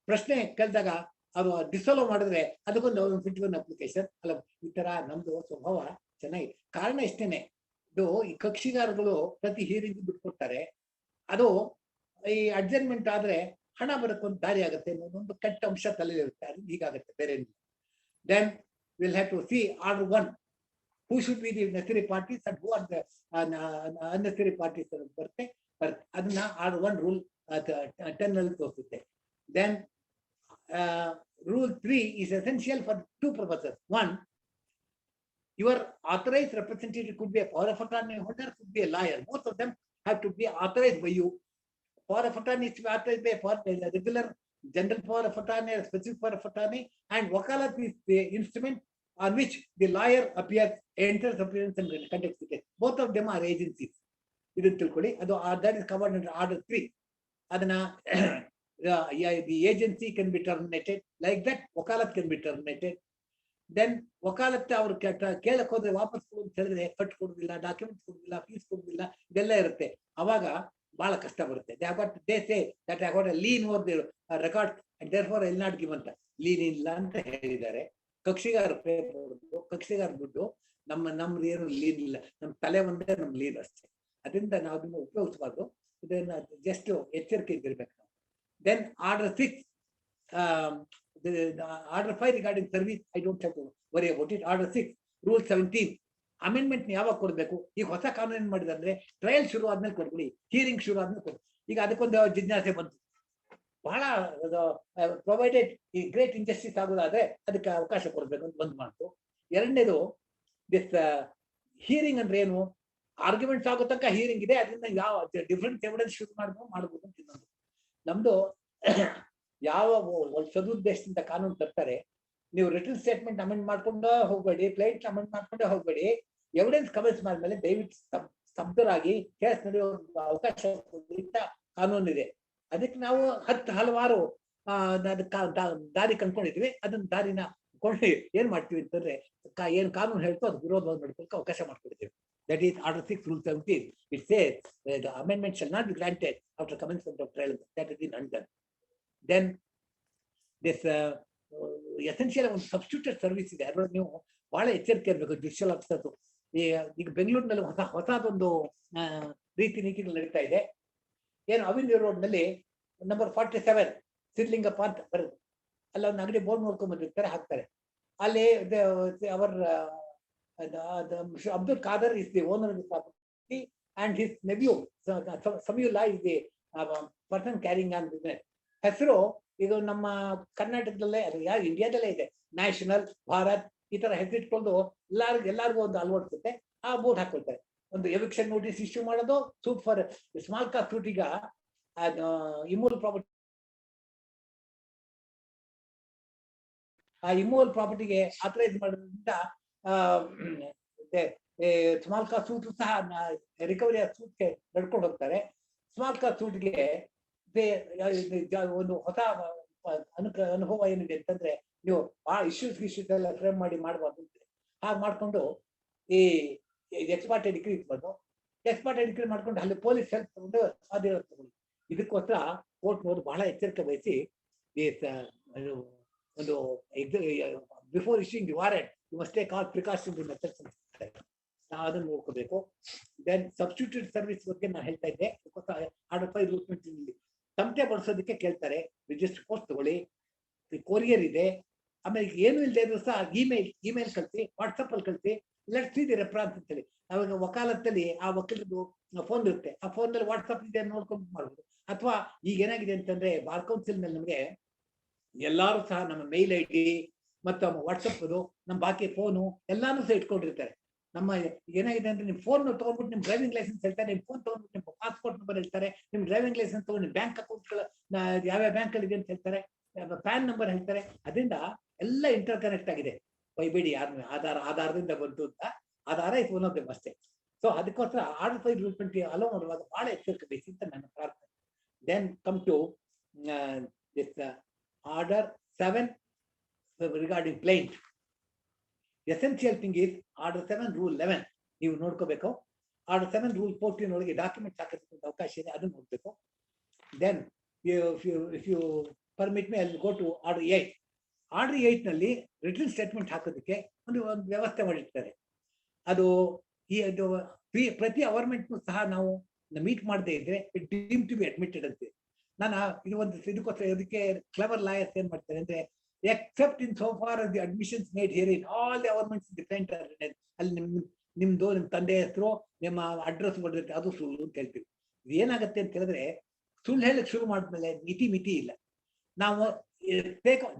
ಪ್ರಶ್ನೆ ಕೇಳಿದಾಗ ಅದು ಡಿಸಲ್ವ್ ಮಾಡಿದ್ರೆ ಅದಕ್ಕೊಂದು 151 ಅಪ್ಲಿಕೇಶನ್ ಅಲ್ಲ. ಈ ತರ ನಮ್ದು ಸ್ವಭಾವ ಚೆನ್ನಾಗಿದೆ. ಕಾರಣ ಇಷ್ಟೇನೆ, ಇದು ಈ ಕಕ್ಷಿಗಾರಗಳು ಪ್ರತಿ ಹೀರಿಂಗ್ ಬಿಟ್ಕೊಡ್ತಾರೆ. ಅದು ಈ ಅಡ್ಜರ್ಮೆಂಟ್ ಆದ್ರೆ ಹಣ ಬರಕ್ಕೊಂದು ದಾರಿ ಆಗುತ್ತೆ ಅನ್ನೋದೊಂದು ಕೆಟ್ಟ ಅಂಶ ತಲೆಯಿರುತ್ತೆ. ಅದು ಹೀಗಾಗುತ್ತೆ, ಬೇರೆ ಏನಿಲ್ಲ. Then will have to see order 1, who should be the necessary parties and who are the unnecessary parties ಬರುತ್ತೆ. ಅದನ್ನ ಆರ್ಡರ್ 1 ರೂಲ್ 10 ಅಲ್ಲಿ ತೋರಿಸುತ್ತೆ. Then rule 3 is essential for two purposes. One, your authorized representative could be a power of attorney holder, could be a lawyer. Most of them have to be authorized by you. Power of attorney is to be authorized by a regular general power of attorney, a specific power of attorney, and wakalat is the instrument on which the lawyer appears, enters appearance and conducts the case. Both of them are agencies. Idun tilkoli. That is covered under order 3. Adana the agency can be terminated. Like that, wakalat can be terminated. Then wakalat ಅವರು ಕೇಳಕ್ ಹೋದ್ರೆ ವಾಪಸ್ ಕೊಡು ಅಂತ ಹೇಳಿದ್ರೆ cut ಕೊಡುದಿಲ್ಲ, document ಕೊಡುದಿಲ್ಲ, fees ಕೊಡುದಿಲ್ಲ, ಇದೆಲ್ಲ ಇರುತ್ತೆ. ಅವಾಗ ಬಹಳ ಕಷ್ಟ ಬರುತ್ತೆ. They say that I got a lien over the record and therefore I will not give ಅಂತ. ಲೀನ್ ಇಲ್ಲ ಅಂತ ಹೇಳಿದ್ದಾರೆ. ಕಕ್ಷಿಗಾರ ಕಕ್ಷಿಗಾರ ದುಡ್ಡು ನಮ್ದು ಏನು ಲೀನ್ ಇಲ್ಲ, ನಮ್ ತಲೆ ಒಂದೇ ನಮ್ ಲೀನ್ ಅಷ್ಟೇ. ಅದರಿಂದ ನಾವು ಅದನ್ನ ಉಪಯೋಗಿಸಬಾರ್ದು. ಇದನ್ನ ಜಸ್ಟ್ ಎಚ್ಚರಿಕೆ ಇದ್ದಿರ್ಬೇಕು ನಾವು. Then order 6, the order 5 regarding service, I don't have to worry about it. Order 6, rule 17, amendment ಯಾವಾಗ ಕೊಡ್ಬೇಕು? ಈಗ ಹೊಸ ಕಾನೂನು ಏನ್ ಮಾಡಿದ್ರೆ ಅಂದ್ರೆ ಟ್ರಯಲ್ ಶುರು ಆದ್ಮೇಲೆ ಕೊಡ್ಬಿಡಿ, ಹಿಯರಿಂಗ್ ಶುರು ಆದ್ಮೇಲೆ ಕೊಡಿ. ಈಗ ಅದಕ್ಕೊಂದು ಜಿಜ್ಞಾಸೆ ಬಂತು. ಬಹಳ ಪ್ರೊವೈಡೆಡ್ ಈ ಗ್ರೇಟ್ ಇಂಜಸ್ಟಿಸ್ ಆಗೋದಾದ್ರೆ ಅದಕ್ಕೆ ಅವಕಾಶ ಕೊಡ್ಬೇಕು ಅಂತ ಬಂದ್ ಮಾಡ್ತು. ಎರಡನೇದು ದಿಸ್ ಹಿಯರಿಂಗ್ ಅಂದ್ರೆ ಏನು? ಆರ್ಗ್ಯುಮೆಂಟ್ಸ್ ಆಗೋ ತನಕ ಹಿಯರಿಂಗ್ ಇದೆ, ಅದರಿಂದ ಯಾವ ಡಿಫ್ರೆಂಟ್ ಎವಿಡೆನ್ಸ್ ಶುರು ಮಾಡ್ಬೋದು ಅಂತ ಇನ್ನೊಂದು. ನಮ್ದು ಯಾವ ಸದುದ್ದೇಶದಿಂದ ಕಾನೂನು ತರ್ತಾರೆ, ನೀವು ರಿಟರ್ನ್ ಸ್ಟೇಟ್ಮೆಂಟ್ ಅಮೆಂಡ್ ಮಾಡ್ಕೊಂಡು ಹೋಗ್ಬೇಡಿ, ಪ್ಲೇಟ್ ಅಮೆಂಡ್ ಮಾಡ್ಕೊಂಡೇ ಹೋಗ್ಬೇಡಿ. ಎವಿಡೆನ್ಸ್ ಕಮೆಂಟ್ಸ್ ಮಾಡಿದ್ಮೇಲೆ ದಯವಿಟ್ಟು ಸ್ತಬ್ಧರಾಗಿ ಕೇಸ್ ನಡೆಯೋ ಅವಕಾಶ ಕಾನೂನಿದೆ. ಅದಕ್ಕೆ ನಾವು ಹಲವಾರು ದಾರಿ ಕಂಡ್ಕೊಂಡಿದ್ವಿ. ಅದನ್ನ ದಾರಿನ ಕೊಂಡು ಏನ್ ಮಾಡ್ತೀವಿ ಅಂತಂದ್ರೆ ಏನ್ ಕಾನೂನು ಹೇಳ್ತೋ ಅದು ವಿರೋಧವಾಗಿ ನಡ್ಕೊಳ್ಳೋಕೆ ಅವಕಾಶ ಮಾಡ್ಕೊಡ್ತೀವಿ. That is order 6, rule 17. It says the amendment shall not be granted after commencement of trial. That has been undone. Then this essential substituted service ಇದೆ. ಅದರಲ್ಲಿ ನೀವು ಬಹಳ ಎಚ್ಚರಿಕೆ ಇರಬೇಕು ಜುಡಿಷಿಯಲ್ ಆಫೀಸರ್ಸ್. ಈಗ ಬೆಂಗಳೂರಿನಲ್ಲಿ ಹೊಸದೊಂದು ರೀತಿ ನೀತಿಗಳು ನಡೀತಾ ಇದೆ. ಏನು ಅವಿನ್ಯೂ ರೋಡ್ ನಲ್ಲಿ ನಂಬರ್ 47 ಸಿದ್ಲಿಂಗಪ್ಪ ಅಂತ ಬರೋದು, ಅಲ್ಲ ಒಂದು ಅಂಗಡಿ ಬೋರ್ಡ್ ನೋಡ್ಕೊಂಡ್ ಬಂದಿರ್ತಾರೆ, ಹಾಕ್ತಾರೆ. ಅಲ್ಲಿ ಅವರ Abdul Qadir is the owner of the property and his nephew Samiullah is the person carrying on business. ಹೆಸರು ಇದು ನಮ್ಮ ಕರ್ನಾಟಕದಲ್ಲೇ ಇಂಡಿಯಾದಲ್ಲೇ ಇದೆ. ನ್ಯಾಷನಲ್, ಭಾರತ್ ಈ ತರ ಹೆಸರಿಟ್ಕೊಂಡು ಎಲ್ಲಾರ್ಗೂ ಒಂದು ಅಳವಡಿಸುತ್ತೆ. ಆ ಬೋರ್ಡ್ ಹಾಕೊಳ್ತಾರೆ. ಒಂದು ಎವಿಕ್ಷನ್ ನೋಟಿಸ್ ಇಶ್ಯೂ ಮಾಡೋದು, suit for small cause suit. ಈಗ ಇಮೂವಲ್ ಪ್ರಾಪರ್ಟಿ, ಆ ಇಮೂವಲ್ ಪ್ರಾಪರ್ಟಿಗೆ ಆಥರೈಸ್ ಮಾಡೋದ್ರಿಂದ ಸ್ಮಾಲ್ ಕಾಸ್ಟ್ ಸೂಟ್ ಸಹ ರಿಕವರಿ ಸೂಟ್ಗೆ ನಡ್ಕೊಂಡು ಹೋಗ್ತಾರೆ. ಸ್ಮಾಲ್ ಕಾಸ್ಟ್ ಸೂಟ್ಗೆ ಒಂದು ಹೊಸ ಅನುಭವ ಏನಿದೆ ಅಂತಂದ್ರೆ, ನೀವು ಆ ಇಶ್ಯೂಸ್ ಎಲ್ಲ ಫ್ರೇಮ್ ಮಾಡಬಾರ್ದು. ಹಾಗೆ ಮಾಡ್ಕೊಂಡು ಈ ಎಕ್ಸ್ಪಾರ್ಟೆಡ್ ಡಿಗ್ರಿ ಇಟ್ಕೊಂಡು ಎಕ್ಸ್ಪಾರ್ಟೆಡ್ ಡಿಗ್ರಿ ಮಾಡ್ಕೊಂಡು ಅಲ್ಲಿ ಪೊಲೀಸ್ ಹೆಲ್ಪ್ ತಗೊಂಡು ಸಾಧ್ಯ ತಗೊಂಡು, ಇದಕ್ಕೋಸ್ಕರ ಕೋರ್ಟ್ನವರು ಬಹಳ ಎಚ್ಚರಿಕೆ ವಹಿಸಿ ಒಂದು before issuing the warrant you must take all precautionary methods ಅಂತ ನಾವು ಅದನ್ನು ನೋಡ್ಕೋಬೇಕು. ದೆನ್ ಸಬ್ಸ್ಟಿಟ್ಯೂಟ್ ಸರ್ವಿಸ್ ಬಗ್ಗೆ ನಾನು ಹೇಳ್ತಾ ಇದ್ದೆ. ಆರ್ಡರ್ 5 ರೂಲ್ಸ್‌ನಲ್ಲಿ ತಮಟೆ ಬಳಸೋದಕ್ಕೆ ಕೇಳ್ತಾರೆ. ರಿಜಿಸ್ಟರ್ ಪೋಸ್ಟ್ ತಗೊಳ್ಳಿ, ಕೊರಿಯರ್ ಇದೆ, ಆಮೇಲೆ ಏನು ಇಲ್ಲದೆ ಇದ್ರು ಸಹ ಇಮೇಲ್ ಕಳಿಸಿ, ವಾಟ್ಸಪ್ ಅಲ್ಲಿ ಕಳಿಸಿ, ಲೆಟ್ಸ್ ಸಿ ದಿ ರೆಫರೆನ್ಸ್ ಅಂತೇಳಿ. ಅವಾಗ ವಕಾಲತ್ತಲ್ಲಿ ಆ ವಕೀಲರದು ಫೋನ್ ಇರುತ್ತೆ, ಆ ಫೋನ್ನಲ್ಲಿ ವಾಟ್ಸಪ್ ಇದೆ ನೋಡ್ಕೊಂಡು ಮಾಡ್ಬೋದು. ಅಥವಾ ಈಗ ಏನಾಗಿದೆ ಅಂತಂದ್ರೆ ಬಾರ್ ಕೌನ್ಸಿಲ್ ಮೇಲೆ ನಮಗೆ ಎಲ್ಲಾರು ಸಹ ನಮ್ಮ ಮೇಲ್ ಐಡಿ ಮತ್ತು ವಾಟ್ಸಪ್ ನಮ್ಮ ಬಾಕಿ ಫೋನು ಎಲ್ಲಾನು ಸಹ ಇಟ್ಕೊಂಡಿರ್ತಾರೆ. ನಮ್ಮ ಏನಾಗಿದೆ ಅಂದ್ರೆ ನಿಮ್ ಫೋನ್ ತಗೊಂಡ್ಬಿಟ್ಟು ನಿಮ್ ಡ್ರೈವಿಂಗ್ ಲೈಸೆನ್ಸ್ ಹೇಳ್ತಾರೆ, ನಿಮ್ ಫೋನ್ ತಗೊಂಡ್ಬಿಟ್ಟು ನಿಮ್ ಪಾಸ್ಪೋರ್ಟ್ ನಂಬರ್ ಹೇಳ್ತಾರೆ, ನಿಮ್ ಡ್ರೈವಿಂಗ್ ಲೈಸೆನ್ಸ್ ತಗೊಂಡು ನಿಮ್ ಬ್ಯಾಂಕ್ ಅಕೌಂಟ್ಗಳ ಯಾವ್ಯಾವ ಬ್ಯಾಂಕ್ ಅಲ್ಲಿ ಇದೆ ಅಂತ ಹೇಳ್ತಾರೆ, ಪ್ಯಾನ್ ನಂಬರ್ ಹೇಳ್ತಾರೆ. ಅದರಿಂದ ಎಲ್ಲ ಇಂಟರ್ ಕನೆಕ್ಟ್ ಆಗಿದೆ. ಬೈಬೇಡಿ ಯಾರು ಆಧಾರದಿಂದ ಬಂತು ಅಂತ. Aadhaar is one of the mistake. So ಅದಕ್ಕೋಸ್ಕರ ಆರ್ಡರ್ 5 ರೂಲ್ 20 ಅಲೋ ಮಾಡುವಾಗ ಬಹಳ ಎಚ್ಚರಿಕೆ ವಹಿಸಿ ಅಂತ ನನ್ನ ಪ್ರಾರ್ಥನೆ. Then come to this order 7 regarding plaint. Essential thing is order 7 rule 11 ನೀವು ನೋಡ್ಕೋಬೇಕು. ಆರ್ಡರ್ 7 ರೂಲ್ 14 ಒಳಗೆ ಡಾಕ್ಯುಮೆಂಟ್ ಹಾಕೋದಕ್ಕೆ ಅವಕಾಶ ಇದೆ, ಅದನ್ನು ನೋಡ್ಬೇಕು. Then if you permit me I will go to order 8. Order 8 ನಲ್ಲಿ ರಿಟರ್ನ್ ಸ್ಟೇಟ್ಮೆಂಟ್ ಹಾಕೋದಕ್ಕೆ ಒಂದು ವ್ಯವಸ್ಥೆ ಮಾಡಿರ್ತಾರೆ. ಅದು ಪ್ರತಿ ಅವರ್ಮೆಂಟ್ ಸಹ ನಾವು ಮೀಟ್ ಮಾಡದೇ ಇದ್ರೆ it deem to be admitted ಅಂತೆ. ನಾನು ಇದಕ್ಕೋಸ್ಕರ ಇದಕ್ಕೆ ಕ್ಲೆವರ್ ಲಾಯರ್ಸ್ ಏನ್ ಮಾಡ್ತಾರೆ ಅಂದ್ರೆ, except in so far as the admissions made herein all the governments different ಅಲ್ಲಿ ನಿಮ್ದು ನಿಮ್ ತಂದೆ ಹೆಸರು ನಿಮ್ಮ ಅಡ್ರೆಸ್ ಬರೆದಿರುತ್ತೆ, ಅದು ಸುಳ್ಳು ಅಂತ ಹೇಳ್ತೀವಿ. ಏನಾಗುತ್ತೆ ಅಂತ ಹೇಳಿದ್ರೆ, ಸುಳ್ಳು ಹೇಳಕ್ ಶುರು ಮಾಡಿದ್ಮೇಲೆ ಮಿತಿ ಇಲ್ಲ. ನಾವು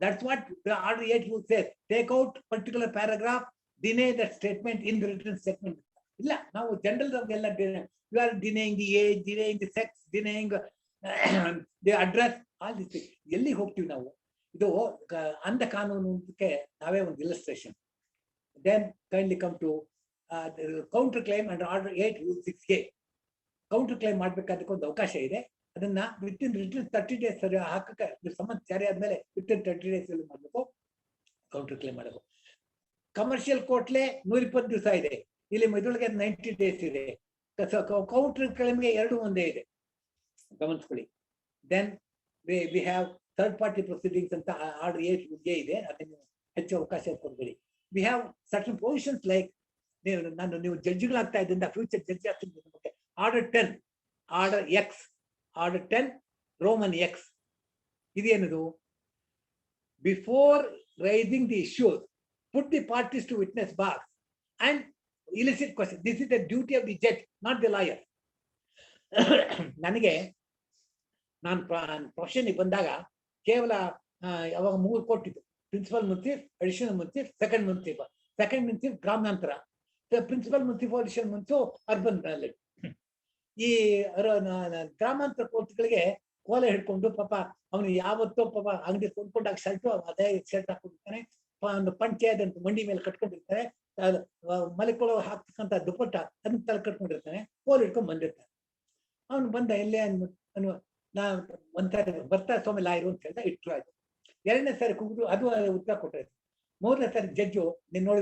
that's what the order 8 will say. Take out particular paragraph, deny that statement in the written statement. ಇಲ್ಲ, ನಾವು ಜನರಲ್ ಎಲ್ಲ you are denying the age, denying the sex, denying the address, all this thing. ಎಲ್ಲಿ ಹೋಗ್ತೀವಿ ನಾವು? ಇದು ಅಂಧ ಕಾನೂನಕ್ಕೆ ನಾವೇ ಒಂದು illustration. Then kindly come to counter claim under order 8 rule 6A. Counter claim ಮಾಡ್ಬೇಕಾದಕ್ಕೆ ಒಂದು ಅವಕಾಶ ಇದೆ. ಅದನ್ನ ವಿತಿನ್ 30 days ಸರಿ ಹಾಕಕ್ಕೆ ಸಂಬಂಧ ಜಾರಿ ಆದ್ಮೇಲೆ ವಿತಿನ್ 30 days ಅಲ್ಲಿ ಮಾಡಬೇಕು, ಕೌಂಟರ್ ಕ್ಲೈಮ್ ಮಾಡಬೇಕು. ಕಮರ್ಷಿಯಲ್ ಕೋರ್ಟ್ಲೆ 120 ದಿವಸ ಇದೆ, ಇಲ್ಲಿ ಇದರೊಳಗೆ 90 days ಇದೆ. ಕೌಂಟರ್ ಕ್ಲೈಮ್ಗೆ 2 ಒಂದೇ ಇದೆ, ಗಮನಿಸ್ಕೊಳ್ಳಿ. Then we have third party proceedings ಅಂತ ಆರ್ಡರ್ 8 ರೂಲ್ಗೆ ಇದೆ, ಅದನ್ನು ಹೆಚ್ಚು ಅವಕಾಶ ಕೊಡಬೇಡಿ. We have certain positions like ನೀವು ಜಡ್ಜ್ಗಳಾಗ್ತಾ ಇದ್ರಿಂದ ಫ್ಯೂಚರ್ ಜಡ್ಜ್ ಆಗ್ತಿದ್ದ order 10 order X, order 10 roman X. ಇದೇನದು? Before raising the issues put the parties to witness box and elicit question. This is the duty of the judge, not the lawyer. ನನಗೆ ನಾನು profession ಬಂದಾಗ ಕೇವಲ ಅವಾಗ 3 ಕೊಟ್ಟಿದ್ದು: principal munsif, additional munsif, second munsif ಗ್ರಾಮಾಂತರ, principal munsif, additional munsif urban. ಈ ಗ್ರಾಮಾಂತರ ಕೋರ್ಟ್ಗಳಿಗೆ ಕೋಲೆ ಹಿಡ್ಕೊಂಡು ಪಾಪ ಅವನು ಯಾವತ್ತೋ ಪಾಪ ಅಂಗಡಿ ಕೊಂಡ್ಕೊಂಡಾಗ ಶರ್ಟು ಅದೇ ಶರ್ಟ್ ಹಾಕೊಂಡಿರ್ತಾನೆ, ಒಂದು ಪಂಚಾಯತ್ ಅಂತ ಮಂಡಿ ಮೇಲೆ ಕಟ್ಕೊಂಡಿರ್ತಾರೆ, ಮಲಿಕೊಳ್ಳೋ ಹಾಕ್ತಕ್ಕಂಥ ದುಪ್ಪಟ್ಟ ಅದನ್ನ ತಲೆ ಕಟ್ಕೊಂಡಿರ್ತಾನೆ, ಕೋಲ್ ಹಿಡ್ಕೊಂಡ್ ಬಂದಿರ್ತಾನೆ. ಅವನು ಬಂದ ಎಲ್ಲೇ ನಾನು ಒಂದ್ಸಾರಿ ಬರ್ತಾ ಸ್ವಾಮಿ ಲಾಯರು ಅಂತ ಹೇಳ್ದ, ಇಟ್ರು. ಆಯ್ತು. 2ನೇ ಸಾರಿ ಕೂಗಿದ್ರು, ಅದು ಉತ್ತರ ಕೊಟ್ಟಿರ್ತಾರೆ. 3ನೇ ಸಾರಿ ಜಡ್ಜು ನೀನ್ ನೋಡಿ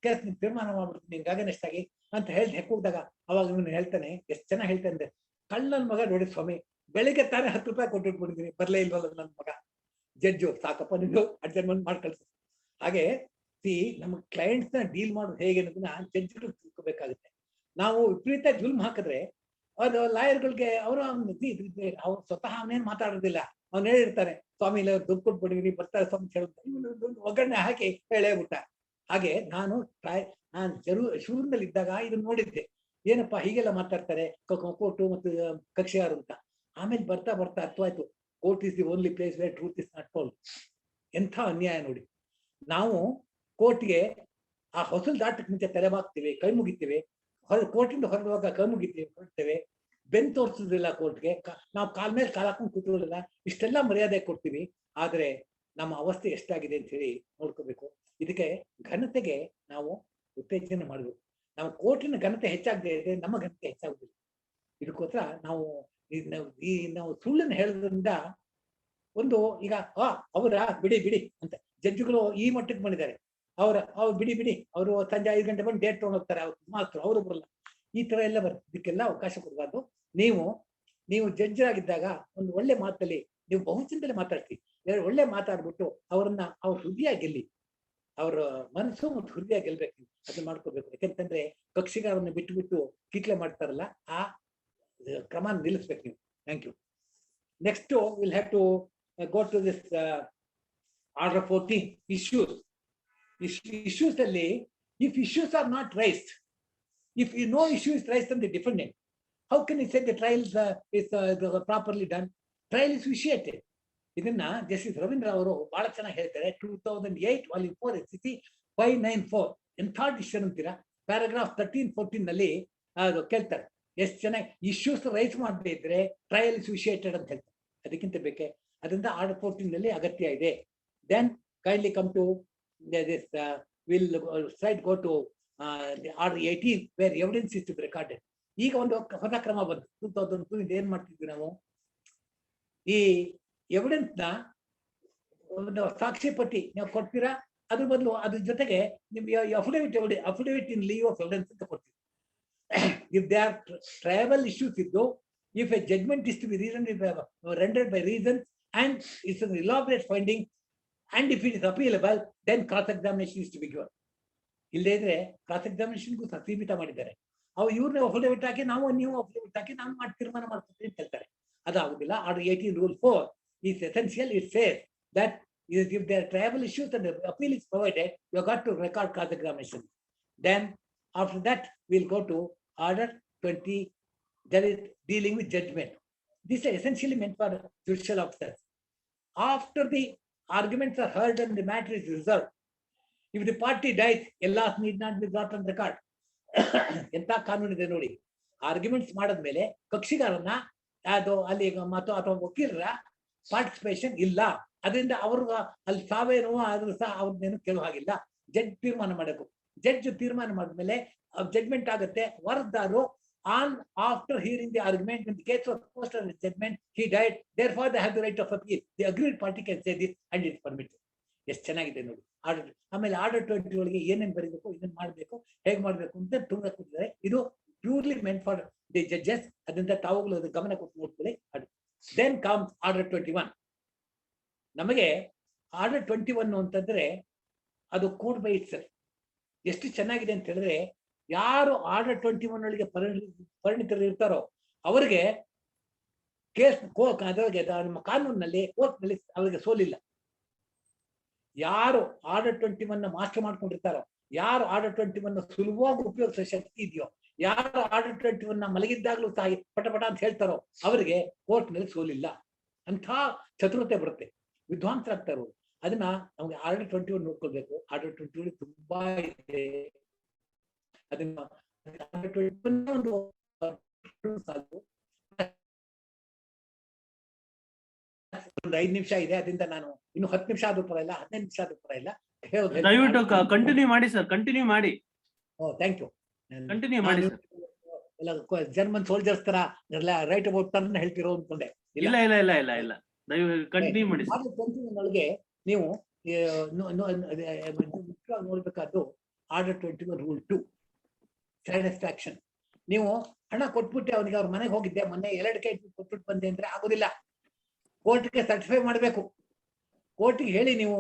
ಕೇಸ್ ನೀನ್ ತೀರ್ಮಾನ ಮಾಡ್ಬಿಡ್ತೀನಿ ನಿನ್ಗೆ ಅಗೇನೆಸ್ಟ್ ಆಗಿ ಅಂತ ಹೇಳಿ ಹೆಕ್ಕೋದಾಗ ಅವಾಗ ಇವನು ಹೇಳ್ತಾನೆ, ಎಷ್ಟು ಚೆನ್ನಾಗಿ ಹೇಳ್ತಾನೆ ಅಂದ್ರೆ, ಕಳ್ಳನ ಮಗ ನೋಡಿ ಸ್ವಾಮಿ, ಬೆಳಿಗ್ಗೆ ತಾನೇ 10 ರೂಪಾಯಿ ಕೊಟ್ಟಿಟ್ಬಿಟ್ಟಿದ್ದೀನಿ, ಬರ್ಲೇ ಇಲ್ವಲ್ಲ ನನ್ನ ಮಗ. ಜಡ್ಜು ಸಾಕಪ್ಪ ನಿಂದು ಅಡ್ಜಸ್ಟ್ಮೆಂಟ್ ಮಾಡಿ ಕಳ್ಸ. ಹಾಗೆ ನಮ್ಮ ಕ್ಲೈಂಟ್ಸ್ ನ ಡೀಲ್ ಮಾಡೋದು ಹೇಗೆ ಅನ್ನೋದನ್ನ ಜಡ್ಜ್ಗಳು ತಿಳ್ಕೋಬೇಕಾಗುತ್ತೆ. ನಾವು ವಿಪರೀತ ಜುಲ್ಮ್ ಹಾಕಿದ್ರೆ ಅದು ಲಾಯರ್ಗಳಿಗೆ ಅವರು ಸ್ವತಃ ಅವನೇನ್ ಮಾತಾಡೋದಿಲ್ಲ, ಅವ್ನು ಹೇಳಿರ್ತಾನೆ, ಸ್ವಾಮಿ ಇಲ್ಲ ದುಡ್ಡು ಕೊಟ್ಬಿಟ್ಟಿದೀನಿ ಬರ್ತಾರೆ ಸ್ವಾಮಿ ಹೇಳ್ತಾರೆ, ಒಗ್ಗರಣೆ ಹಾಕಿ ಹೇಳೇ ಬಿಟ್ಟ. ಹಾಗೆ ನಾನು ಶುರುವಿನಲ್ಲಿ ಇದ್ದಾಗ ಇದನ್ನ ನೋಡಿದ್ದೆ, ಏನಪ್ಪಾ ಹೀಗೆಲ್ಲ ಮಾತಾಡ್ತಾರೆ ಕೋರ್ಟು ಮತ್ತು ಕಕ್ಷಿಯಾರು ಅಂತ. ಆಮೇಲೆ ಬರ್ತಾ ಅರ್ಥವಾಯ್ತು, court is the only place where truth is not told. ಎಂಥ ಅನ್ಯಾಯ ನೋಡಿ. ನಾವು ಕೋರ್ಟ್ಗೆ ಆ ಹೊಸಲು ದಾಟಕ್ಕೆ ಮುಂಚೆ ತಲೆ ಬಾಗ್ತೀವಿ, ಕೈ ಮುಗಿತೀವಿ, ಕೋರ್ಟಿಂದ ಹೊರಡುವಾಗ ಕೈ ಮುಗಿತೀವಿ, ಹೊರಡ್ತೇವೆ, ಬೆನ್ ತೋರಿಸೋದಿಲ್ಲ ಕೋರ್ಟ್ಗೆ, ನಾವು ಕಾಲ ಮೇಲೆ ಕಾಲ ಹಾಕೊಂಡು ಕೂತ್ಕೊಳ್ಳೋದಿಲ್ಲ, ಇಷ್ಟೆಲ್ಲ ಮರ್ಯಾದೆ ಕೊಡ್ತೀವಿ. ಆದ್ರೆ ನಮ್ಮ ಅವಸ್ಥೆ ಎಷ್ಟಾಗಿದೆ ಅಂತ ಹೇಳಿ ನೋಡ್ಕೋಬೇಕು. ಇದಕ್ಕೆ ಘನತೆಗೆ ನಾವು ಉತ್ತೇಜನ ಮಾಡಬೇಕು. ನಾವು ಕೋರ್ಟಿನ ಘನತೆ ಹೆಚ್ಚಾಗದೆ ಇದೆ, ನಮ್ಮ ಘನತೆ ಹೆಚ್ಚಾಗುದಿಲ್ಲ. ಇದಕ್ಕೋಸ್ಕರ ನಾವು ಸುಳ್ಳನ್ನು ಹೇಳೋದ್ರಿಂದ ಒಂದು ಈಗ ಅವರ ಬಿಡಿ ಬಿಡಿ ಅಂತ ಜಡ್ಜ್ಗಳು ಈ ಮಟ್ಟಕ್ಕೆ ಬಂದಿದ್ದಾರೆ. ಅವ್ರು ಬಿಡಿ ಅವರು ಸಂಜೆ 5 ಗಂಟೆ ಬಂದು ಡೇಟ್ ತಗೊಂಡು ಹೋಗ್ತಾರೆ, ಮಾತ್ರ ಅವರು ಬರಲ್ಲ. ಈ ತರ ಎಲ್ಲ ಇದಕ್ಕೆಲ್ಲ ಅವಕಾಶ ಕೊಡಬಾರ್ದು. ನೀವು ಜಡ್ಜ್ ಆಗಿದ್ದಾಗ ಒಂದು ಒಳ್ಳೆ ಮಾತಲ್ಲಿ ನೀವು ಬಹುಚಿಂತನೆ ಮಾತಾಡ್ತೀವಿ, ಒಳ್ಳೆ ಮಾತಾಡ್ಬಿಟ್ಟು ಅವ್ರ ಹೃದಯ ಗೆಲ್ಲಿ, ಅವರ ಮನಸ್ಸು ಮತ್ತು ಹೃದಯ ಗೆಲ್ಬೇಕು. ಅದನ್ನ ಮಾಡ್ಕೋಬೇಕು. ಯಾಕೆಂತಂದ್ರೆ ಕಕ್ಷಿಗಾರನ್ನ ಬಿಟ್ಟು ಕಿಟ್ಲೆ ಮಾಡ್ತಾರಲ್ಲ, ಆ ಕ್ರಮ ನಿಲ್ಲಿಸ್ಬೇಕು ನೀವು. Thank you. Next will have to go to this order 14 issues ಅಲ್ಲಿ, if issues are not raised, if no issue is raised from the defendant, how can you say the trial is properly done? Trial is vitiated. ಇದನ್ನ justice Ravindra ಅವರು ಬಹಳ ಚೆನ್ನಾಗಿ ಹೇಳ್ತಾರೆ. 2008 volume 4 SCC 594 ಎಂಥ decision ಅಂತೀರಾ, paragraph 13-14 ನಲ್ಲಿ ಅದು ಕೇಳ್ತಾರೆ. ಎಷ್ಟು ಚೆನ್ನಾಗಿ ಇಶ್ಯೂಸ್ ರೈಸ್ ಮಾಡದೇ ಇದ್ರೆ ಟ್ರಯಲ್ ಇಸ್ ವಿಷಿಯೇಟೆಡ್ ಅಂತ ಹೇಳ್ತಾರೆ. ಅದಕ್ಕಿಂತ ಬೇಕೆ. ಅದರಿಂದ ಆರ್ಡರ್ 14 ನಲ್ಲಿ ಅಗತ್ಯ ಇದೆ. Then kindly come to this will straight go to the order 18 where evidence is to be recorded. ಈಗ ಒಂದು ಹೊಸ ಕ್ರಮ ಬಂತು 2002 ಇಂದ. ಏನ್ ಮಾಡ್ತಿದ್ವಿ ನಾವು, ಈ ಎವಿಡೆನ್ಸ್ ನ ಒಂದು ಸಾಕ್ಷಿ ಪಟ್ಟಿ ನೀವು ಕೊಡ್ತೀರಾ, ಅದ್ರ ಬದಲು ಅದ್ರ ಜೊತೆಗೆ ನಿಮ್ಗೆ affidavit in leave of evidence ಅಂತ ಕೊಡ್ತೀವಿ. if there are tribal issues ಇದ್ದು, if a judgment is to be rendered by reason and it's an elaborate finding, and if it is appealable, then cross examination is to be given. ಇಲ್ಲದೇ ಇದ್ರೆ cross ಎಕ್ಸಾಮಿನೇಷನ್ಗೂ ಸೀಮಿತ ಮಾಡಿದ್ದಾರೆ. ಇವ್ರನ್ನ affidavit ಹಾಕಿ ನೀವು affidavit ಹಾಕಿ ನಾವು ತೀರ್ಮಾನ ಮಾಡ್ತೀವಿ ಅಂತ ಹೇಳ್ತಾರೆ. ಅದಾಗುದಿಲ್ಲ. Order 18 Rule 4 is essential. It says that if there are tribal issues and the appeal is provided, you have got to record cross examination. Then after that we'll go to order 20, that is dealing with judgment. This is essentially meant for judicial officers. After the arguments are heard and the matter is resolved, if the party dies, a loss need not be brought on record. ಎಂತ ಕಾನೂನು ಇದೆ ನೋಡಿ. Arguments ಮಾಡಿದ್ಮೇಲೆ ಕಕ್ಷಿಗಾರನ್ನ ಅದು ಅಲ್ಲಿ ಮತ್ತು ಅಥವಾ ವಕೀಲರ ಪಾರ್ಟಿಸಿಪೇಷನ್ ಇಲ್ಲ, ಅದರಿಂದ ಅವ್ರಿಗೆ ಅಲ್ಲಿ ಸಾವೇನೋ ಆದ್ರೂ ಸಹ ಅವ್ರನ್ನೇನು ಕೇಳುವ ಹಾಗಿಲ್ಲ. ಜಡ್ಜ್ ತೀರ್ಮಾನ ಮಾಡಬೇಕು. ಜಡ್ಜ್ ತೀರ್ಮಾನ ಮಾಡಿದ್ಮೇಲೆ ಜಡ್ಜ್ಮೆಂಟ್ ಆಗುತ್ತೆ. ವರದಿದಾರರು on after hearing the argument, in the case of post judgment he died, therefore they have the right of appeal. The aggrieved party can say this and it is permitted. ಎಷ್ಟು ಚೆನ್ನಾಗಿದೆ ನೋಡಿ order. ಆಮೇಲೆ order 20 ಒಳಗೆ ಏನೇನು ಬರೀಬೇಕು, ಇದನ್ನ ಮಾಡಬೇಕು, ಹೇಗೆ ಮಾಡಬೇಕು ಅಂತ ತುಂಬ ಕೊಟ್ಟಿದ್ದಾರೆ. ಇದು purely meant for the judges. ಅದರಿಂದ ತಾವುಗಳು ಅದು ಗಮನ ಕೊಟ್ಟು ನೋಡ್ಕೊಳ್ಳಿ. Then comes order 21. ನಮಗೆ ಆರ್ಡರ್ 21 ಅಂತಂದ್ರೆ ಅದು ಕೋಡ್ ಬೈ ಇಟ್ಸೆಲ್ಫ್. ಎಷ್ಟು ಚೆನ್ನಾಗಿದೆ ಅಂತ ಹೇಳಿದ್ರೆ, ಯಾರು ಆರ್ಡರ್ 21 ಒಳಗೆ ಪರಿಣಿತರು ಇರ್ತಾರೋ ಅವರಿಗೆ ಕೇಸ್ ಅದರೊಳಗೆ ನಮ್ಮ ಕಾನೂನಿನಲ್ಲಿ ಕೋರ್ಟ್ನಲ್ಲಿ ಅವರಿಗೆ ಸೋಲಿಲ್ಲ. ಯಾರು ಆರ್ಡರ್ 21 ಮಾಸ್ಟರ್ ಮಾಡ್ಕೊಂಡಿರ್ತಾರೋ, ಯಾರು ಆರ್ಡರ್ 21 ಸುಲಭವಾಗಿ ಉಪಯೋಗಿಸೋ ಶಕ್ತಿ ಇದೆಯೋ, ಯಾರು ಆರ್ಡರ್ 21 ಮಲಗಿದ್ದಾಗ್ಲೂ ಸಹ ಪಟಪಟ ಅಂತ ಹೇಳ್ತಾರೋ ಅವರಿಗೆ ಕೋರ್ಟ್ನಲ್ಲಿ ಸೋಲಿಲ್ಲ. ಅಂಥ ಚತುರತೆ ಬರುತ್ತೆ, ವಿದ್ವಾಂಸರಾಗ್ತಾರೋ. ಅದನ್ನ ನಮ್ಗೆ ಆರ್ಡರ್ 21 ನೋಡ್ಕೊಳ್ಬೇಕು. ಆರ್ಡರ್ 21 ತುಂಬಾ ಇದೆ. ಅದನ್ನ ಒಂದು 5 ನಿಮಿಷ ಇದೆ. ಅದರಿಂದ ನಾನು ಇನ್ನು 10 ನಿಮಿಷ ಆದ್ರೂ ಪರವಾಗಿಲ್ಲ, 15 ನಿಮಿಷ ಆದ್ರೂ ಪರವಾಗಿಲ್ಲ. ದಯವಿಟ್ಟು ಕಂಟಿನ್ಯೂ ಮಾಡಿ ಸರ್, ಕಂಟಿನ್ಯೂ ಮಾಡಿ. Thank you. ಕಂಟಿನ್ಯೂ ಮಾಡಿ ಸರ್. ಎಲ್ಲ ಜರ್ಮನ್ ಸೋಲ್ಜರ್ಸ್ ತರ ರೈಟ್ ಅಬೌಟ್ ತರ ಹೇಳ್ತಿರೋ ಅನ್ಕೊಂಡೆ. ಇಲ್ಲ ದಯವಿಟ್ಟು ಕಂಟಿನ್ಯೂ ಮಾಡಿ. ಒಳಗೆ ನೀವು ನೋಡ್ಬೇಕಾದ್ದು ಆರ್ಡರ್ 21 Rule 2 ಸ್ಯಾಟಿಸ್ಫ್ಯಾಕ್ಷನ್. ನೀವು ಹಣ ಕೊಟ್ಬಿಟ್ಟು ಅವನಿಗೆ ಅವ್ರ ಮನೆಗೆ ಹೋಗಿದ್ದೆ, ಮೊನ್ನೆ 2 ಕೈ ಕೊಟ್ಬಿಟ್ಟು ಬಂದೆ ಅಂದ್ರೆ ಆಗೋದಿಲ್ಲ. ಕೋರ್ಟ್ಗೆ ಸರ್ಟಿಫೈ ಮಾಡ್ಬೇಕು. ಕೋರ್ಟ್ಗೆ ಹೇಳಿ ನೀವು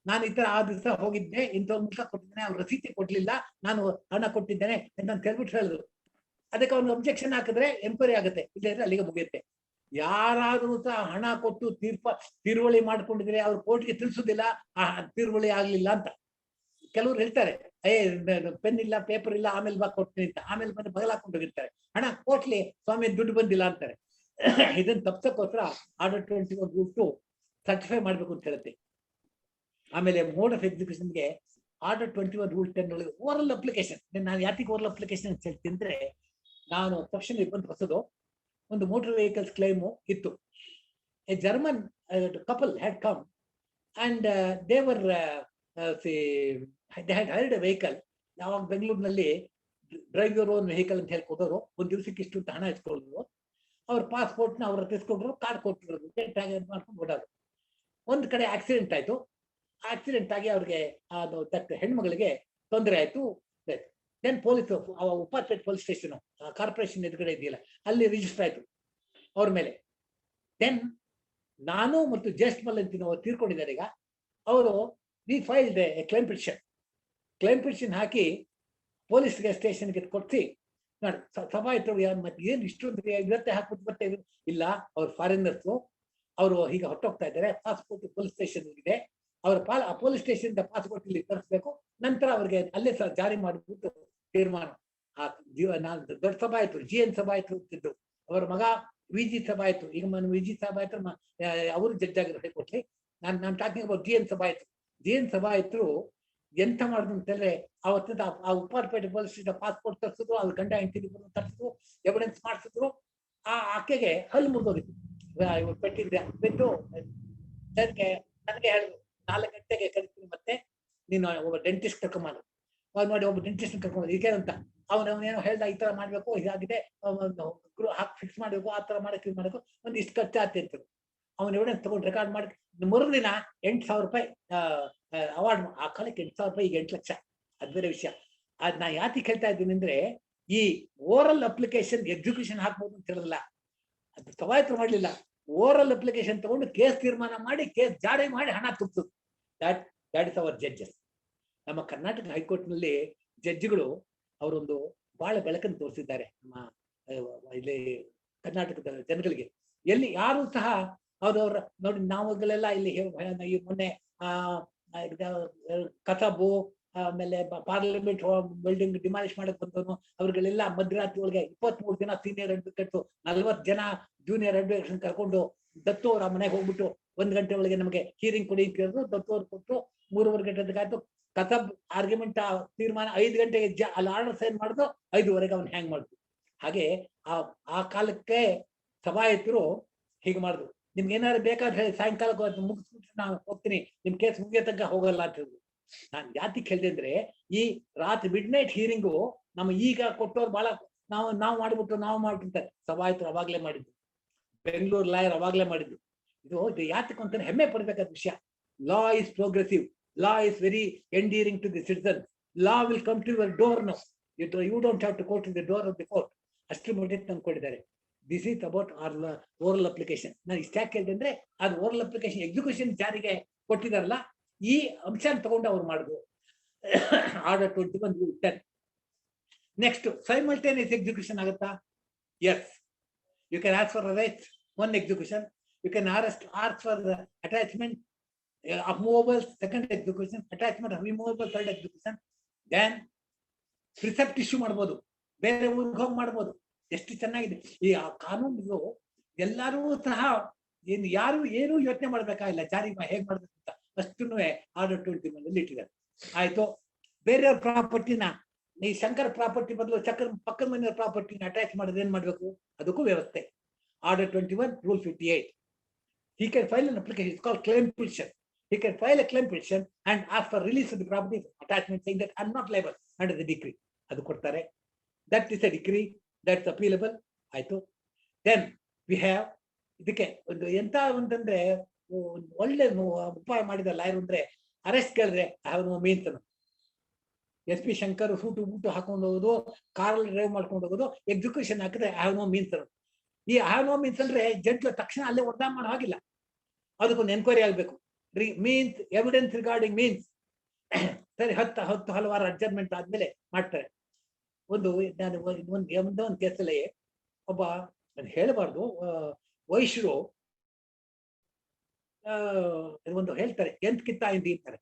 ನಾನು ಈ ತರ ಆ ದಿವಸ ಹೋಗಿದ್ದೆ, ಇಂಥವ್ರ ಮುಖ ಕೊಟ್ಟಿದ್ದೇನೆ, ಅವ್ರು ರಸೀತಿ ಕೊಡ್ಲಿಲ್ಲ, ನಾನು ಹಣ ಕೊಟ್ಟಿದ್ದೇನೆ ಅಂತ ಹೇಳ್ಬಿಟ್ಟು ಹೇಳಿದ್ರು. ಅದಕ್ಕೆ ಅವ್ನು ಅಬ್ಜೆಕ್ಷನ್ ಹಾಕಿದ್ರೆ ಎಂಕ್ವೈರಿ ಆಗುತ್ತೆ, ಇಲ್ಲದ್ರೆ ಅಲ್ಲಿಗೆ ಮುಗಿಯುತ್ತೆ. ಯಾರಾದ್ರೂ ಸಹ ಹಣ ಕೊಟ್ಟು ತೀರ್ವಳಿ ಮಾಡ್ಕೊಂಡಿದ್ರೆ ಅವ್ರು ಕೋರ್ಟ್ಗೆ ತಿಳಿಸೋದಿಲ್ಲ ಆ ತೀರ್ವಳಿ ಆಗ್ಲಿಲ್ಲ ಅಂತ. ಕೆಲವ್ರು ಹೇಳ್ತಾರೆ, ಪೆನ್ ಇಲ್ಲ, ಪೇಪರ್ ಇಲ್ಲ, ಆಮೇಲೆ ಬಾ ಕೊಡ್ತೀನಿ ಅಂತ. ಆಮೇಲೆ ಬಂದು ಬಗಲಾಕೊಂಡು ಹೋಗಿರ್ತಾರೆ. ಹಣ ಕೋರ್ಟ್ಲಿ ಸ್ವಾಮಿ ದುಡ್ಡು ಬಂದಿಲ್ಲ ಅಂತಾರೆ. ಇದನ್ನ ತಪ್ಸಕ್ಕೋಸ್ಕರ ಆರ್ಡರ್ 21 ರೂಲ್ 2 ಸರ್ಟಿಫೈ ಮಾಡ್ಬೇಕು ಅಂತ ಹೇಳುತ್ತೆ. ಆಮೇಲೆ ಮೋಡ್ ಆಫ್ ಎಕ್ಸಿಕ್ಯೂಷನ್ಗೆ ಆರ್ಡರ್ 21 ರೂಲ್ 10 ಒಳಗೆ ಓರಲ್ ಅಪ್ಲಿಕೇಶನ್. ನಾನು ಯಾತಿಗೆ ಓರಲ್ ಅಪ್ಲಿಕೇಶನ್ ಅಂತ ಹೇಳ್ತೀನಿ ಅಂದ್ರೆ, ನಾನು ತಕ್ಷಣ ಬಂದು ಹೊಸದು ಒಂದು ಮೋಟರ್ ವೆಹಿಕಲ್ಸ್ ಕ್ಲೈಮು ಇತ್ತು. A German couple had come and they had hired A vehicle. ಯಾವಾಗ ಬೆಂಗಳೂರಿನಲ್ಲಿ ಡ್ರೈವ್ ಯುವರ್ ಓನ್ ವೆಹಿಕಲ್ ಅಂತ ಹೇಳ್ಕೊಡೋರು, ಒಂದು ದಿವಸಕ್ಕೆ ಇಷ್ಟು ಹಣ ಇಸ್ಕೊಳ್ಳೋರು. ಅವ್ರ ಪಾಸ್ಪೋರ್ಟ್ನ ಅವ್ರ ತೆಗೆಸ್ಕೊಂಡ್ರು, ಕಾರ್ಡ್ ಕೊಟ್ಟಿರೋದು, ಮಾಡ್ಕೊಂಡು ಓಡೋದು. ಒಂದು ಕಡೆ ಆಕ್ಸಿಡೆಂಟ್ ಆಯ್ತು. ಆಕ್ಸಿಡೆಂಟ್ ಆಗಿ ಅವ್ರಿಗೆ ಅದು ಹೆಣ್ಮಗಳಿಗೆ ತೊಂದರೆ ಆಯ್ತು. Then police Upparpet police station corporation ಎದುರುಗಡೆ ಇದೆಯಲ್ಲ, ಅಲ್ಲಿ ರಿಜಿಸ್ಟರ್ ಆಯ್ತು ಅವ್ರ ಮೇಲೆ. ದೆನ್ ನಾನು ಮತ್ತು ಜಸ್ಟ್ ಮಲ್ಲಂತಿನ ಅವ್ರು ತೀರ್ಕೊಂಡಿದ್ದಾರೆ. ಈಗ ಅವರು we filed a claim petition ಹಾಕಿ ಪೊಲೀಸ್ಗೆ ಸ್ಟೇಷನ್ಗೆ ಕೊಡ್ಸಿ ನೋಡಿ ಸಭಾ ಇತ್ತು. ಮತ್ತೆ ಏನು ಇಷ್ಟೊಂದು ಇವತ್ತೇ ಹಾಕ್ಬಿಟ್ಟು ಮತ್ತೆ ಇಲ್ಲ, ಅವ್ರು ಫಾರಿನರ್ಸು, ಅವರು ಈಗ ಹೊಟ್ಟೋಗ್ತಾ ಇದ್ದಾರೆ. ಪಾಸ್ಪೋರ್ಟ್ ಪೊಲೀಸ್ ಸ್ಟೇಷನ್ ಇದೆ, ಅವ್ರ ಪೊಲೀಸ್ ಸ್ಟೇಷನ್ ಪಾಸ್ಪೋರ್ಟ್ ಇಲ್ಲಿ ತರಿಸ್ಬೇಕು. ನಂತರ ಅವ್ರಿಗೆ ಅಲ್ಲೇ ಜಾರಿ ಮಾಡಿಬಿಟ್ಟು ತೀರ್ಮಾನ. ನಾನು ದೊಡ್ಡ ಸಭಾ ಆಯ್ತು, GN ಸಭಾ ಆಯ್ತು ಅಂತಿದ್ದು. ಅವರ ಮಗ VG ಸಭಾ ಆಯ್ತು. ಈಗ VG ಸಭಾ ಆಯ್ತು, ಅವರು ಜಡ್ಜ್ ಆಗಿರೋ ಹೈಕೋರ್ಟ್ಲಿ. ನಾನು ಟಾಕಿಂಗ್ ಅಬೌಟ್ GN ಸಭಾ ಆಯ್ತು. GN ಸಭಾ ಆಯ್ತು ಎಂತ ಮಾಡುದು ಅಂತಂದ್ರೆ, ಅವತ್ತಿಂದ ಆ ಉಪ್ಪಾರಪೇಟೆ ಪೊಲೀಸ್ ಸ್ಟೇಷನ್ ಪಾಸ್ಪೋರ್ಟ್ ತರಿಸಿದ್ರು, ಅವ್ರ ಗಂಡ ಹೆಂಡತಿ ತರಿಸಿದ್ರು, ಎವಿಡೆನ್ಸ್ ಮಾಡಿಸಿದ್ರು. ಆ ಆಕೆಗೆ ಹಲ್ಲು ಮುರಿದೋಗಿತ್ತು, ಪೆಟ್ಟಿದ್ದೆ ಬಿದ್ದು. ನನಗೆ ಹೇಳಿದ್ರು 4 ಗಂಟೆಗೆ ಕರಿತೀನಿ, ಮತ್ತೆ ನೀನು ಒಬ್ಬ ಡೆಂಟಿಸ್ಟ್ ಕರ್ಕೊಂಬಂದು. ಅವ್ರು ನೋಡಿ ಒಬ್ಬ ಡೆಂಟಿಸ್ಟ್ ಕರ್ಕೊಂಡು ಈಗೇನಂತ ಅವನೇನೋ ಹೇಳ್ದ, ಈ ತರ ಮಾಡ್ಬೇಕು, ಇದಾಗಿದೆ, ಫಿಕ್ಸ್ ಮಾಡ್ಬೇಕು, ಆ ತರ ಮಾಡಕ್ಕೆ ಮಾಡಬೇಕು, ಒಂದು ಇಷ್ಟು ಖರ್ಚು ಆಗ್ತಿತ್ತು. ಅವನ ಎವಿಡೆನ್ಸ್ ತಗೊಂಡು ರೆಕಾರ್ಡ್ ಮಾಡಿ ಮರುದಿನ 8,000 ರೂಪಾಯಿ ಅವಾರ್ಡ್. ಆ ಕಾಲಕ್ಕೆ 8,000 ರೂಪಾಯಿ, ಈಗ 8 ಲಕ್ಷ. ಅದ್ ಬೇರೆ ವಿಷಯ. ಅದ್ ನಾ ಯಾತಿಗೆ ಹೇಳ್ತಾ ಇದ್ದೀನಿ ಅಂದ್ರೆ, ಈ ಓರಲ್ ಅಪ್ಲಿಕೇಶನ್ ಎಕ್ಸಿಕ್ಯೂಷನ್ ಹಾಕ್ಬೋದು ಅಂತ ಹೇಳಿಲ್ಲ, ಅದು ಕವಾಯತು ಮಾಡ್ಲಿಲ್ಲ. ಓರಲ್ ಅಪ್ಲಿಕೇಶನ್ ತಗೊಂಡು ಕೇಸ್ ತೀರ್ಮಾನ ಮಾಡಿ, ಕೇಸ್ ಜಾರಿ ಮಾಡಿ ಹಣ ತುಂಬಿಸೋದು. That is our judges. ನಮ್ಮ ಕರ್ನಾಟಕ ಹೈಕೋರ್ಟ್ ನಲ್ಲಿ ಜಡ್ಜ್ಗಳು ಅವರೊಂದು ಬಹಳ ಬೆಳಕನ್ನು ತೋರಿಸಿದ್ದಾರೆ ನಮ್ಮ ಇಲ್ಲಿ ಕರ್ನಾಟಕದ ಜನಗಳಿಗೆ. ಎಲ್ಲಿ ಯಾರು ಸಹ ಅವ್ರವ್ರ ನೋಡಿ, ನಾವುಗಳೆಲ್ಲ ಇಲ್ಲಿ ಮೊನ್ನೆ ಕಸಬು, ಆಮೇಲೆ ಪಾರ್ಲಿಮೆಂಟ್ ಬಿಲ್ಡಿಂಗ್ ಡಿಮಾಲಿಷ್ ಮಾಡಕ್ ಬಂದವನು, ಅವ್ರಿಗೆಲ್ಲ ಮಧ್ಯರಾತ್ರಿ ಒಳಗೆ 23 ಜನ ಸೀನಿಯರ್ ಅಡ್ವೊಕೇಟ್, 40 ಜನ ಜೂನಿಯರ್ ಅಡ್ವೊಕೇಟ್ ಕರ್ಕೊಂಡು ದತ್ತು ಅವರ ಮನೆಗೆ ಹೋಗ್ಬಿಟ್ಟು 1 ಗಂಟೆ ಒಳಗೆ ನಮಗೆ ಹೀರಿಂಗ್ ಕೊಡಿ ಕೇಳಿದ್ರು. ದತ್ತು ಅವ್ರು ಕೊಟ್ಟು 3:15 ಗಂಟೆಗೆ ಆಯ್ತು. ಕಸಬ್ ಆರ್ಗ್ಯುಮೆಂಟ್ ತೀರ್ಮಾನ 5 ಗಂಟೆಗೆ ಅಲ್ಲಿ ಆರ್ಡರ್ ಸೈನ್ ಮಾಡಿದ್ರು, 5:15 ಅವ್ನು ಹ್ಯಾಂಗ್ ಮಾಡಿದ್ರು. ಹಾಗೆ ಆ ಕಾಲಕ್ಕೆ ಸಭಾಯತರು ಹೀಗೆ ಮಾಡಿದ್ರು. ನಿಮ್ಗೆ ಏನಾದ್ರು ಬೇಕಾದ್ರೆ ಹೇಳಿ, ಸಾಯಂಕಾಲಕ್ಕೆ ಮುಗಿಸ್ಬಿಟ್ಟು ನಾನು ಹೋಗ್ತೀನಿ, ನಿಮ್ ಕೇಸ್ ಮುಗಿಯೋ ತನಕ ಹೋಗಲ್ಲ ಅಂತ ಹೇಳಿದ್ರು. ನಾನು ಯಾತಿಗೆ ಹೇಳಿದೆ ಅಂದ್ರೆ, ಈ ರಾತ್ರಿ ಮಿಡ್ ನೈಟ್ ಹೀರಿಂಗು ನಮ್ಮ ಈಗ ಕೊಟ್ಟವ್ರು ಬಹಳ ನಾವು ಮಾಡ್ಬಿಡ್ತಾರೆ. ಸಭಾಯತರು ಅವಾಗ್ಲೇ ಮಾಡಿದ್ದು, ಬೆಂಗಳೂರು ಲಾಯರ್ ಅವಾಗ್ಲೇ ಮಾಡಿದ್ದು. ಇದು ಯಾತಕ್ಕೆ ಅಂತ ಹೆಮ್ಮೆ ಪಡ್ಬೇಕಾದ ವಿಷಯ. Law is progressive, law is very endearing to the citizen. Law will come to your door now, you don't have to go to the door of the court. ಅಷ್ಟು ಮಟ್ಟಿಗೆ ತಂದ್ಕೊಂಡಿದ್ದಾರೆ. This is about oral application. ನಾನು ಇಷ್ಟ ಯಾಕೆ ಹೇಳಿದೆ ಅಂದ್ರೆ, ಅದು oral application execution ಜಾರಿಗೆ ಕೊಟ್ಟಿದಾರಲ್ಲ, ಈ ಅಂಶ ತಗೊಂಡು ಅವ್ರು ಮಾಡಿದ್ರು. Order 21 rule 10. Next simultaneous execution ಆಗುತ್ತಾ? Yes, you can ask for arrest on execution, you can ask for attachment of movable second execution, attachment of immovable third execution. then precept issue ಮಾಡ್ಬೋದು, ಬೇರೆ ಊರಿಗೆ ಹೋಗಿ ಮಾಡ್ಬೋದು. ಎಷ್ಟು ಚೆನ್ನಾಗಿದೆ ಈ ಕಾನೂನು. ಎಲ್ಲರೂ ಸಹ ಯಾರು ಏನು ಯೋಚನೆ ಮಾಡ್ಬೇಕಾಗಿಲ್ಲ, ಜಾರಿ ಹೇಗ್ ಮಾಡ್ಬೇಕು ಅಂತ. ಅಷ್ಟು ಆರ್ಡರ್ 21 ಅಲ್ಲಿ ಇಟ್ಟಿದ್ದಾರೆ. ಆಯ್ತು. ಬೇರೆಯವ್ರ ಪ್ರಾಪರ್ಟಿನ, ಈ ಶಂಕರ್ ಪ್ರಾಪರ್ಟಿ ಬದಲು ಪಕ್ಕದ ಮನೆಯವ್ರ ಪ್ರಾಪರ್ಟಿನ ಅಟ್ಯಾಚ್ ಮಾಡೋದು ಏನ್ ಮಾಡ್ಬೇಕು? ಅದಕ್ಕೂ ವ್ಯವಸ್ಥೆ. Order 21 rule 58. he can file an application, it's called claim petition. He can file a claim petition and ask for release of the property attachment, saying that I'm not liable under the decree. Adu kodtare. That is a decree that's appealable. Aito. Then we have ಇದಕ್ಕೆ ಒಂದು ಎಂತ ಅಂತಂದ್ರೆ, ಒಳ್ಳೆ ಉಪಾಯ ಮಾಡಿದ lawyer ಅಂದ್ರೆ, arrest ಕೇಳಿದ್ರೆ I have no means ಅನ್ನು. SP ಶಂಕರ್ ಸೂಟು ಬೂಟು ಹಾಕೊಂಡು ಹೋಗೋದು, ಕಾರಲ್ಲಿ ಡ್ರೈವ್ ಮಾಡ್ಕೊಂಡು ಹೋಗೋದು, ಎಕ್ಸಿಕ್ಯೂಷನ್ ಹಾಕಿದ್ರೆ ಐ ಹ್ಯಾವ್ ನೋ ಮೀನ್ಸ್ ಅನ್ನು. ಈ ಐ ಹ್ಯಾವ್ ನೋ ಮೀನ್ಸ್ ಅಂದ್ರೆ ಜಡ್ಜ್ ತಕ್ಷಣ ಅಲ್ಲೇ ವರ್ಧಾ ಮಾಡೋ ಹಾಗಿಲ್ಲ, ಅದಕ್ಕೊಂದು ಎನ್ಕ್ವೈರಿ ಆಗ್ಬೇಕು. Means evidence regarding means. ಸರಿ, 10 ಹಲವಾರು ಅಡ್ಜರ್ಮೆಂಟ್ ಆದ್ಮೇಲೆ ಮಾಡ್ತಾರೆ. ಒಂದು ಕೇಸಲ್ಲಿ ಒಬ್ಬ, ಹೇಳಬಾರ್ದು, ವೈಶ್ಯರು ಒಂದು ಹೇಳ್ತಾರೆ, ಎಂತ ಕಿತ್ತ ಇಂದ ಇರ್ತಾರೆ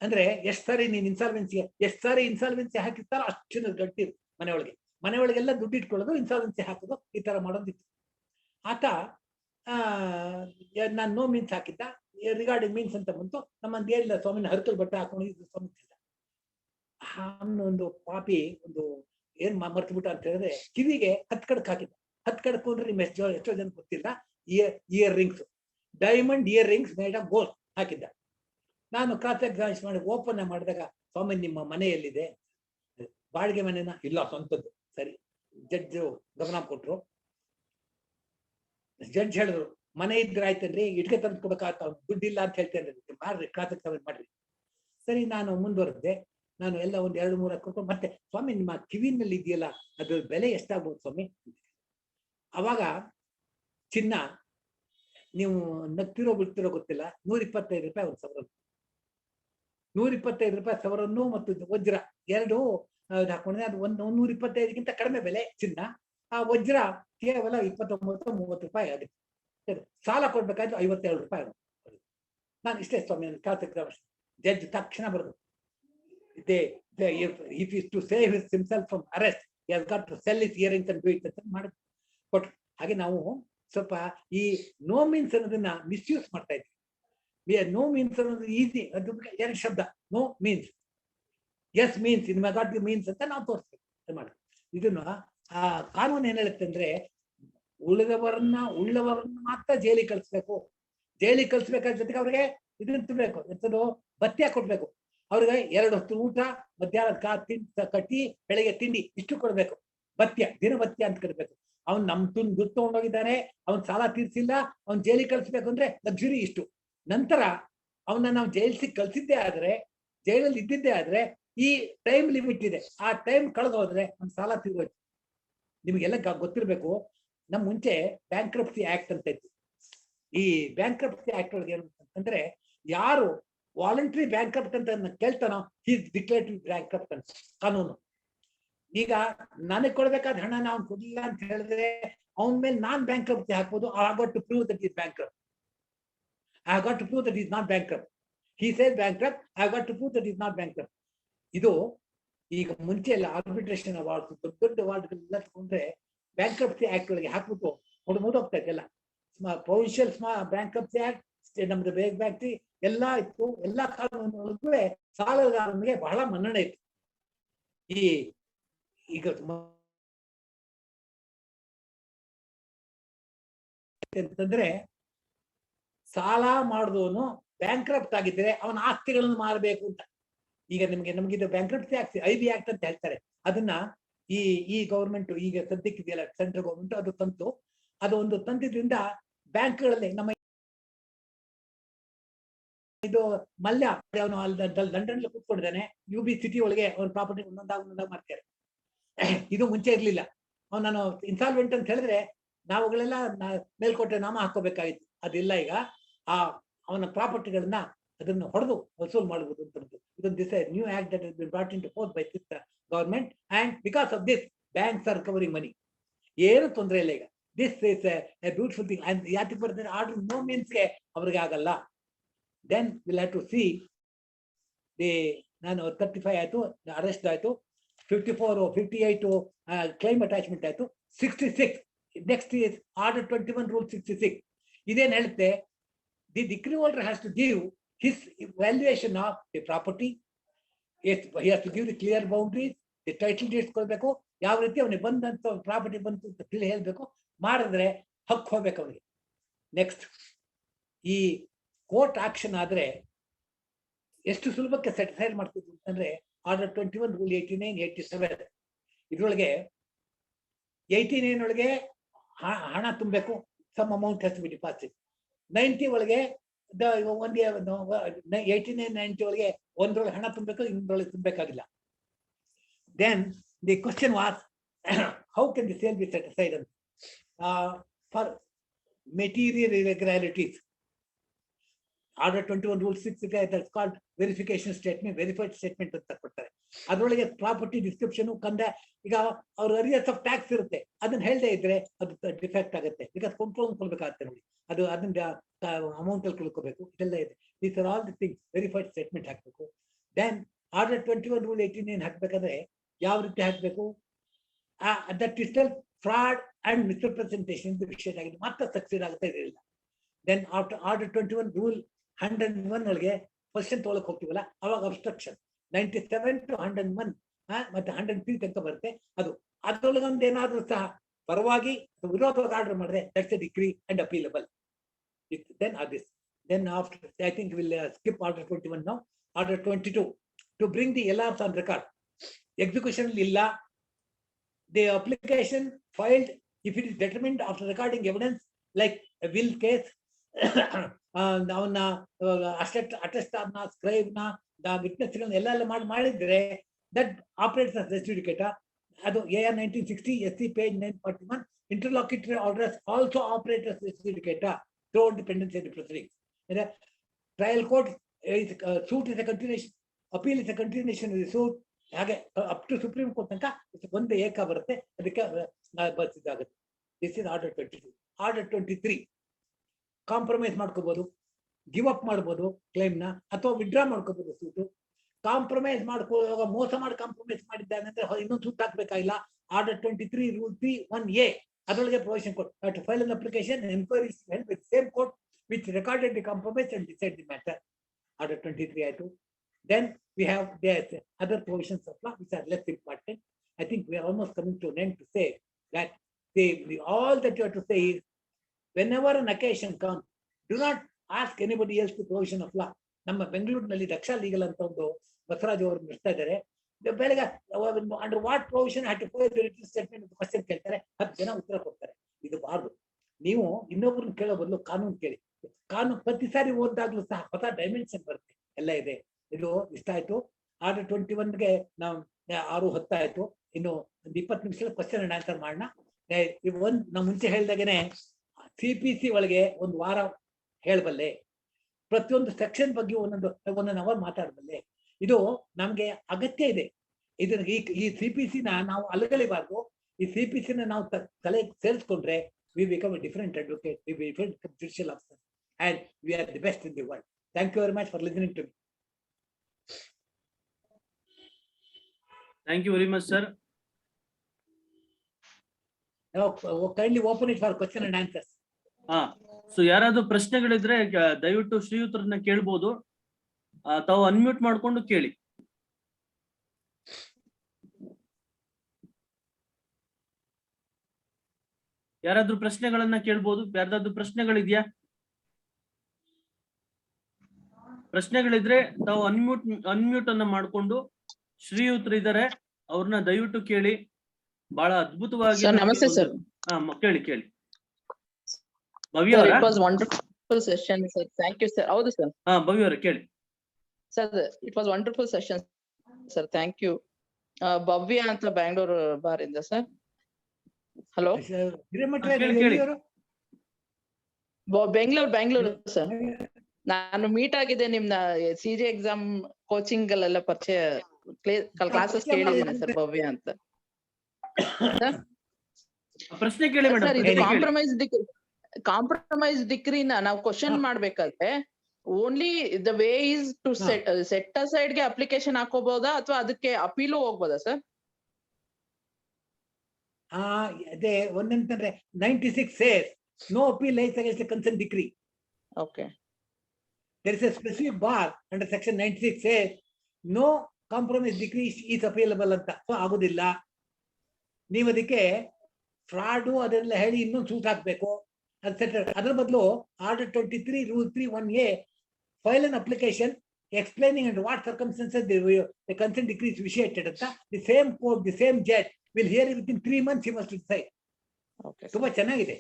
ಅಂದ್ರೆ, ಎಷ್ಟ್ ಸಾರಿ ನೀನ್ ಇನ್ಸಾಲ್ವೆನ್ಸಿ ಹಾಕಿರ್ತಾರೋ ಅಷ್ಟು ಗಟ್ಟಿ ಮನೆಯೊಳಗೆಲ್ಲ ದುಡ್ಡು ಇಟ್ಕೊಳ್ಳೋದು, ಇನ್ಸಾಲ್ವೆನ್ಸಿ ಹಾಕೋದು, ಈ ತರ ಮಾಡೋದಿತ್ತು. ಆತ ನಾನು ನೋ ಮೀನ್ಸ್ ಹಾಕಿದ್ದ. ರಿಗಾರ್ಡಿಂಗ್ ಮೀನ್ಸ್ ಅಂತ ಬಂತು. ನಮ್ಮಂದು ಏನಿಲ್ಲ ಸ್ವಾಮಿನ ಹರಕಲ್ ಬಟ್ಟೆ ಹಾಕೊಂಡು ಸ್ವಾಮಿ ಒಂದು ಪಾಪಿ ಒಂದು ಏನ್ ಮರ್ತು ಬಿಟ್ಟ ಅಂತ ಹೇಳಿದ್ರೆ ಕಿವಿಗೆ 10 ಕಡಕ್ ಹಾಕಿದ್ದ. 10 ಕಡಕ್ ಅಂದ್ರೆ ನಿಮ್ ಎಷ್ಟೋ ಜನ ಗೊತ್ತಿಲ್ಲ. Year rings, diamond year rings made of gold ಹಾಕಿದ್ದ. ನಾನು ಖಾತೆ ಮಾಡಿ ಓಪನ್ ಮಾಡಿದಾಗ ಸ್ವಾಮಿ ನಿಮ್ಮ ಮನೆ ಎಲ್ಲಿದೆ? ಬಾಡಿಗೆ ಮನೆನ? ಇಲ್ಲ, ಸ್ವಂತದ್ದು. ಸರಿ, ಜಡ್ಜ್ ಗಮನ ಕೊಟ್ರು. ಜಡ್ಜ್ ಹೇಳಿದ್ರು ಮನೆ ಇದ್ರೆ ಆಯ್ತನ್ರಿ, ಇಟ್ಕೆ ತಂದು ಕೊಡಕಾಗ್ತ, ದುಡ್ಡಿಲ್ಲ ಅಂತ ಹೇಳ್ತೇನೆ, ಮಾಡ್ರಿ ಖಾತೆ ಮಾಡ್ರಿ. ಸರಿ, ನಾನು ಮುಂದುವರೆದೆ. ನಾನು ಎಲ್ಲ ಒಂದು 2-3 ಕೊಟ್ಟು ಮತ್ತೆ ಸ್ವಾಮಿ ನಿಮ್ಮ ಕಿವಿನಲ್ಲಿ ಇದೆಯಲ್ಲ ಅದ್ರ ಬೆಲೆ ಎಷ್ಟಾಗ್ಬೋದು ಸ್ವಾಮಿ? ಅವಾಗ ಚಿನ್ನ ನೀವು ನಗ್ತಿರೋ ಬಿಡ್ತಿರೋ ಗೊತ್ತಿಲ್ಲ, 125 ರೂಪಾಯಿ ಒಂದು ಸವರನ್ನು. 125 ರೂಪಾಯಿ ಸವರನ್ನು ಮತ್ತು ವಜ್ರ ಎರಡು ಹಾಕೊಂಡ್ರೆ ಅದು 125ಗಿಂತ ಕಡಿಮೆ ಬೆಲೆ ಚಿನ್ನ. ಆ ವಜ್ರ ಕೇವಲ 29-30 ರೂಪಾಯಿ ಆಗುತ್ತೆ. ಸಾಲ ಕೊಡ್ಬೇಕಾದ್ರೆ 52 ರೂಪಾಯಿ. ನಾನು ಇಷ್ಟೇ ಸ್ವಾಮಿ ಖಾತೆ. ಜಡ್ಜ್ ತಕ್ಷಣ ಬರೋದು, if he is to save himself from arrest, he has got to sell his earrings and do it ಅಂತ ಮಾಡಿ ಕೊಟ್ರು. ಹಾಗೆ ನಾವು ಸ್ವಲ್ಪ ಈ ನೋ ಮೀನ್ಸ್ ಅನ್ನೋದನ್ನ ಮಿಸ್ಯೂಸ್ ಮಾಡ್ತಾ ಇದ್ವಿ. ನೋ ಮೀನ್ಸ್ ಅನ್ನೋದು ಈಸಿ, ಅದು 2 ಶಬ್ದ. No means, yes means, in got the means ಅಂತ ನಾವು ತೋರಿಸ್ಬೇಕು ಮಾಡಿ. ಇದನ್ನ ಆ ಕಾನೂನು ಏನ್ ಹೇಳುತ್ತೆ ಅಂದ್ರೆ, ಉಳ್ಳವರನ್ನ ಮಾತ್ರ ಜೈಲಿಗೆ ಕಳಿಸ್ಬೇಕು. ಜೈಲಿಗೆ ಕಳಿಸ್ಬೇಕಾದ ಜೊತೆಗೆ ಅವ್ರಿಗೆ ಇದನ್ನ ತಿನ್ಬೇಕು, ಎಂತದ್ದು ಭತ್ಯೆ ಕೊಡ್ಬೇಕು. ಅವ್ರಿಗೆ 2 ಹೊತ್ತು ಊಟ, ಮಧ್ಯಾಹ್ನ ಕಟ್ಟಿ, ಬೆಳಗ್ಗೆ ತಿಂಡಿ, ಇಷ್ಟು ಕೊಡ್ಬೇಕು. ಭತ್ಯ, ದಿನಭತ್ಯ ಅಂತ ಕರಿಬೇಕು. ಅವ್ನು ನಮ್ ದುಡ್ಡು ತಗೊಂಡೋಗಿದ್ದಾನೆ, ಅವ್ನ್ ಸಾಲ ತೀರ್ಸಿಲ್ಲ, ಅವ್ನ್ ಜೈಲಿಗೆ ಕಳಿಸ್ಬೇಕು ಅಂದ್ರೆ ಲಕ್ಸುರಿ ಇಷ್ಟು. ನಂತರ ಅವನ್ನ ನಾವು ಕಳ್ಸಿದ್ದೇ ಆದ್ರೆ, ಜೈಲಲ್ಲಿ ಇದ್ದಿದ್ದೇ ಆದ್ರೆ ಈ ಟೈಮ್ ಲಿಮಿಟ್ ಇದೆ, ಆ ಟೈಮ್ ಕಳೆದು ಹೋದ್ರೆ ಅವ್ನ ಸಾಲ ತೀರೋಯ್ತು. ನಿಮ್ಗೆಲ್ಲ ಗೊತ್ತಿರ್ಬೇಕು, ನಮ್ ಮುಂಚೆ ಬ್ಯಾಂಕ್ರಪ್ಸಿ ಆಕ್ಟ್ ಅಂತ ಇತ್ತು. ಈ ಬ್ಯಾಂಕ್ರಪ್ಸಿ ಆಕ್ಟ್ ಒಳಗೆ ಏನು ಅಂತಂದ್ರೆ, ಯಾರು ವಾಲಂಟ್ರಿ ಬ್ಯಾಂಕ್ರಪ್ಟ್ ಅಂತ ಕೇಳ್ತಾನೋ ಹಿ ಡಿಕ್ಲೇರ್ಡ್ ಬ್ಯಾಂಕ್ರಪ್ಟ್ ಅಂತ ಕಾನೂನು. ಈಗ ನನಗೆ ಕೊಡ್ಬೇಕಾದ ಹಣ ನಾವು ಕೊಡ್ಲಿಲ್ಲ ಅಂತ ಹೇಳಿದ್ರೆ ಅವನ ಮೇಲೆ ನಾನ್ ಬ್ಯಾಂಕ್ರಪ್ಸಿ ಹಾಕ್ಬೋದು. I got to prove that he is bankrupt. I got to prove that he is not bankrupt. He says bankrupt, I got to prove that he is not bankrupt. ಇದು ಈಗ ಮುಂಚೆ ಎಲ್ಲ ಆರ್ಬಿಟ್ರೇಷನ್ ಅವಾರ್ಡ್, ದೊಡ್ಡ ಅವಾರ್ಡ್ಗಳೆಲ್ಲ ತಗೊಂಡ್ರೆ bankruptcy act ಒಳಗೆ ಹಾಕ್ಬಿಟ್ಟು ಮುಗಿದೋಗ್ತಾ ಇದೆಲ್ಲ. Provincial bankruptcy act, ನಮ್ದು ಬೇಗ ಫ್ಯಾಕ್ಟ್ರಿ ಎಲ್ಲ ಇತ್ತು. ಎಲ್ಲಾ ಕಾನೂನುಗಳಿಗೂ ಸಾಲಗಾರನಿಗೆ ಬಹಳ ಮನ್ನಣೆ ಇತ್ತು. ಈಗ ಅಂತಂದ್ರೆ, ಸಾಲ ಮಾಡಿದವನು ಬ್ಯಾಂಕ್ರಪ್ಟ್ ಆಗಿದ್ರೆ ಅವನ ಆಸ್ತಿಗಳನ್ನು ಮಾರಬೇಕು ಅಂತ. ಈಗ ನಮ್ಗಿದು ಬ್ಯಾಂಕ್ರಪ್ಸಿ ಆಕ್ಟ್, IB ಆಕ್ಟ್ ಅಂತ ಹೇಳ್ತಾರೆ. ಅದನ್ನ ಈ ಗೌರ್ಮೆಂಟ್ ಈಗ ಸದ್ಯಕ್ಕೆ ಇದೆಯಲ್ಲ, ಸೆಂಟ್ರಲ್ ಗೌರ್ಮೆಂಟ್ ಅದು ತಂತು. ಅದು ಒಂದು ತಂತಿದ್ರಿಂದ ಬ್ಯಾಂಕ್ಗಳಲ್ಲಿ ನಮ್ಮ ಇದು ಮಲ್ಯ ಅವನು ಲಂಡನ್ ಕೂತ್ಕೊಂಡಿದ್ದಾನೆ, UB ಸಿಟಿ ಒಳಗೆ ಅವ್ನ ಪ್ರಾಪರ್ಟಿ ಒಂದೊಂದಾಗ ಮಾಡ್ತಾರೆ. ಇದು ಮುಂಚೆ ಇರ್ಲಿಲ್ಲ. ನಾನು ಇನ್ಸಾಲ್ವೆಂಟ್ ಅಂತ ಹೇಳಿದ್ರೆ ನಾವುಗಳೆಲ್ಲ ಮೇಲ್ಕೋಟೆ ನಾಮ ಹಾಕೋಬೇಕಾಗಿತ್ತು. ಅದಿಲ್ಲ. ಈಗ ಅವನ ಪ್ರಾಪರ್ಟಿಗಳನ್ನ ಅದನ್ನು ಹೊಡೆದು ವಸೂಲ್ ಮಾಡಬಹುದು ಅಂತ. ಇದೊಂದು new act that has been brought into force by this government, and because of this banks are recovering money. ಏನು ತೊಂದರೆ ಇಲ್ಲ. ಈಗ this is a beautiful thing. And ಯಾಕೆ ಬರ್ತಾರೆ ಆರ್ಡರ್ ನೋ ಮೀನ್ಸ್ಗೆ ಅವ್ರಿಗೆ ಆಗಲ್ಲ. Then will have to see ನಾನು 35 ಆಯ್ತು, ಅರೆಸ್ಟ್ ಆಯ್ತು, 54, 58 ಕ್ಲೈಮ್ ಅಟ್ಯಾಚ್ಮೆಂಟ್ ಆಯ್ತು, 66 ನೆಕ್ಸ್ಟ್ ಇಸ್ ಆರ್ಡರ್ 21 ರೂಲ್ 66. ಇದೇನ್ ಹೇಳುತ್ತೆ, the decree holder has to give his valuation of the property. He has to give the clear boundaries, the title deeds ಕೊಡ್ಬೇಕು, ಯಾವ ರೀತಿ ಅವನಿಗೆ ಬಂದಂತ ಪ್ರಾಪರ್ಟಿ ಬಂತು ಅಂತ ತಿಳಿ ಹೇಳ್ಬೇಕು. ಮಾಡಿದ್ರೆ ಹಕ್ಕು ಹೋಗ್ಬೇಕು ಅವನಿಗೆ. ನೆಕ್ಸ್ಟ್, ಈ ಕೋರ್ಟ್ ಆಕ್ಷನ್ ಆದ್ರೆ ಎಷ್ಟು ಸುಲಭಕ್ಕೆ ಸೆಟಿಸೈಡ್ ಮಾಡ್ತಿದ್ವಿ ಅಂತಂದ್ರೆ, ಆರ್ಡರ್ 21 ರೂಲ್ 89, 87 ಇದ್ರೊಳಗೆ 89 ಒಳಗೆ ಹಣ ತುಂಬಬೇಕು, some amount has to be deposit. 90 ಒಳಗೆ 89, 90 ಒಳಗೆ ಒಂದ್ರೊಳಗೆ ಹಣ ತುಂಬಬೇಕು, ಇನ್ನೊಂದ್ರೊಳಗೆ ತುಂಬಬೇಕಾಗಿಲ್ಲ. Then the question was how can the sale be set aside ಅಂತ. For material irregularities, order 21 rule 6 that's called verification statement, verified statement ಅಂತ ಕೊಡ್ತಾರೆ. ಅದರೊಳಗೆ ಪ್ರಾಪರ್ಟಿ ಡಿಸ್ಕ್ರಿಪ್ಷನ್ ಕಂದ. ಈಗ ಅವ್ರ ಅರಿಯರ್ಸ್ ಆಫ್ ಟ್ಯಾಕ್ಸ್ ಇರುತ್ತೆ, ಅದನ್ನ ಹೇಳದೇ ಇದ್ರೆ ಅದು ಡಿಫೆಕ್ಟ್ ಆಗುತ್ತೆ. ಬಿಕಾಸ್ ಕೊಡ್ಬೇಕಾಗುತ್ತೆ ನೋಡಿ, ಅದು ಅದನ್ನ ಅಮೌಂಟ್ ಅಲ್ಲಿ ಕಳ್ಕೋಬೇಕು. ಇದೆಲ್ಲ ಇದೆ. These are all the things. Verified statement ಹಾಕ್ಬೇಕು. ದೆನ್ ಆರ್ಡರ್ 21 ರೂಲ್ 89 ಹಾಕ್ಬೇಕಾದ್ರೆ ಯಾವ ರೀತಿ ಹಾಕ್ಬೇಕು, that is fraud and misrepresentation in the ವಿಷಯ ಆಗಿದೆ ಮಾತ್ರ ಸಕ್ಸೀಡ್ ಆಗ್ತಾ ಇರಲಿಲ್ಲ. Then after Order 21 Rule 101 ಒಳಗೆ ಕ್ವಶನ್ ತೊಗೊಳಕ್ ಹೋಗ್ತೀವಲ್ಲ ಅವಾಗ ಅಬ್ಸ್ಟ್ರಕ್ಷನ್ 97 to 101 ಮತ್ತೆ 103 ತನಕ ಬರುತ್ತೆ. ಅದು ಅದ್ರೊಳಗೊಂದು ಏನಾದ್ರೂ ಸಹ ಪರವಾಗಿ ವಿರೋಧವಾಗಿ ಆರ್ಡರ್ ಮಾಡಿದ್ರೆ that's a decree and appealable. Then this. Then after I think we'll skip Order 21 now. Order 22 to bring the LRs on record. Execution illa the application filed if it is determined after recording evidence like a will case ಅವನ್ನ attest ಆದ್ನ scribe ನ witness ಎಲ್ಲ ಮಾಡಿದ್ರೆ that operates as adjudicator. ಅದು AR 1960 SC page 941. Interlocutory orders also operate as adjudicator throughout the pendency of the proceedings. Trial court is suit is a continuation, appeal is a continuation of the suit. ಹಾಗೆ up to supreme court ತನಕ ಒಂದು ಏಕ ಬರುತ್ತೆ, ಅದಕ್ಕೆ ಬರ್ತಿದ್ದಾಗುತ್ತೆ. This is order 22. Order 23 compromise ಮಾಡ್ಕೋಬಹುದು, give up ಮಾಡ್ಬೋದು claim ನ, ಅಥವಾ ವಿಡ್ರಾ ಮಾಡ್ಕೋಬಹುದು ಸೂಟು. ಕಾಂಪ್ರಮೈಸ್ ಮಾಡ್ಕೊಳ್ಳುವಾಗ ಮೋಸ ಮಾಡಿ ಕಾಂಪ್ರಮೈಸ್ ಮಾಡಿದ್ದಾನೆ ಅಂದ್ರೆ ಇನ್ನೊಂದು ಸೂಟ್ ಹಾಕ್ಬೇಕಾಗಿಲ್ಲ. ಆರ್ಡರ್ 23 ರೂಲ್ 3(1)(a) ಅದರೊಳಗೆ ಪ್ರೊವಿಷನ್ ಕೊಟ್ಟು file an application enquiry held with same court which recorded the compromise and decide the matter. Order 23 I2. Then we have the other provisions of law which are less important. I think we are almost coming to an end to say that all that you have to say is whenever an occasion comes, do not ask anybody else to provision of law. ನಮ್ಮ ಬೆಂಗಳೂರಿನಲ್ಲಿ ದಕ್ಷ legal ಅಂತ ಒಂದು ಬಸವರಾಜ್ ಅವರು ನಡೆಸ್ತಾ ಇದ್ದಾರೆ. ಬೆಳಗ್ಗೆ under what provision had to file the written statement ಅಂತ question ಕೇಳ್ತಾರೆ, 10 ಜನ ಉತ್ತರ ಕೊಡ್ತಾರೆ. ಇದು ಬಾರ್ದು. ನೀವು ಇನ್ನೊಬ್ಬರನ್ನ ಕೇಳೋ ಬದಲು ಕಾನೂನು ಕೇಳಿ. ಕಾನೂನು ಪ್ರತಿ ಸಾರಿ ಓದಾಗ್ಲೂ ಸಹ ಹೊಸ ಡೈಮೆನ್ಷನ್ ಬರುತ್ತೆ, ಎಲ್ಲ ಇದೆ. ಇದು ಇಷ್ಟ ಆಯ್ತು. ಆರ್ಡರ್ 21ಗೆ ನಾವು 6:10 ಆಯ್ತು. ಇನ್ನು ಒಂದು 20 ನಿಮಿಷ ಕ್ವಶನ್ ಅಂಡ್ ಆನ್ಸರ್ ಮಾಡೋಣ. ನಾವು ಮುಂಚೆ ಹೇಳ್ದಾಗೇನೆ CPC ಒಳಗೆ ಒಂದು ವಾರ ಹೇಳಬಲ್ಲೆ, ಪ್ರತಿಯೊಂದು ಸೆಕ್ಷನ್ ಬಗ್ಗೆ ಒಂದೊಂದು ಅವರ್ ಮಾತಾಡಬಲ್ಲೆ. ಇದು ನಮ್ಗೆ ಅಗತ್ಯ ಇದೆ. ಇದನ್ನ ಈ CPC ನ ನಾವು ಅಲಗಲಿಬಾರ್ದು. ಈ CPC ನ ನಾವು ತಲೆ ಸೇರಿಸ್ಕೊಂಡ್ರೆ we become a different advocate, we become a judicial officer, and we are the best in the world. Thank you very much for listening to me. Thank you very much, sir. Now, kindly open it for question and answers. So ಯಾರಾದ್ರೂ ಪ್ರಶ್ನೆಗಳಿದ್ರೆ ದಯವಿಟ್ಟು ಶ್ರೀಯುತರನ್ನ ಕೇಳ್ಬೋದು. ತಾವು unmute ಮಾಡ್ಕೊಂಡು ಕೇಳಿ. ಯಾರಾದ್ರೂ ಪ್ರಶ್ನೆಗಳನ್ನ ಕೇಳ್ಬೋದು. ಯಾರ್ದಾದ್ರು ಪ್ರಶ್ನೆಗಳಿದ್ಯಾ? ಪ್ರಶ್ನೆಗಳಿದ್ರೆ ತಾವು ಅನ್ಮ್ಯೂಟ್ ಅನ್ನ ಮಾಡ್ಕೊಂಡು ಶ್ರೀಯುತರು ಇದ್ದಾರೆ, ಅವ್ರನ್ನ ದಯವಿಟ್ಟು ಕೇಳಿ. ಬಹಳ ಅದ್ಭುತವಾಗಿ ನಮಸ್ತೆ ಸರ್. ಕೇಳಿ ಭವ್ಯ ಅವರ. It was wonderful session sir. Thank you sir. ಹೌದು ಸರ್. ಭವ್ಯ ಅವರ ಕೇಳಿ sir. It was wonderful session sir. Thank you. Bhavya ಅಂತ ಬ್ಯಾಂಗ್ಳೂರ್ ಬಾರ್ ಇಂದ ಸರ್. Hello, Bengaluru sir. ನಾನು ಮೀಟ್ ಆಗಿದೆ ನಿಮ್ನ CJ ಎಕ್ಸಾಮ್ ಕೋಚಿಂಗ್ ಅಲ್ಲೆಲ್ಲ ಪರಿಚಯ ಕ್ಲಾಸಸ್ ಕೇಳಿದ್ದೀನಿ ಸರ್. ಭವ್ಯ ಅಂತ ಪ್ರಶ್ನೆ ಕೇಳಿ ಸರ್. ಇದು ಕಾಂಪ್ರಮೈಸ್ ಡಿಗ್ರಿನ ನಾವು ಕ್ವಶನ್ ಮಾಡ್ಬೇಕಾದ್ರೆ only the way is to set aside ಗೆ ಅಪ್ಲಿಕೇಶನ್ ಹಾಕೋಬಹುದಾ ಅಥವಾ ಅದಕ್ಕೆ ಅಪೀಲು ಹೋಗ್ಬೋದಾ ಸರ್? ಅದೇ ಒಂದಂತಂದ್ರೆ 96 says no appeal lies against the consent decree. Okay. There is a specific bar under section 96 says no compromise decree is appealable ಅಂತ. So ಆಗೋದಿಲ್ಲ. ನೀವು ಅದಕ್ಕೆ ಫ್ರಾಡು ಅದೆಲ್ಲ ಹೇಳಿ ಇನ್ನೊಂದು ಸೂಟ್ ಹಾಕ್ಬೇಕು. ಅದ್ರ ಬದಲು order 23 rule 3(1)(a) file an application explaining under what circumstances the consent decree is vitiated ಅಂತ. The same court, the same judge will hear it within 3 months. He must decide. Okay. ತುಂಬಾ ಚೆನ್ನಾಗಿದೆ.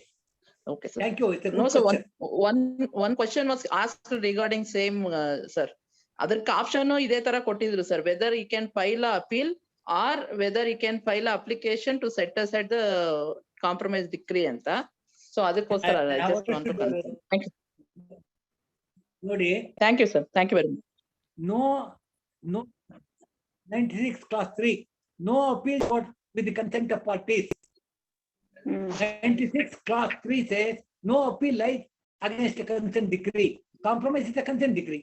Okay sir. Thank you. It's a good no sir, question. one question was asked regarding same sir. ಅದಕ್ಕೆ option ಇದೇ ತರ ಕೊಟ್ಟಿದ್ರು sir. whether he can file a appeal or whether he can file a application to set aside the compromise decree ಅಂತ. So ಅದಕ್ಕೋಸ್ಕರ I just want to confirm. Thank you. ನೋಡಿ, thank you sir. Thank you very much. No 96 clause 3 no appeal court with the consent of parties. 96 clause 3 says no appeal lies against a consent decree. Compromise is a consent decree.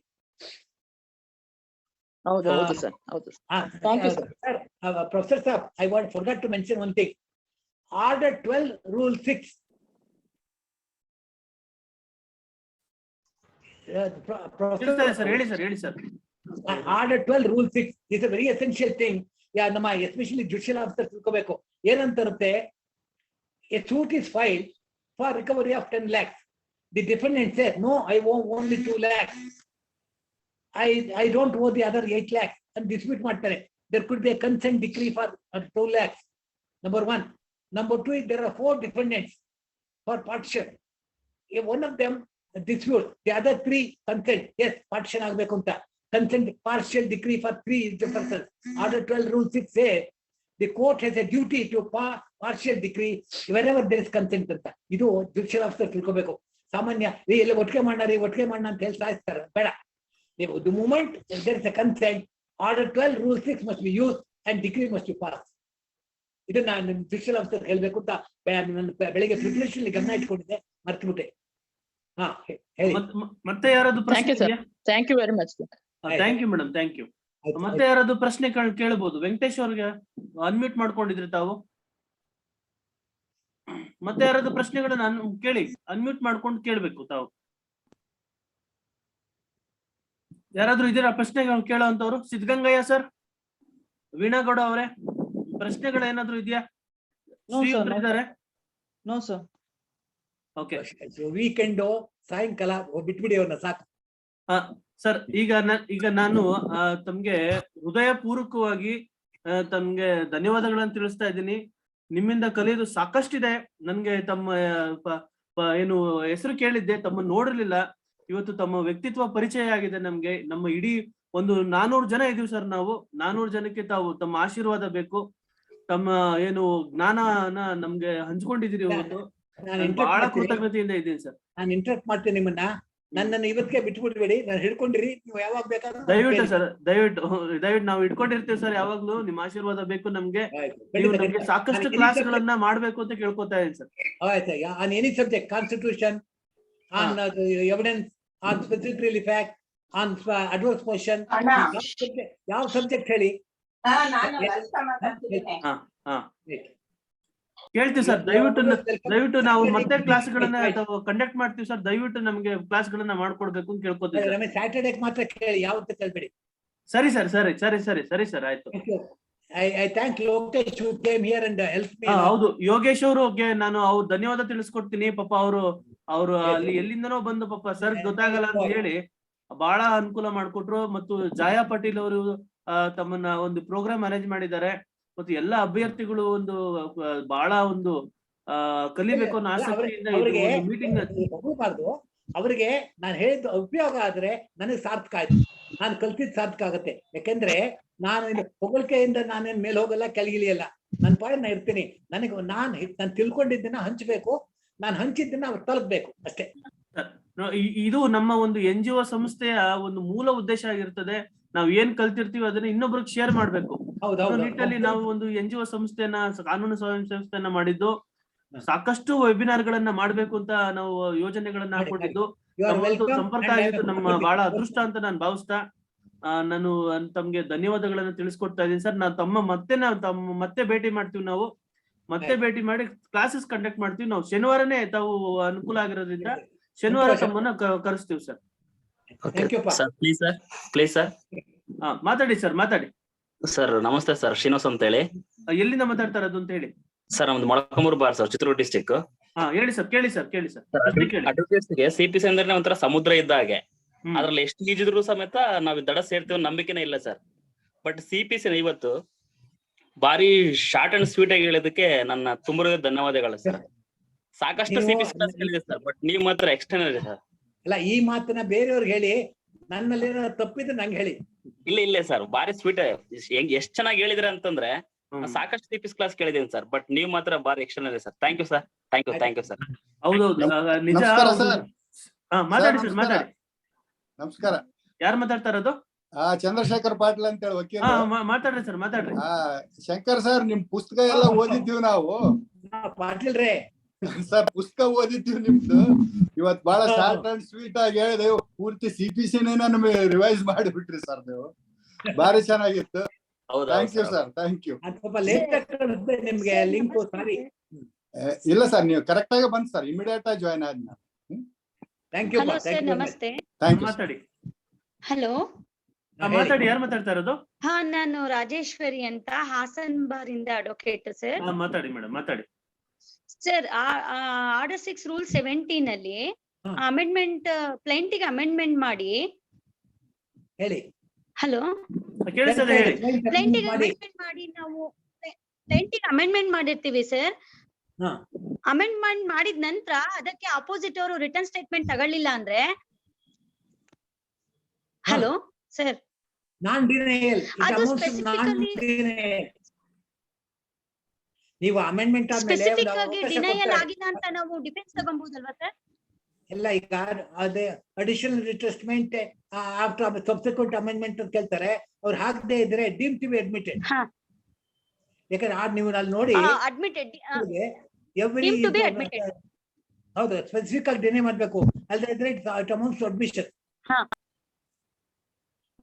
ಹೌದು sir. ಹೌದು. Thank you sir. Professor sir, I forgot to mention one thing. Order 12, Rule 6. ಹೇಳ್ತಾರೆ sir, ಹೇಳಿ sir, ಹೇಳಿ sir. Order 12, Rule 6 is a very essential thing. ನಮ್ಮ especially judicial officer ತಿಳ್ಕೋಬೇಕು. ಏನಂತಿರುತ್ತೆ, a suit is filed for recovery of 10 lakhs. The defendant says, no, I want only 2 lakhs. I don't owe the other 8 lakhs. And dispute ಮಾಡ್ತಾರೆ. There could be a consent decree for 2 lakhs. Number 1. Number 2 is there are 4 defendants for partition. If one of them disputes, the other 3 consent. Yes, partition ಆಗಬೇಕು ಅಂತ. Consent partial decree for 3 is the person. Order 12 Rule 6 says the court has a duty to partial decree wherever there is consent ಅಂತ. ಇದು judicial officer ತಿಳ್ಕೋಬೇಕು. ಸಾಮಾನ್ಯ ಎಲ್ಲ ಒಟ್ಟಿಗೆ ಮಾಡೋಣ ಅಂತ ಹೇಳಿ ಸಾಯಿಸ್ತಾರೆ. ಬೇಡ. The moment there is a consent, Order 12 Rule 6 must be used and decree must be passed. ಇದು ನಾನು ಜುಡಿಷಿಯಲ್ ಆಫೀಸರ್ ಹೇಳ್ಬೇಕು ಅಂತ ಬೆಳಿಗ್ಗೆ ಪ್ರಿಪರೇಷನ್ ಗಮನ ಇಟ್ಕೊಂಡಿದ್ದೆ, ಮರ್ತ್ಬಿಟ್ಟೆ. ಹಾ ಹೇಳಿ. ಮತ್ತೆ ಯಾರಾದ್ರೂ ಪ್ರಶ್ನೆ ಇದೆಯಾ? Thank you very much. Thank you madam, thank you. ಮತ್ತೆ ಯಾರಾದ್ರೂ ಪ್ರಶ್ನೆ ಕೇಳಬಹುದು? ವೆಂಕಟೇಶ್ ಅವ್ರಿಗೆ ಅನ್ಮ್ಯೂಟ್ ಮಾಡ್ಕೊಂಡಿದ್ರಿ ತಾವು. ಮತ್ತೆ ಯಾರಾದ್ರೂ ಪ್ರಶ್ನೆಗಳನ್ನ ಕೇಳಿ, ಅನ್ಮ್ಯೂಟ್ ಮಾಡ್ಕೊಂಡು ಕೇಳ್ಬೇಕು ತಾವು. ಯಾರಾದ್ರೂ ಇದೀರಾ ಪ್ರಶ್ನೆಗಳು ಕೇಳೋಂತವ್ರು? ಸಿದ್ಧಗಂಗಯ್ಯ ಸರ್, ವೀಣಾಗೌಡ ಅವರೇ, ಪ್ರಶ್ನೆಗಳು ಏನಾದ್ರು ಇದೆಯಾ? ಇದ್ದಾರೆ? No sir. ಓಕೆ ವೀಕೆಂಡ್ ಸಾಯಂಕಾಲ ಬಿಟ್ಬಿಡಿ ಅವ್ರನ್ನ ಸಾಕು. ಸರ್, ಈಗ ನಾನು ತಮ್ಗೆ ಹೃದಯ ಪೂರ್ವಕವಾಗಿ ತಮ್ಗೆ ಧನ್ಯವಾದಗಳನ್ನ ತಿಳಿಸ್ತಾ ಇದ್ದೀನಿ. ನಿಮ್ಮಿಂದ ಕಲಿಯೋದು ಸಾಕಷ್ಟಿದೆ. ನನ್ಗೆ ತಮ್ಮ ಏನು ಹೆಸರು ಕೇಳಿದ್ದೆ, ತಮ್ಮ ನೋಡಿರ್ಲಿಲ್ಲ. ಇವತ್ತು ತಮ್ಮ ವ್ಯಕ್ತಿತ್ವ ಪರಿಚಯ ಆಗಿದೆ ನಮ್ಗೆ. ನಮ್ಮ ಇಡೀ ಒಂದು 400 ಜನ ಇದೀವಿ ಸರ್ ನಾವು. 400 ಜನಕ್ಕೆ ತಾವು ತಮ್ಮ ಆಶೀರ್ವಾದ ಬೇಕು. ತಮ್ಮ ಏನು ಜ್ಞಾನನ ನಮ್ಗೆ ಹಂಚ್ಕೊಂಡಿದ್ದೀರಿ ಇವತ್ತು. ಬಹಳ ಕೃತಜ್ಞತೆಯಿಂದ ಇದ್ದೀನಿ ಸರ್. ನಾನು ಇಂಟರಪ್ಟ್ ಮಾಡ್ತೀನಿ ನಿಮ್ಮನ್ನ. ನನ್ನನ್ನು ಇವತ್ತಿಗೆ ಬಿಟ್ಬಿಡ್ಬೇಡಿ, ನಾನು ಹಿಡ್ಕೊಂಡಿರಿ. ನೀವು ಯಾವಾಗ ಬೇಕಾದ್ರೂ ದಯವಿಟ್ಟು ಸರ್, ದಯವಿಟ್ಟು ನಾವು ಇಟ್ಕೊಂಡಿರ್ತೀವಿ ಸರ್. ಯಾವಾಗ್ಲೂ ನಿಮ್ಮ ಆಶೀರ್ವಾದ ಬೇಕು ನಮ್ಗೆ. ನೀವು ನಮ್ಗೆ ಸಾಕಷ್ಟು ಕ್ಲಾಸ್ ಗಳನ್ನ ಮಾಡ್ಬೇಕು ಅಂತ ಕೇಳ್ಕೊತಾ ಇದ್ದೀನಿ ಸರ್. ಆಯ್ತಾ? On any subject, constitution, on evidence, on specific fact, on adverse question, ಯಾವ ಸಬ್ಜೆಕ್ಟ್ ಹೇಳಿ. ಕೇಳ್ತೀವಿ ಸರ್. ದಯವಿಟ್ಟು ನಾವು ಮತ್ತೆ ಕ್ಲಾಸ್ ಗಳನ್ನ ಕಂಡಕ್ಟ್ ಮಾಡ್ತೀವಿ ಸರ್. ದಯವಿಟ್ಟು ನಮ್ಗೆ ಕ್ಲಾಸ್ ಗಳನ್ನ ಮಾಡ್ಕೊಡ್ಬೇಕು ಅಂತ ಕೇಳ್ಕೊತೀವಿ. ಸ್ಯಾಟರ್ಡೇ ಮಾತ್ರ ಕೇಳಿ, ಯಾವತ್ತೂ ಕೇಳ್ಬೇಡಿ. ಸರಿ ಸರ್, ಸರಿ ಸರ್, ಆಯ್ತು. I thank Lokesh who came here and helped me. ಹೌದು, ಯೋಗೇಶ್ ಅವ್ರಿಗೆ ನಾನು ಧನ್ಯವಾದ ತಿಳಿಸ್ಕೊಡ್ತೀನಿ. ಪಾಪ ಅವರು ಅಲ್ಲಿ ಎಲ್ಲಿಂದನೋ ಬಂದು ಪಾಪ ಸರ್ ಗೊತ್ತಾಗಲ್ಲ ಅಂತ ಹೇಳಿ ಬಹಳ ಅನುಕೂಲ ಮಾಡ್ಕೊಟ್ರು. ಮತ್ತು ಜಾಯಾ ಪಾಟೀಲ್ ಅವರು ತಮ್ಮನ್ನ ಒಂದು ಪ್ರೋಗ್ರಾಮ್ ಅರೇಂಜ್ ಮಾಡಿದ್ದಾರೆ. ಮತ್ತು ಎಲ್ಲ ಅಭ್ಯರ್ಥಿಗಳು ಒಂದು ಬಹಳ ಒಂದು ಕಲಿಬೇಕು ಅನ್ನೋ ಆಸಕ್ತಿಯಿಂದ ಮೀಟಿಂಗ್ ಹೋಗಬಾರ್ದು. ಅವ್ರಿಗೆ ನಾನು ಹೇಳಿದ ಉಪಯೋಗ ಆದ್ರೆ ನನಗೆ ಸಾರ್ಥಕ ಆಯ್ತು. ನಾನು ಕಲ್ತಿದ್ ಸಾರ್ಥಕ ಆಗತ್ತೆ. ಯಾಕಂದ್ರೆ ನಾನು ಹೊಗಳಿಕೆಯಿಂದ ನಾನೇನ್ ಮೇಲೆ ಹೋಗಲ್ಲ, ಕೆಳಗಿಳಿಯಲ್ಲ. ನನ್ನ ಪಾಡಿಗೆ ನಾನು ಇರ್ತೀನಿ. ನಾನು ತಿಳ್ಕೊಂಡಿದ್ದನ್ನ ಹಂಚ್ಬೇಕು. ನಾನು ಹಂಚಿದ್ದನ್ನ ಅವ್ರು ತಲುಪಬೇಕು ಅಷ್ಟೇ. ಇದು ನಮ್ಮ ಒಂದು NGO ಸಂಸ್ಥೆಯ ಒಂದು ಮೂಲ ಉದ್ದೇಶ ಆಗಿರ್ತದೆ. ನಾವ್ ಏನ್ ಕಲ್ತಿರ್ತೀವಿ ಅದನ್ನ ಇನ್ನೊಬ್ರಿಗೆ ಶೇರ್ ಮಾಡ್ಬೇಕು. ನಿಟ್ಟಿನಲ್ಲಿ ನಾವು ಒಂದು NGO ಸಂಸ್ಥೆಯನ್ನ, ಕಾನೂನು ಸ್ವಯಂ ಸಂಸ್ಥೆಯನ್ನ ಮಾಡಿದ್ದು. ಸಾಕಷ್ಟು ವೆಬಿನಾರ್ ಗಳನ್ನ ಮಾಡ್ಬೇಕು ಅಂತ ನಾವು ಯೋಜನೆಗಳನ್ನ ಹಾಕೊಂಡಿದ್ದು. ಸಂಪರ್ಕ ಆಗಿದ್ದು ನಮ್ಮ ಬಹಳ ಅದೃಷ್ಟ ಅಂತ ನಾನು ಭಾವಿಸ್ತಾ ನಾನು ತಮ್ಗೆ ಧನ್ಯವಾದಗಳನ್ನ ತಿಳಿಸ್ಕೊಡ್ತಾ ಇದ್ದೀನಿ ಸರ್. ನಾವು ಮತ್ತೆ ಭೇಟಿ ಮಾಡ್ತೀವಿ. ನಾವು ಮತ್ತೆ ಭೇಟಿ ಮಾಡಿ ಕ್ಲಾಸಸ್ ಕಂಡಕ್ಟ್ ಮಾಡ್ತೀವಿ. ನಾವು ಶನಿವಾರನೇ ತಾವು ಅನುಕೂಲ ಆಗಿರೋದ್ರಿಂದ ಶನಿವಾರ ತಮ್ಮನ್ನ ಕರೆಸ್ತೀವಿ ಸರ್. Please sir. ಮಾತಾಡಿ ಸರ್, ಮಾತಾಡಿ ಸರ್. ನಮಸ್ತೆ ಸರ್, ಶ್ರೀನಿವಾಸ್ ಅಂತ ಹೇಳಿ. ಎಲ್ಲಿಂದ ಮಾತಾಡ್ತಾ ಇರೋದು ಅಂತ ಹೇಳಿ? ಸರ್ ನಮ್ದು Molakalmuru bar sir, Chitradurga district. ಹೇಳಿ ಸರ್, ಕೇಳಿ ಸರ್. ಅಡ್ವೊಕೇಟ್ಸ್ ಗೆ CPC ಅಂದ್ರೆ ಒಂಥರ ಸಮುದ್ರ ಇದ್ದ ಹಾಗೆ. ಅದ್ರಲ್ಲಿ ಎಷ್ಟು ಈಜಿದ್ರು ಸಮೇತ ನಾವ್ ದಡ ಸೇರ್ತೀವಿ ನಂಬಿಕೆನೇ ಇಲ್ಲ ಸರ್. ಬಟ್ CPC ಇವತ್ತು ಬಾರಿ ಶಾರ್ಟ್ ಅಂಡ್ ಸ್ವೀಟ್ ಆಗಿ ಹೇಳೋದಕ್ಕೆ ನನ್ನ ತುಂಬ ಧನ್ಯವಾದಗಳು ಸರ್. ಸಾಕಷ್ಟು CPC ಕ್ಲಾಸ್ ಹೇಳಿದೆ ಸರ್, ಬಟ್ ನೀವ್ ಮಾತ್ರ ಎಕ್ಸ್ಟರ್ನಲ್ ಇದೆ ಸರ್. ಅಲ್ಲ, ಈ ಮಾತನ್ನ ಬೇರೆಯವ್ರಿಗೆ ಹೇಳಿ, ನನ್ನಲ್ಲಿ ತಪ್ಪಿದ್ರೆ ನಂಗೆ ಹೇಳಿ. ಇಲ್ಲ ಸರ್, ಬಾರಿ ಸ್ವೀಟ್. ಎಷ್ಟ್ ಚೆನ್ನಾಗಿ ಹೇಳಿದ್ರೆ ಅಂತಂದ್ರೆ ಸಾಕಷ್ಟು CPC ಕ್ಲಾಸ್ ಕೇಳಿದೀನಿ ಸರ್, ಬಟ್ ನೀವ್ ಮಾತ್ರ ಬಾರಿ ಎಕ್ಸ್ಟರ್ನಲ್ ಇದೆ sir. Thank you sir, thank you sir. ಹೌದೌದು, ನಿಜ. ಮಾತಾಡಿ ಸರ್, ಮಾತಾಡಿ. ನಮಸ್ಕಾರ. ಯಾರು ಮಾತಾಡ್ತಾ ಇರೋದು? ಚಂದ್ರಶೇಖರ್ ಪಾಟೀಲ್ ಅಂತ ಹೇಳಿ ವಕೀಲ. ಮಾತಾಡ್ರಿ ಸರ್, ಮಾತಾಡ್ರಿ. ಶಂಕರ್ ಸರ್, ನಿಮ್ ಪುಸ್ತಕ ಎಲ್ಲ ಓದಿದ್ದೀವಿ ನಾವು. ಪಾಟೀಲ್ರೇ ಸರ್, ಪುಸ್ತಕ ಓದಿದ್ದೀವಿ ನಿಮ್ದು. ಇವತ್ ಬಹಳ ಶಾರ್ಟ್ ಅಂಡ್ ಸ್ವೀಟ್ ಆಗಿ ಹೇಳಿದೆ. ಪೂರ್ತಿ CPCನೇ ನಮ್ಗೆ ರಿವೈಸ್ ಮಾಡಿಬಿಟ್ರಿ ಸರ್ ನೀವು. ಬಾರಿ ಚೆನ್ನಾಗಿತ್ತು. Thank you sir, thank you. ಸ್ವಲ್ಪ ಲೇಟ್ ನಿಮ್ಗೆ ಲಿಂಕ್. ಸಾರಿ. ಇಲ್ಲ ಸರ್, ನೀವು ಕರೆಕ್ಟ್ ಆಗಿ ಬಂದ್ ಸರ್, ಇಮಿಡಿಯೇಟ್ ಆಗಿ ಜಾಯ್ನ್ ಆದ್ನ. Thank you. ಹಲೋ ಸರ್, ನಮಸ್ತೆ. Thank you. ಮಾತಾಡಿ. ಹಲೋ, ಮಾತಾಡಿ, ಯಾರು ಮಾತಾಡ್ತಾ ಇರೋದು? ಹಾ, ನಾನು ರಾಜೇಶ್ವರಿ ಅಂತ ಹಾಸನ್ ಬಾರಿಂದ ಅಡ್ವೊಕೇಟ್ ಸರ್. ಮಾತಾಡಿ ಮೇಡಮ್, ಮಾತಾಡಿ. ಸರ್, ಆರ್ಡರ್ 6 ರೂಲ್ 17 ಅಲ್ಲಿ ಹಾ. ಅಮೆಂಡ್ಮೆಂಟ್ ಪ್ಲೇಂಟಿಗೆ ಅಮೆಂಡ್ಮೆಂಟ್ ಮಾಡಿ. ಹೇಳಿ. ಹಲೋ, ಕೇಳಿಸ್ತದೆ, ಹೇಳಿ. ಪ್ಲೇಂಟಿಗೆ ಅಮೆಂಡ್ಮೆಂಟ್ ಮಾಡಿ ನಾವು ಪ್ಲೇಂಟಿಗೆ ಅಮೆಂಡ್ಮೆಂಟ್ ಮಾಡಿರ್ತೀವಿ ಸರ್. ಹಾ. ಅಮೆಂಡ್ಮೆಂಟ್ ಮಾಡಿದ ನಂತರ ಅದಕ್ಕೆ ಅಪೋಸಿಟ್ ಅವರು ರಿಟರ್ನ್ ಸ್ಟೇಟ್ಮೆಂಟ್ ತಗೊಳ್ಳಿಲ್ಲ ಅಂದ್ರೆ, ಹಲೋ ಸರ್, ನಾನ್ ಡಿನಯಲ್. ಅದು specifically- ನೀವು ಅಮೆಂಡ್ಮೆಂಟ್ ಆದ್ಮೇಲೆ ಸ್ಪೆಸಿಫಿಕ್ ಆಗಿ ಡಿನಯಲ್ ಆಗಿಲ್ಲ ಅಂತ ನಾವು ಡಿಫೆನ್ಸ್ ತಗೊಬಹುದಲ್ವಾ ಸರ್? ಎಲ್ಲ ಈಗ ಅದೇ ಅಡಿಷನಲ್ ರಿಟ್ರೆಸ್ಟ್ಮೆಂಟ್ ಆಫ್ಟರ್ ಸಬ್ಸಿಕ್ವೆಂಟ್ ಅಮೆಂಡ್ಮೆಂಟ್ ಅಂತ ಕೇಳ್ತಾರೆ. ಅವ್ರು ಹಾಕದೇ ಇದ್ರೆ ಡೀಮ್ ಟು ಬಿ ಅಡ್ಮಿಟೆಡ್. ಹಾ. ಯಾಕಂದ್ರೆ ನೀವು ಅಲ್ಲಿ ನೋಡಿ admitted, every deemed to be admitted. ಹೌದು, ಸ್ಪೆಸಿಫಿಕ್ ಆಗಿ ಡಿನೇ ಮಾಡ್ಬೇಕು, ಅಲ್ಲದೆ ಇದ್ರೆ ಇಟ್ ಅಮೌಂಟ್ಸ್ ಟು ಅಡ್ಮಿಷನ್. ಹಾ.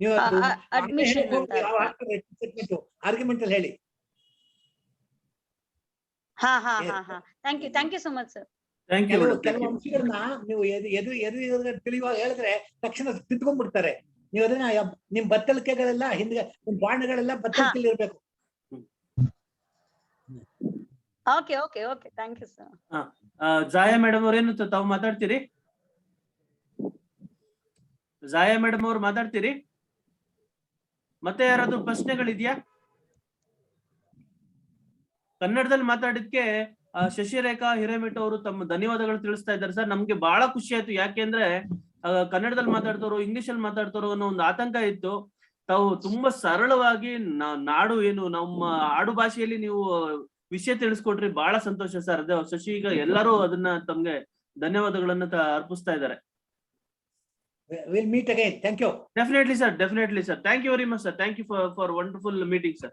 ನೀವು admission ಅಂತ. ಆರ್ಗ್ಯುಮೆಂಟ್ ಅಲ್ಲಿ ಹೇಳಿ. ಹಾ ಹಾ ಹಾ ಹಾ, thank you so much sir. Thank you madam. ಕೆಲವು ಅಂಶಗಳನ್ನ ನೀವು ಎದು ತಿಳಿಯುವಾಗ ಹೇಳಿದ್ರೆ ತಕ್ಷಣ ತಿದ್ಕೊಂಡ್ಬಿಡ್ತಾರೆ. ನೀವು ಅದನ್ನ ನಿಮ್ ಬತ್ತಳಿಕೆಗಳೆಲ್ಲ ಹಿಂದೆ, ನಿಮ್ ಬಾಂಡ್ಗಳೆಲ್ಲ ಬತ್ತಳಿಕೆಯಲ್ಲಿ ಇರ್ಬೇಕು. Okay okay okay, thank you sir. Jaya madam ಅವ್ರೇನು ತಾವು ಮಾತಾಡ್ತೀರಿ? ಜಾಯಾ ಮೇಡಮ್ ಅವ್ರು ಮಾತಾಡ್ತೀರಿ? ಮತ್ತೆ ಯಾರಾದ್ರೂ ಪ್ರಶ್ನೆಗಳಿದ್ಯಾ? ಕನ್ನಡದಲ್ಲಿ ಮಾತಾಡಿದ್ಕೆ ಶಶಿರೇಖಾ ಹಿರೇಮಠ ಅವರು ತಮ್ಮ ಧನ್ಯವಾದಗಳು ತಿಳಿಸ್ತಾ ಇದ್ದಾರೆ ಸರ್. ನಮ್ಗೆ ಬಹಳ ಖುಷಿ ಆಯ್ತು, ಯಾಕೆಂದ್ರೆ ಕನ್ನಡದಲ್ಲಿ ಮಾತಾಡ್ತಾರೋ ಇಂಗ್ಲಿಷ್ ಅಲ್ಲಿ ಮಾತಾಡ್ತಾರೋ ಅನ್ನೋ ಒಂದು ಆತಂಕ ಇತ್ತು. ತಾವು ತುಂಬಾ ಸರಳವಾಗಿ ನಾಡು ಏನು ನಮ್ಮ ಆಡು ಭಾಷೆಯಲ್ಲಿ ನೀವು ವಿಷಯ ತಿಳಿಸ್ಕೊಟ್ರಿ, ಬಹಳ ಸಂತೋಷ ಸರ್. ಅದೇ ಶಶಿ ಈಗ ಎಲ್ಲರೂ ಅದನ್ನ ತಮ್ಗೆ ಧನ್ಯವಾದಗಳನ್ನ ಅರ್ಪಿಸ್ತಾ ಇದ್ದಾರೆ. We'll meet again. Thank you. Definitely sir, definitely sir. Thank you very much sir. Thank you for wonderful meeting sir.